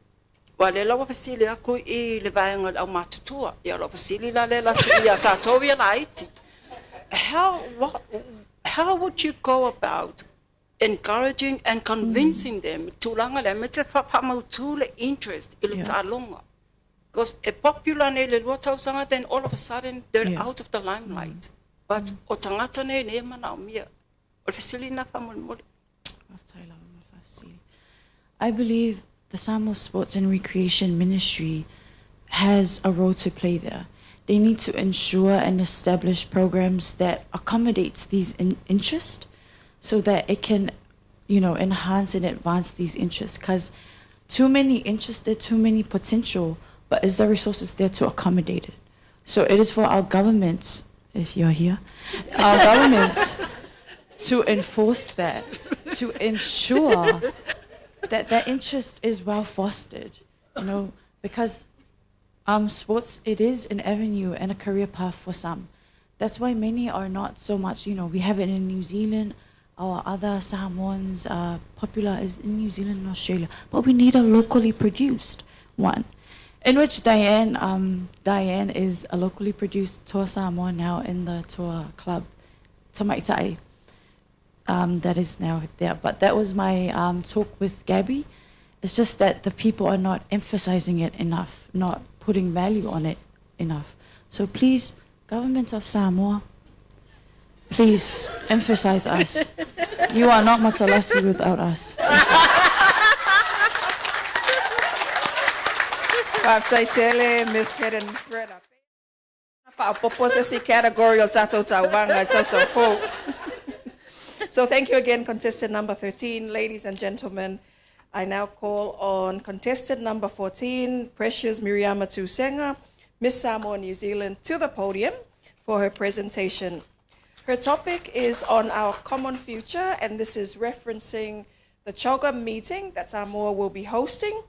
Wale la facility aku I le vaenga au matutua. Ya la facility la le la ya tātou ia la iti. How would you go about encouraging and convincing them to langa le mete whapamautu le interest I le tālonga? Because a popular ne le luatausanga, then all of a sudden they're out of the limelight. But o tangata ne mana o mia. O facility na family mole. I believe the Samoa Sports and Recreation Ministry has a role to play there. They need to ensure and establish programs that accommodates these interests, so that it can, enhance and advance these interests. Because too many interested, too many potential, but is the resources there to accommodate it? So it is for our government, if you're here, our government to enforce that, to ensure that their interest is well fostered, because sports, it is an avenue and a career path for some. That's why many are not so much, we have it in New Zealand, our other Samoans popular is in New Zealand and Australia, but we need a locally produced one, in which Diane is a locally produced tour Samoa now in the tour club tamaitai that is now there. But that was my talk with Gabby. It's just that the people are not emphasizing it enough, not putting value on it enough. So please, government of Samoa, please emphasize us. You are not Matalasi without us. Whaptaitele, Miss Helen Freda. Category of Tato Tauwanga, Tosa Folk. So thank you again, contestant number 13. Ladies and gentlemen, I now call on contestant number 14, Precious Miriama Tusenga, Miss Samoa, New Zealand, to the podium for her presentation. Her topic is on our common future, and this is referencing the CHOGM meeting that Samoa will be hosting.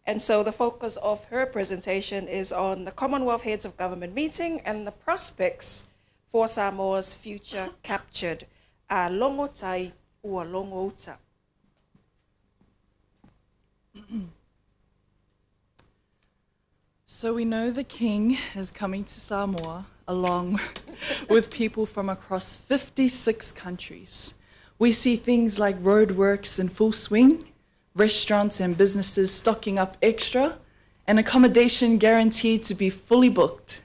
And so the focus of her presentation is on the Commonwealth Heads of Government meeting and the prospects for Samoa's future captured. A longo tai ua longo uta. So we know the King is coming to Samoa along with people from across 56 countries. We see things like roadworks in full swing, restaurants and businesses stocking up extra, and accommodation guaranteed to be fully booked.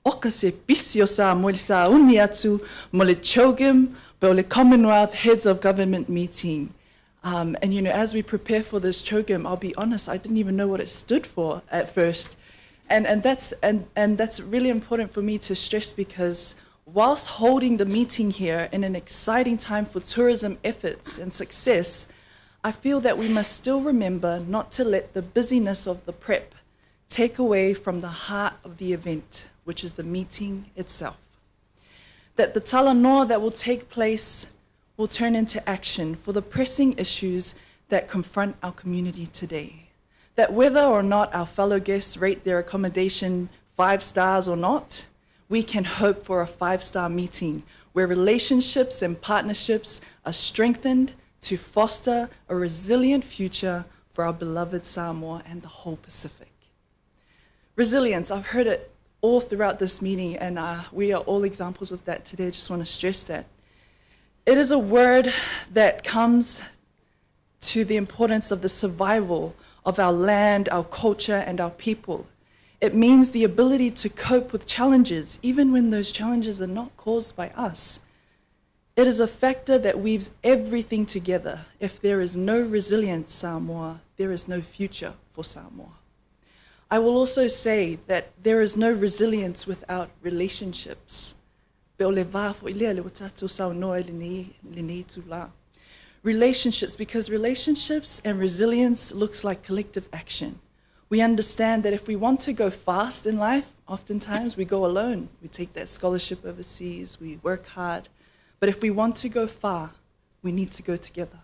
Oka se pisio sa mo le sa uni atu mo le CHOGM, but le Commonwealth Heads of Government meeting. And you know, as we prepare for this CHOGM, I'll be honest, I didn't even know what it stood for at first. And that's really important for me to stress, because whilst holding the meeting here in an exciting time for tourism efforts and success, I feel that we must still remember not to let the busyness of the prep take away from the heart of the event, which is the meeting itself. That the talanoa that will take place will turn into action for the pressing issues that confront our community today. That whether or not our fellow guests rate their accommodation 5 stars or not, we can hope for a 5-star meeting where relationships and partnerships are strengthened to foster a resilient future for our beloved Samoa and the whole Pacific. Resilience, I've heard it all throughout this meeting, and we are all examples of that today. I just want to stress that. It is a word that comes to the importance of the survival of our land, our culture, and our people. It means the ability to cope with challenges, even when those challenges are not caused by us. It is a factor that weaves everything together. If there is no resilience, Samoa, there is no future for Samoa. I will also say that there is no resilience without relationships. Relationships, because relationships and resilience looks like collective action. We understand that if we want to go fast in life, oftentimes we go alone. We take that scholarship overseas, we work hard. But if we want to go far, we need to go together.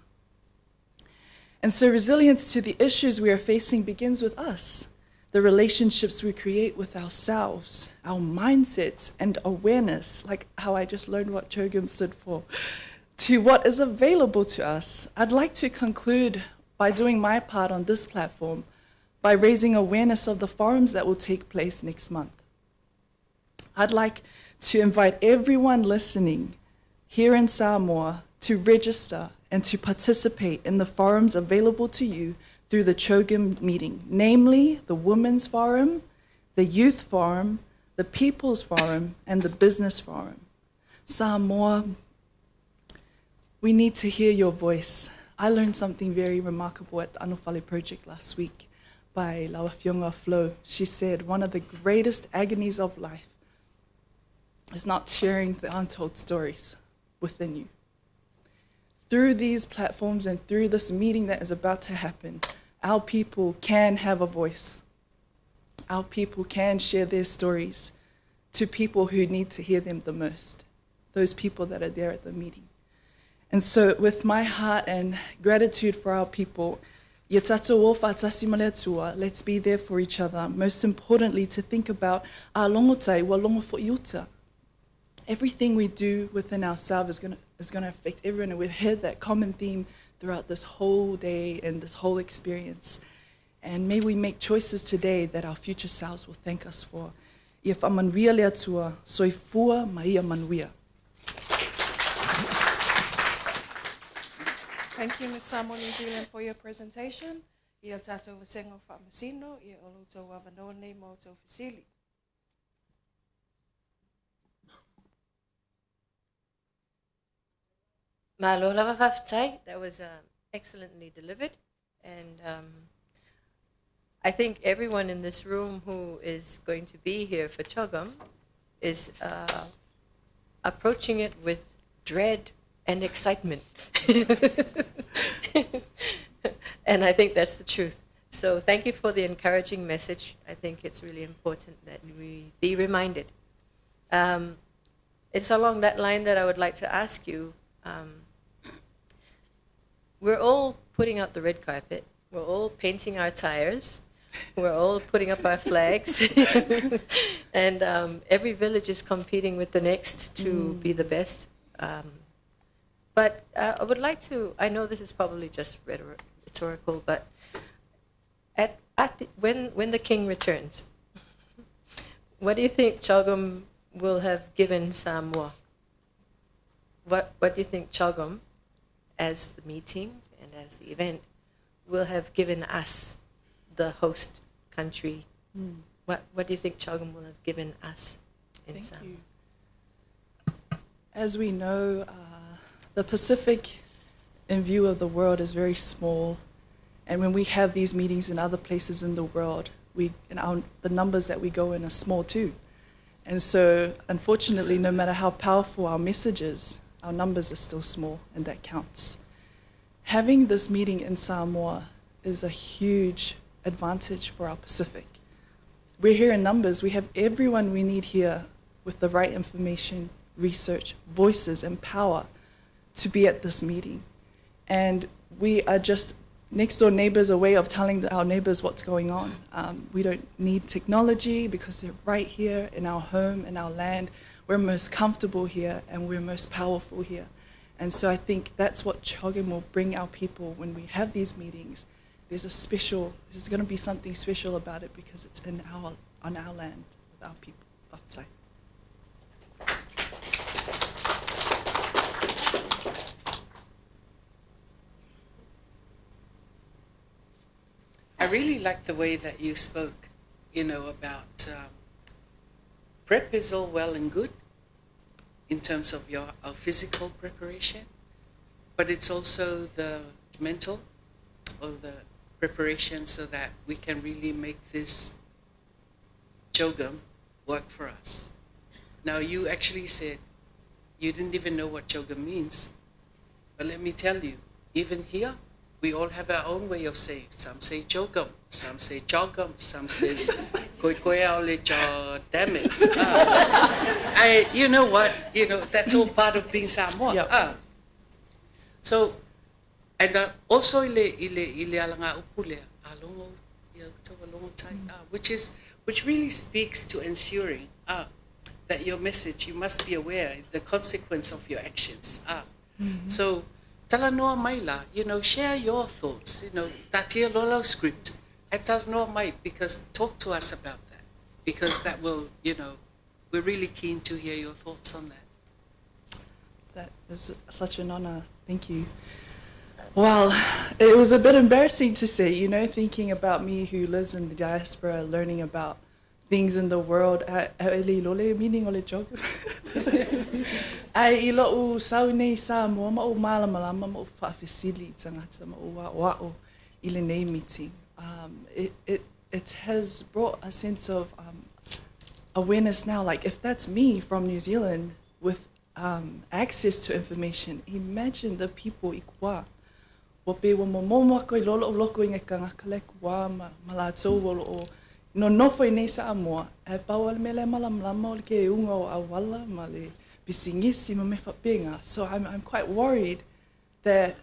And so resilience to the issues we are facing begins with us, the relationships we create with ourselves, our mindsets and awareness, like how I just learned what CHOGM stood for, to what is available to us. I'd like to conclude by doing my part on this platform by raising awareness of the forums that will take place next month. I'd like to invite everyone listening here in Samoa to register and to participate in the forums available to you through the CHOGM meeting, namely the Women's Forum, the Youth Forum, the People's Forum, and the Business Forum. Samoa, we need to hear your voice. I learned something very remarkable at the Anofale project last week by Lauafionga Flo. She said one of the greatest agonies of life is not sharing the untold stories within you. Through these platforms and through this meeting that is about to happen, our people can have a voice. Our people can share their stories to people who need to hear them the most, those people that are there at the meeting. And so with my heart and gratitude for our people, let's be there for each other. Most importantly, to think about everything we do within ourselves is going to affect everyone. And we've heard that common theme throughout this whole day and this whole experience. And may we make choices today that our future selves will thank us for. If amanuia lea tua, soifua maia manuia. Thank you, Ms. Samoa, New Zealand, for your presentation. Ia tātou wasenga o whaamasino, ia o loutou awanoa nei mo tau whisili. Malo lava whawhitai. That was excellently delivered. And I think everyone in this room who is going to be here for Chogam is approaching it with dread and excitement. And I think that's the truth. So thank you for the encouraging message. I think it's really important that we be reminded. It's along that line that I would like to ask you. We're all putting out the red carpet. We're all painting our tires. We're all putting up our flags. And every village is competing with the next to be the best. But I would like to, I know this is probably just rhetorical, but when the king returns, what do you think Chogam will have given Samoa? What do you think Chogam, as the meeting and as the event, will have given us, the host country? What do you think Chogam will have given us in Samoa? Thank you. As we know, the Pacific in view of the world is very small. And when we have these meetings in other places in the world, the numbers that we go in are small too. And so, unfortunately, no matter how powerful our message is, our numbers are still small, and that counts. Having this meeting in Samoa is a huge advantage for our Pacific. We're here in numbers. We have everyone we need here with the right information, research, voices, and power to be at this meeting. And we are just next door neighbors, a way of telling our neighbors what's going on. We don't need technology because they're right here in our home, in our land. We're most comfortable here and we're most powerful here. And so I think that's what Chogam will bring our people when we have these meetings. There's going to be something special about it because it's on our land with our people. Baftai. I really like the way that you spoke, about prep is all well and good in terms of our physical preparation, but it's also the mental or the preparation so that we can really make this Chogam work for us. Now, you actually said you didn't even know what Chogam means, but let me tell you, even here, we all have our own way of saying. Some say Chogam, some say Chogam, some says Koi Koi Aole Cha, damn it. You know what? That's all part of being Samoa. Yep. So, and also ile alanga upule alongo which really speaks to ensuring that your message, you must be aware the consequence of your actions. So Talanoa Maila, share your thoughts, Tatia Lolo script. And Talanoa Mai, because talk to us about that. Because that will, we're really keen to hear your thoughts on that. That is such an honor. Thank you. Well, it was a bit embarrassing to say, thinking about me who lives in the diaspora, learning about things in the world. Meaning ole joke. Ai ilo u sau nei Samoa ma o malamalama ma o whaafesili tangata ma o wa'o ile nei meeting. It has brought a sense of awareness now. Like, if that's me from New Zealand with access to information, imagine the people i kua. Wape wa momoa koe lolo o loko i ngai kangakale kua ma la tau wolo o no nofo i nei Samoa. E pau ale mele malamalama o le ke unga o awala ma le bisingisi ma me whapenga. So I'm quite worried that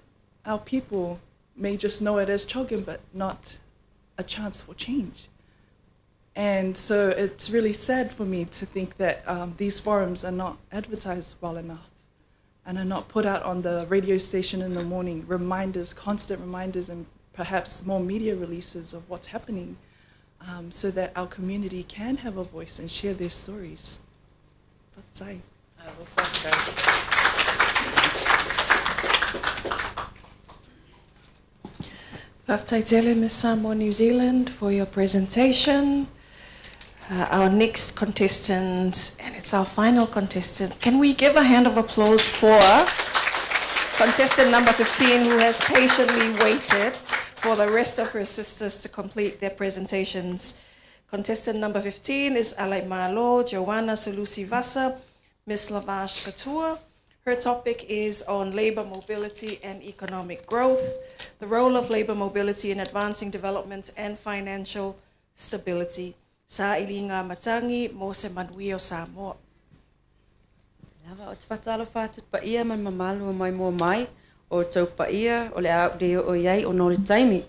our people may just know it as Chogam, but not a chance for change. And so it's really sad for me to think that these forums are not advertised well enough and are not put out on the radio station in the morning, reminders, constant reminders, and perhaps more media releases of what's happening so that our community can have a voice and share their stories. Whaftaitele, Miss Samoa, New Zealand, for your presentation. Our next contestant, and it's our final contestant. Can we give a hand of applause for contestant number 15, who has patiently waited for the rest of her sisters to complete their presentations. Contestant number 15 is Alai Malo, Joanna Sulusi Vasa, Miss Lavash Katua. Her topic is on labor mobility and economic growth, the role of labor mobility in advancing development and financial stability. Sa ilinga matangi mo se manuio Samoa. Lava o te whatalo whātut pa ia man mamalu o mai mua mai o tau pa ia o le au reo o iai o nore taimi.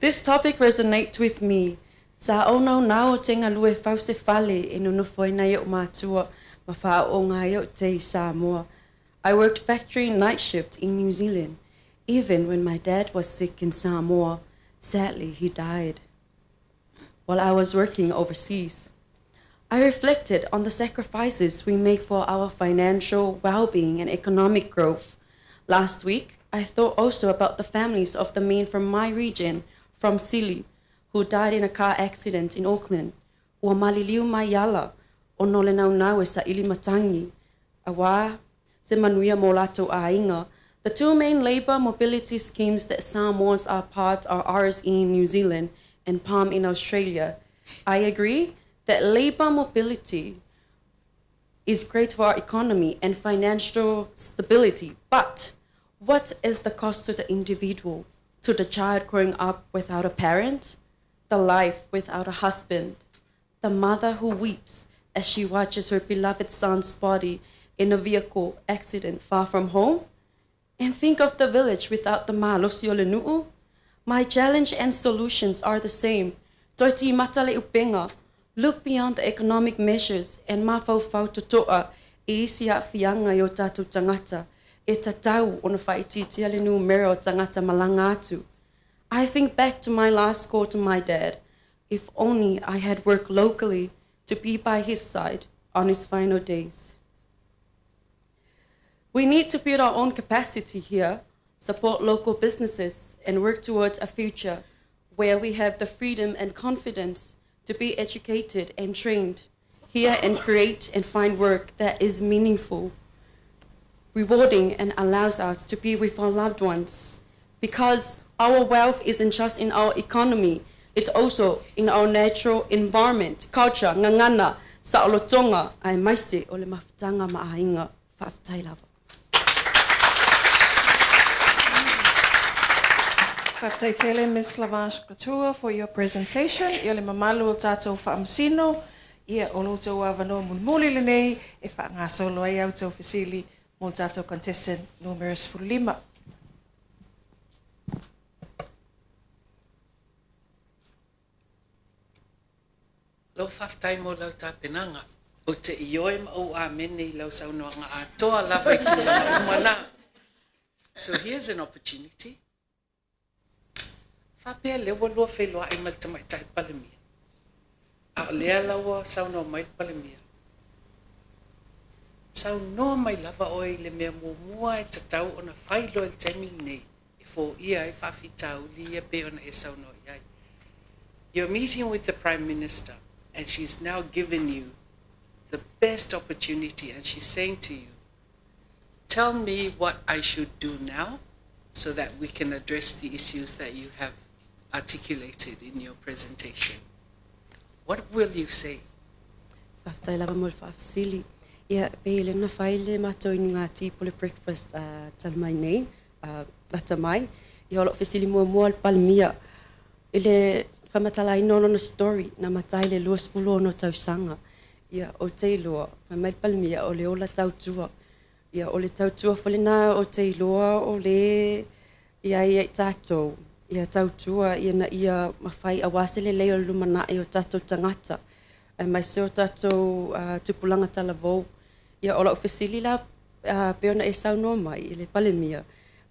This topic resonates with me. Sa ono nao tenga lue fause fale e no foi na o mātua ma wha o ngā o te Samoa. I worked factory night shift in New Zealand. Even when my dad was sick in Samoa, sadly he died while I was working overseas. I reflected on the sacrifices we make for our financial well-being and economic growth. Last week, I thought also about the families of the men from my region, from Sili, who died in a car accident in Auckland. Ua maliliu mai yala, o nole nau nau e sa ili matangi. Awa, se manuia mo latou ainga. The two main labor mobility schemes that Samoans are part are RSE in New Zealand and PALM in Australia. I agree that labor mobility is great for our economy and financial stability, but what is the cost to the individual, to the child growing up without a parent, the life without a husband, the mother who weeps as she watches her beloved son's body in a vehicle accident far from home? And think of the village without the malosi o le nuu. My challenge and solutions are the same. Toiti matale upenga. Look beyond the economic measures and mafau totoa e isi a fianga i o tātou tangata. E tatau o na whaititi ale nu mera o tangata malanga atu. I think back to my last call to my dad. If only I had worked locally to be by his side on his final days. We need to build our own capacity here, support local businesses, and work towards a future where we have the freedom and confidence to be educated and trained here and create and find work that is meaningful, rewarding, and allows us to be with our loved ones. Because our wealth isn't just in our economy, it's also in our natural environment, culture, ngangana, sa'olotonga, ai maise o le mafutanga maainga, whaafutai lava. Whaftaitele, Ms. Lavash Katua, for your presentation. Ia le mamalu o tātou whaamsino. Ia o loutou awanoa mulmuli le nei e whaangasolo ai au tau whisili mo tātou contestant numerous 5. Lo whaftai mo lau tā penanga. O te ioe ma o a mene I lau saunoanga a toa lava I tūlanga umana. So here's an opportunity. Whapea lewa lua wheloa I maltamai tai palemia. A lea lawa saunoa mai palemia. Saunoa mai lava oi le mea mua e tatau ona whailo el taimi nei. E fo ia e whawhitau li e pe ona e saunoa iai. You're meeting with the Prime Minister and she's now given you the best opportunity and she's saying to you, tell me what I should do now so that we can address the issues that you have articulated in your presentation. What will you say? Whaftai lava mo whaafsili. Ia pele na whaile mato inu ngā tipo le breakfast talamai nei, lata mai. Ia olo whisili mua al palmia. Ile whamatala inono na story na matai le luas fulo no tausanga. Ia o te iloa, whamai palmia o le ola tautua. Ia o le tautua whalena o te iloa o le ia i tātou. Ia tautua ia na ia mawhai awasele leo lumana I o tātou tangata. Mai se o tātou tupulanga talavou. Ia ola whisili la peona e saunoa mai I le palemia.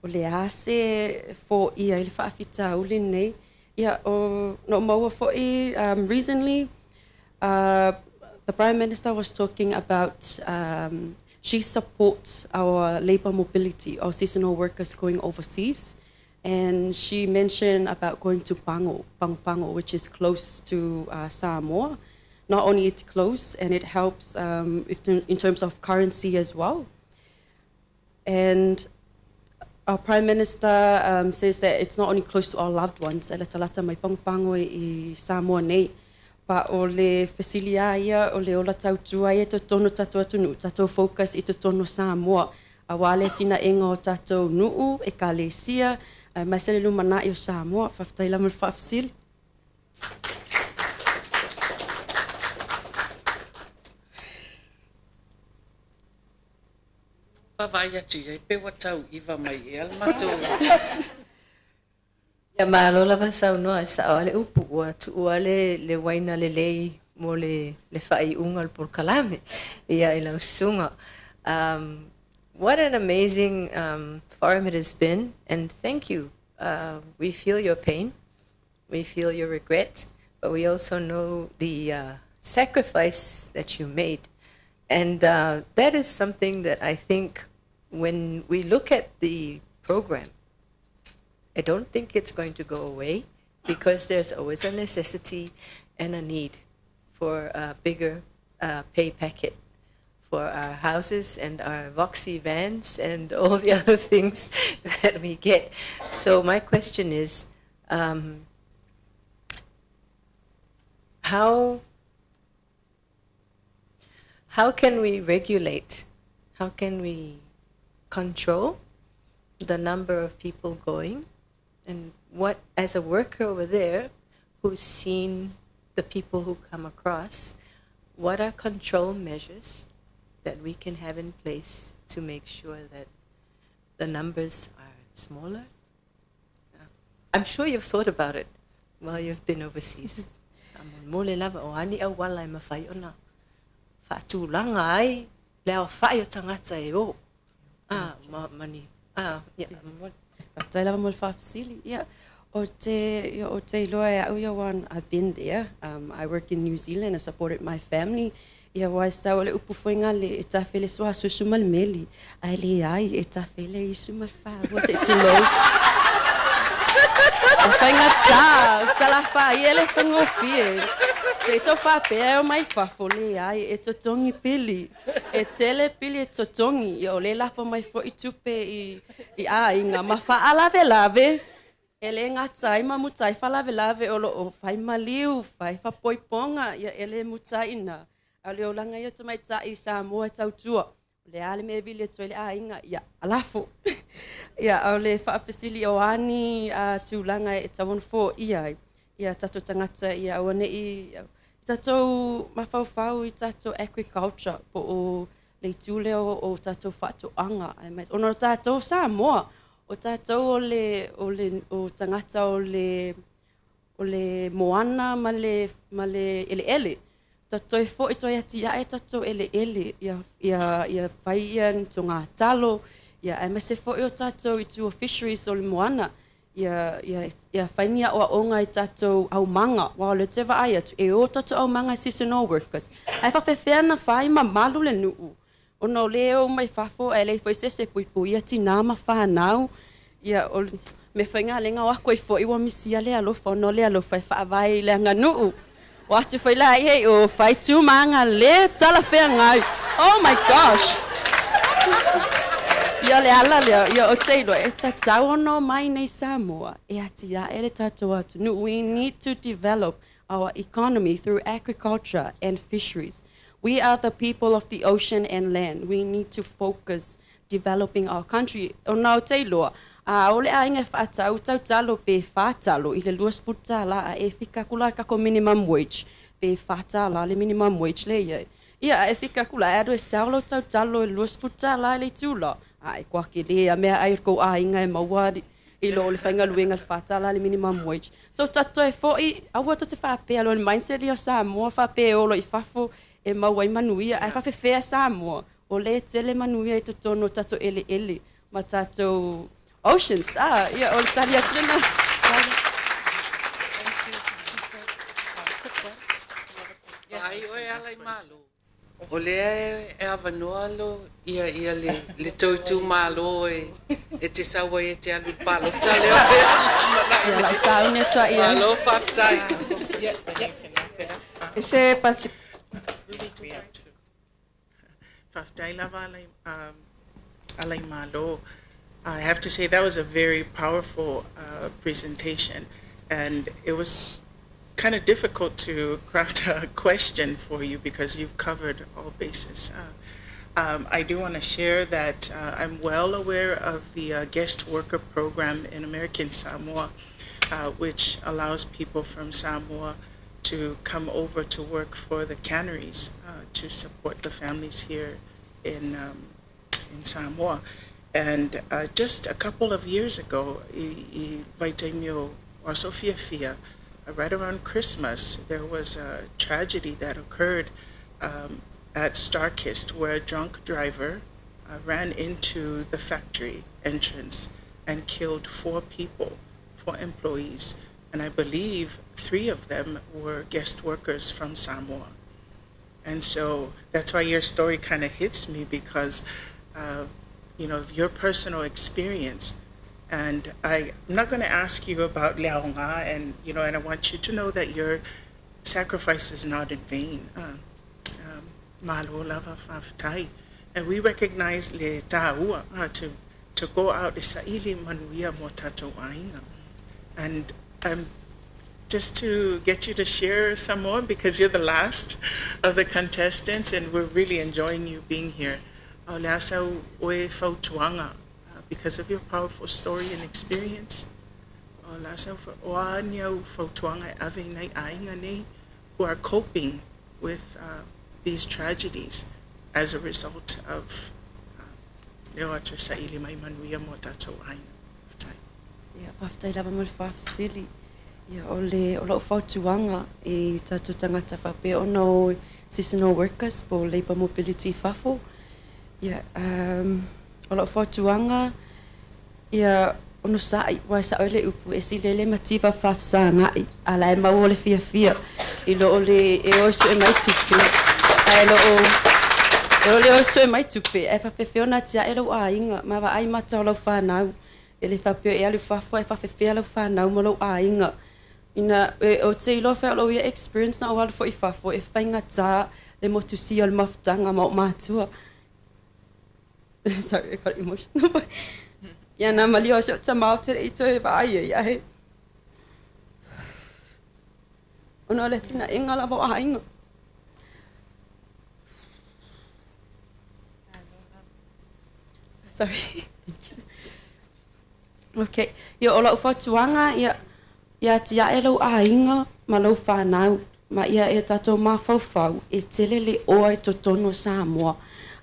O le ase fo ia I le whaafita uli nei. Ia o no maua fo recently the Prime Minister was talking about she supports our labor mobility, our seasonal workers going overseas. And she mentioned about going to Pango, which is close to Samoa. Not only it's close, and it helps in terms of currency as well. And our Prime Minister says that it's not only close to our loved ones, talata mai Pango I Samoa nei, pa o le fesilia ia, o le ola tautua ia to tono tatou atunu, tatou focus I to tono Samoa. A wale tina inga o tatou nuu, e ka lesia, mai sele lumana I o Samoa, whaftaila mal whafsil. Pawai atu ai pe watau iwa mai e almato. Ia mālola wa sau noa sa o le upu ua tu ua le waina le lei mo le whai unga le porkalame ia I lau sunga. What an amazing forum it has been, and thank you. We feel your pain, we feel your regret, but we also know the sacrifice that you made. And that is something that I think when we look at the program, I don't think it's going to go away because there's always a necessity and a need for a bigger pay packet for our houses and our Voxy vans and all the other things that we get. So my question is, how can we regulate, how can we control the number of people going? And what, as a worker over there who's seen the people who come across, what are control measures that we can have in place to make sure that the numbers are smaller? I'm sure you've thought about it while you've been overseas. Mole lava o ani au wala I mawhai ona. Whaatūlanga ai, leo whai o tangata e o. Mani. Yeah. Tai lava mo le whawhasili. Yeah. O te loa e au iawan, I've been there. I work in New Zealand. I supported my family. Ia wai sau le upu whainga le e tawhele soa susuma le meli. Ai le ai e tawhele I suma le wha. Was it too low? O whainga tā, sala wha I ele whangofie. Se to whapea o mai whafole ai e totongi pili. E tele pili e totongi. Ia o le lafo mai fo I tupe I a inga. Ma wha alave lave. Ele ngata I ma mutai whalave lave o lo o whai maliu, whai whapoiponga. Ia ele mutai ina. A leo langa ia tamai ta I Samoa tautua. Le ale me vile toile a inga. Ia alafo. Ia au le whaafesili o ani tūlanga e tawon fo ia. Ia tato tangata ia awane I tato mawhauwhau I tato agriculture po o le tūle o tato whatoanga. Ono tato Samoa. O tato o tangata o le moana ma le ele. Tato e fo I toi ati ia e tato ele. Ia whai ia to ngā talo. Ia e mese fo I o tato I tu fisheries o le moana. Ia whaingia o onga I tato au manga. Wa le te wa ai atu. E o tato au manga seasonal workers. Ai whawhewhea na whai ma malu le nuu. Ono leo mai whafo e le whaisese puipui ati nā ma whanau. Ia me whainga lenga o ako I fo I wa misia le alofa. Ono le alofa e whaavai le anga nuu. Watu whaila hei o whai tū maanga le tala whea ngai. Oh my gosh. Ia le ala leo, ia o teilo, e ta tauono mai nei Samoa, e ati ia e le tatou atu. We need to develop our economy through agriculture and fisheries. We are the people of the ocean and land. We need to focus developing our country. O nao teilo, ole a inga whaatau, tau talo pe whaatalo, I le luas futala a e whika kula kako minimum wage, pe whaatala le minimum wage le ia. Ia e whika kula e ado e saulo tau talo e luas futala le tūla. Ai kwa ki le a mea ai ko a inga e maua I lo le whainga luenga le whaatala le minimum wage. So tato e fōi, aua to te whapea lo le mindset I o Samoa, whapea o lo I whafo e maua I manuia, ai whawhewhea Samoa. O le tele manuia I to tono tato ele, ma tato oceans. Ia o le tali atrena. Ai oe ala I malo. O lea e awanoa lo ia le tautu malo e te sawa e te alu palo tale o Ia lau saune tua ia. Malo whaptai. E se pati Whaftai lava alai malo. I have to say that was a very powerful presentation, and it was kind of difficult to craft a question for you because you've covered all bases. I do want to share that I'm well aware of the guest worker program in American Samoa, which allows people from Samoa to come over to work for the canneries to support the families here in Samoa. And just a couple of years ago, Vaitemio Wasofia, right around Christmas, there was a tragedy that occurred at Starkist where a drunk driver ran into the factory entrance and killed 4 people, 4 employees. And I believe 3 of them were guest workers from Samoa. And so that's why your story kind of hits me because, you know, of your personal experience. And I'm not going to ask you about Leaonga, and, you know, and I want you to know that your sacrifice is not in vain. Malo lava whaftai. And we recognize le tāua to go out isa ili manuia mo tātou ainga. And just to get you to share some more, because you're the last of the contestants and we're really enjoying you being here. Aulasa oe fautuanga, because of your powerful story and experience. Aulasa oania fautuanga ave nei ainga nei, who are coping with these tragedies as a result of leo atu sa ili mai manuia mo tātou ainga. Ia, whaftai lava mo le whafsili. Ia, o lau whautuanga i tātou tangata whape ona o seasonal workers po labour mobility whafo. Ia, o lau whautuanga, ia, ono sai, wai sa ole upu, e si lele mativa whafsa ngai, ala e mau o le fia, i lo o le e oso e mai tupi. Ai lo o le oso e mai tupi, e whawhewheo na tia e lau a inga, ma wa ai mata o lau whanau. E le whapio e alu whafo e whawhewhea lau whanau mo lau a inga. Ina, o te ilo whao lau ia experience na o alu fo i whafo, e whainga tā le motu si o le mafutanga ma o mātua. Sorry, I got emotional. Ia nā mali o se ta maotere i toi wa aia ia he. Ona le tina inga la wa a inga. Sorry. Thank you. Okay. Ia o lau whatuanga, ia tia e lau a inga ma lau whanau. Ma ia e tatou mawhauwhau e tele le oa i totono Samoa.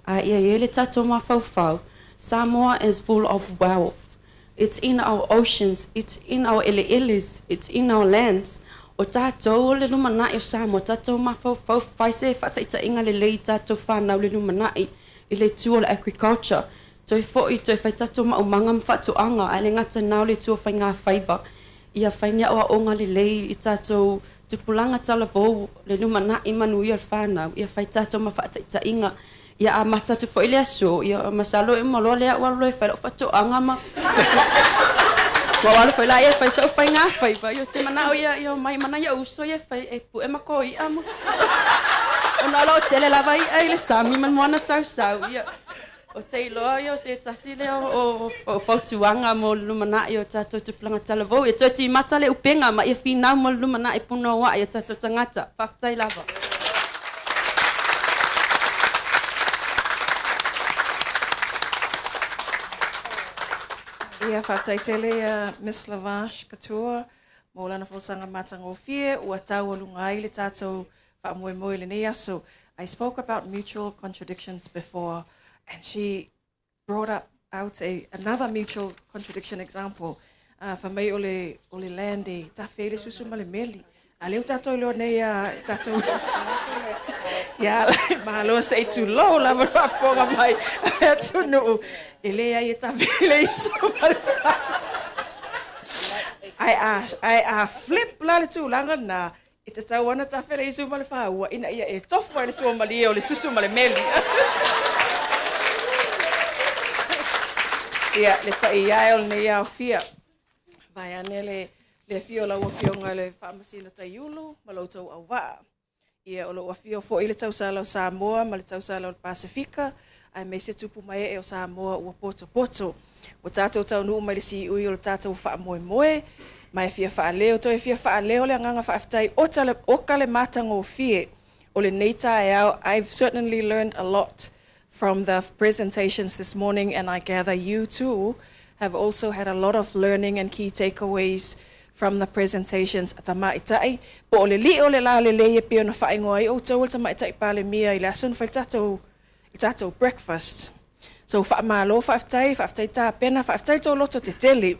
Ia e le tatou mawhauwhau. Samoa is full of wealth. It's in our oceans, it's in our ele'eles, it's in our lands. O tātou le lumanai o Samoa, tātou mawhauwhau whaise e whataita inga le lei tātou whanau le lumanai i le tua le agriculture. Toi fo'i toi whai tātou maumanga mwhatuanga, a le ngata nao le tua whai ngā whaiva. Ia whainia o a onga le lei i tātou tupulanga talavou le lumanai manui al whanau. Ia whai tātou mawhataita inga. Ia a matatu fo'i le aso, ia masalo e malo le a walo e whai lau whatuanga ma. Wawalo whai la ia whai sau whai ngā whaiva. Ia te manao ia mai mana ia uso ia whai e pu e mako i ama. O nalo tele lava i ai le sami man moana sau. Ia. O te iloa ia o se tasi le o whautuanga mo lumanai o tātou tupulanga talavou. Ia toi ti mata le upenga ma ia whinau mo lumanai puno wa ia tātou tangata. Whaftai lava. Ia whaftai tele Miss Lavash Katoa, mo lana whosanga matangofie, ua tau o lungai le tātou whaamoe le nei aso. I spoke about mutual contradictions before, and she brought out another mutual contradiction example. For me, ole lande, ta whele susu ma le meli. A leo tātou leo nei tātou... Ia, mahalo say too low, la ma whafonga mai, a tunu. E lea i ta whele isu ma le I flip la le tūlanga na I te tau ana tawhera isu ma le whaua, ina ia e tofu e le sua ma le o le susu ma le meli. Ia, le ta i ai o le nei au fia. Vai ane le fio la ua fionga le whaamasina tai ulu, ma lau tau au waa. Ia o lo ua fio fo i le tausala o Samoa, ma le tausala o le Pasifika, ai me se tupu mai e o Samoa ua poto poto. O tātou tau nuu mai le si ui o le tātou wha moe moe, mai fia wha leo, to e fia wha leo le anganga wha aftai, o ka le matango fie, o le neita e au. I've certainly learned a lot from the presentations this morning, and I gather you too have also had a lot of learning and key takeaways from the presentations at Tamaitai. Po o le li o le la le le e pio na whaingoa i o tau o Tamaitai pa le mia i le asun whai tatou breakfast. So whaamalo, whaaftai tā pena, whaaftai tō loto te tele.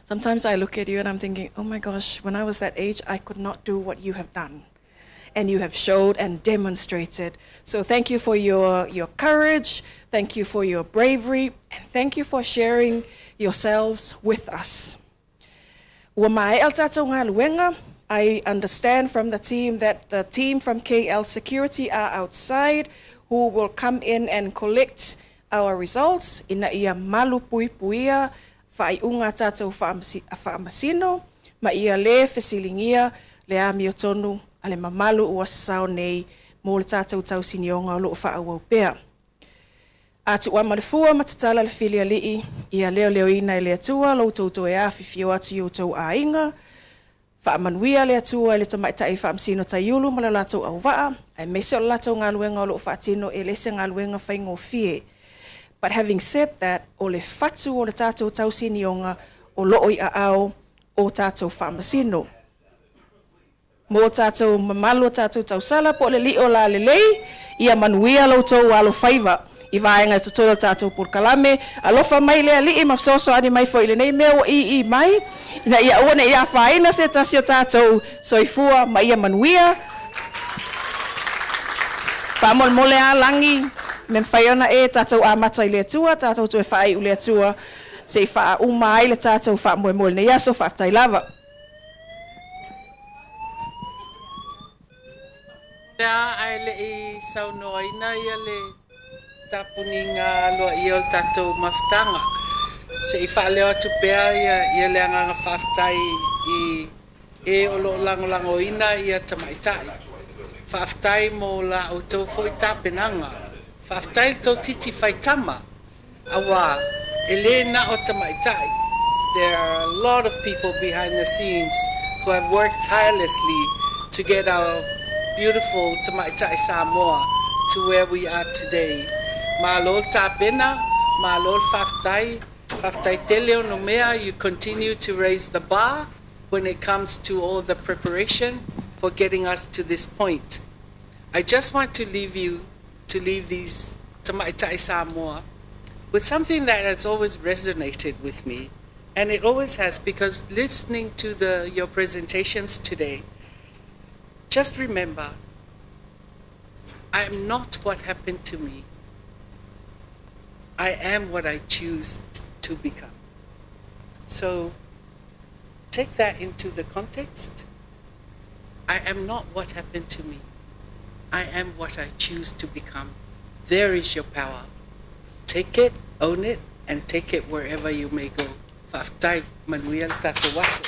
Sometimes I look at you and I'm thinking, oh my gosh, when I was that age, I could not do what you have done. And you have showed and demonstrated. So thank you for your courage, thank you for your bravery, and thank you for sharing yourselves with us. Ua mai el tātou ngā luenga, I understand from the team that the team from KL Security are outside, who will come in and collect our results. Ina ia malu pui puia, whai unga tātou whaamasino, ma ia le whesilingia, le amio tonu, ale mamalu ua sao nei, mō le tātou tau sinionga o loo whaawau pēr. Atu ua marifua matatala le filia lii, ia leo ina e le atua, lau tauto e awhi fio atu i o tau a inga, whaamanuia le atua e le tamaitai whaamsino taiulu ma le latou au waa, ai mese o latou ngā luenga o loo whaatino e lese ngā luenga whaingo fie. But having said that, o le whatu o le tātou tau sinionga o loo i a au o tātou whaamasino. Mō tātou mamalu o tātou tau sala po le li o la lelei, ia manuia lau tau alo whaiva. I vaenga e tutoyo tātou purkalame, alofa mai lea li i mafsoso ani mai fo ile nei mea o i mai, na ia one ia whaina se tasi o tātou soifua ma ia manuia. Pamol mole a langi, men whaiona e tātou a mata i lea tua, tātou tu e whai u lea tua, se i wha uma ai le tātou wha moe mole ne iaso whaftai lava. Rea ai le i saunoina ia le tapuni ngā loa i o tātou maftanga. Se i whaaleo atu pēr ia le anganga whaftai i e o lo langolango ina ia tamaitai. Whaftai mō la o tau fōi tāpenanga. Whaftai tau titi whaitama. Awa, e le na o tamaitai. There are a lot of people behind the scenes who have worked tirelessly to get our beautiful Tamaitai Samoa to where we are today. Malol tapena, malol whaftai teleo no mea, you continue to raise the bar when it comes to all the preparation for getting us to this point. I just want to leave these Tamaitai Samoa with something that has always resonated with me, and it always has, because listening to your presentations today, just remember, I am not what happened to me. I am what I choose to become. So take that into the context. I am not what happened to me. I am what I choose to become. There is your power. Take it, own it, and take it wherever you may go. Whaftai manuia tātou waso.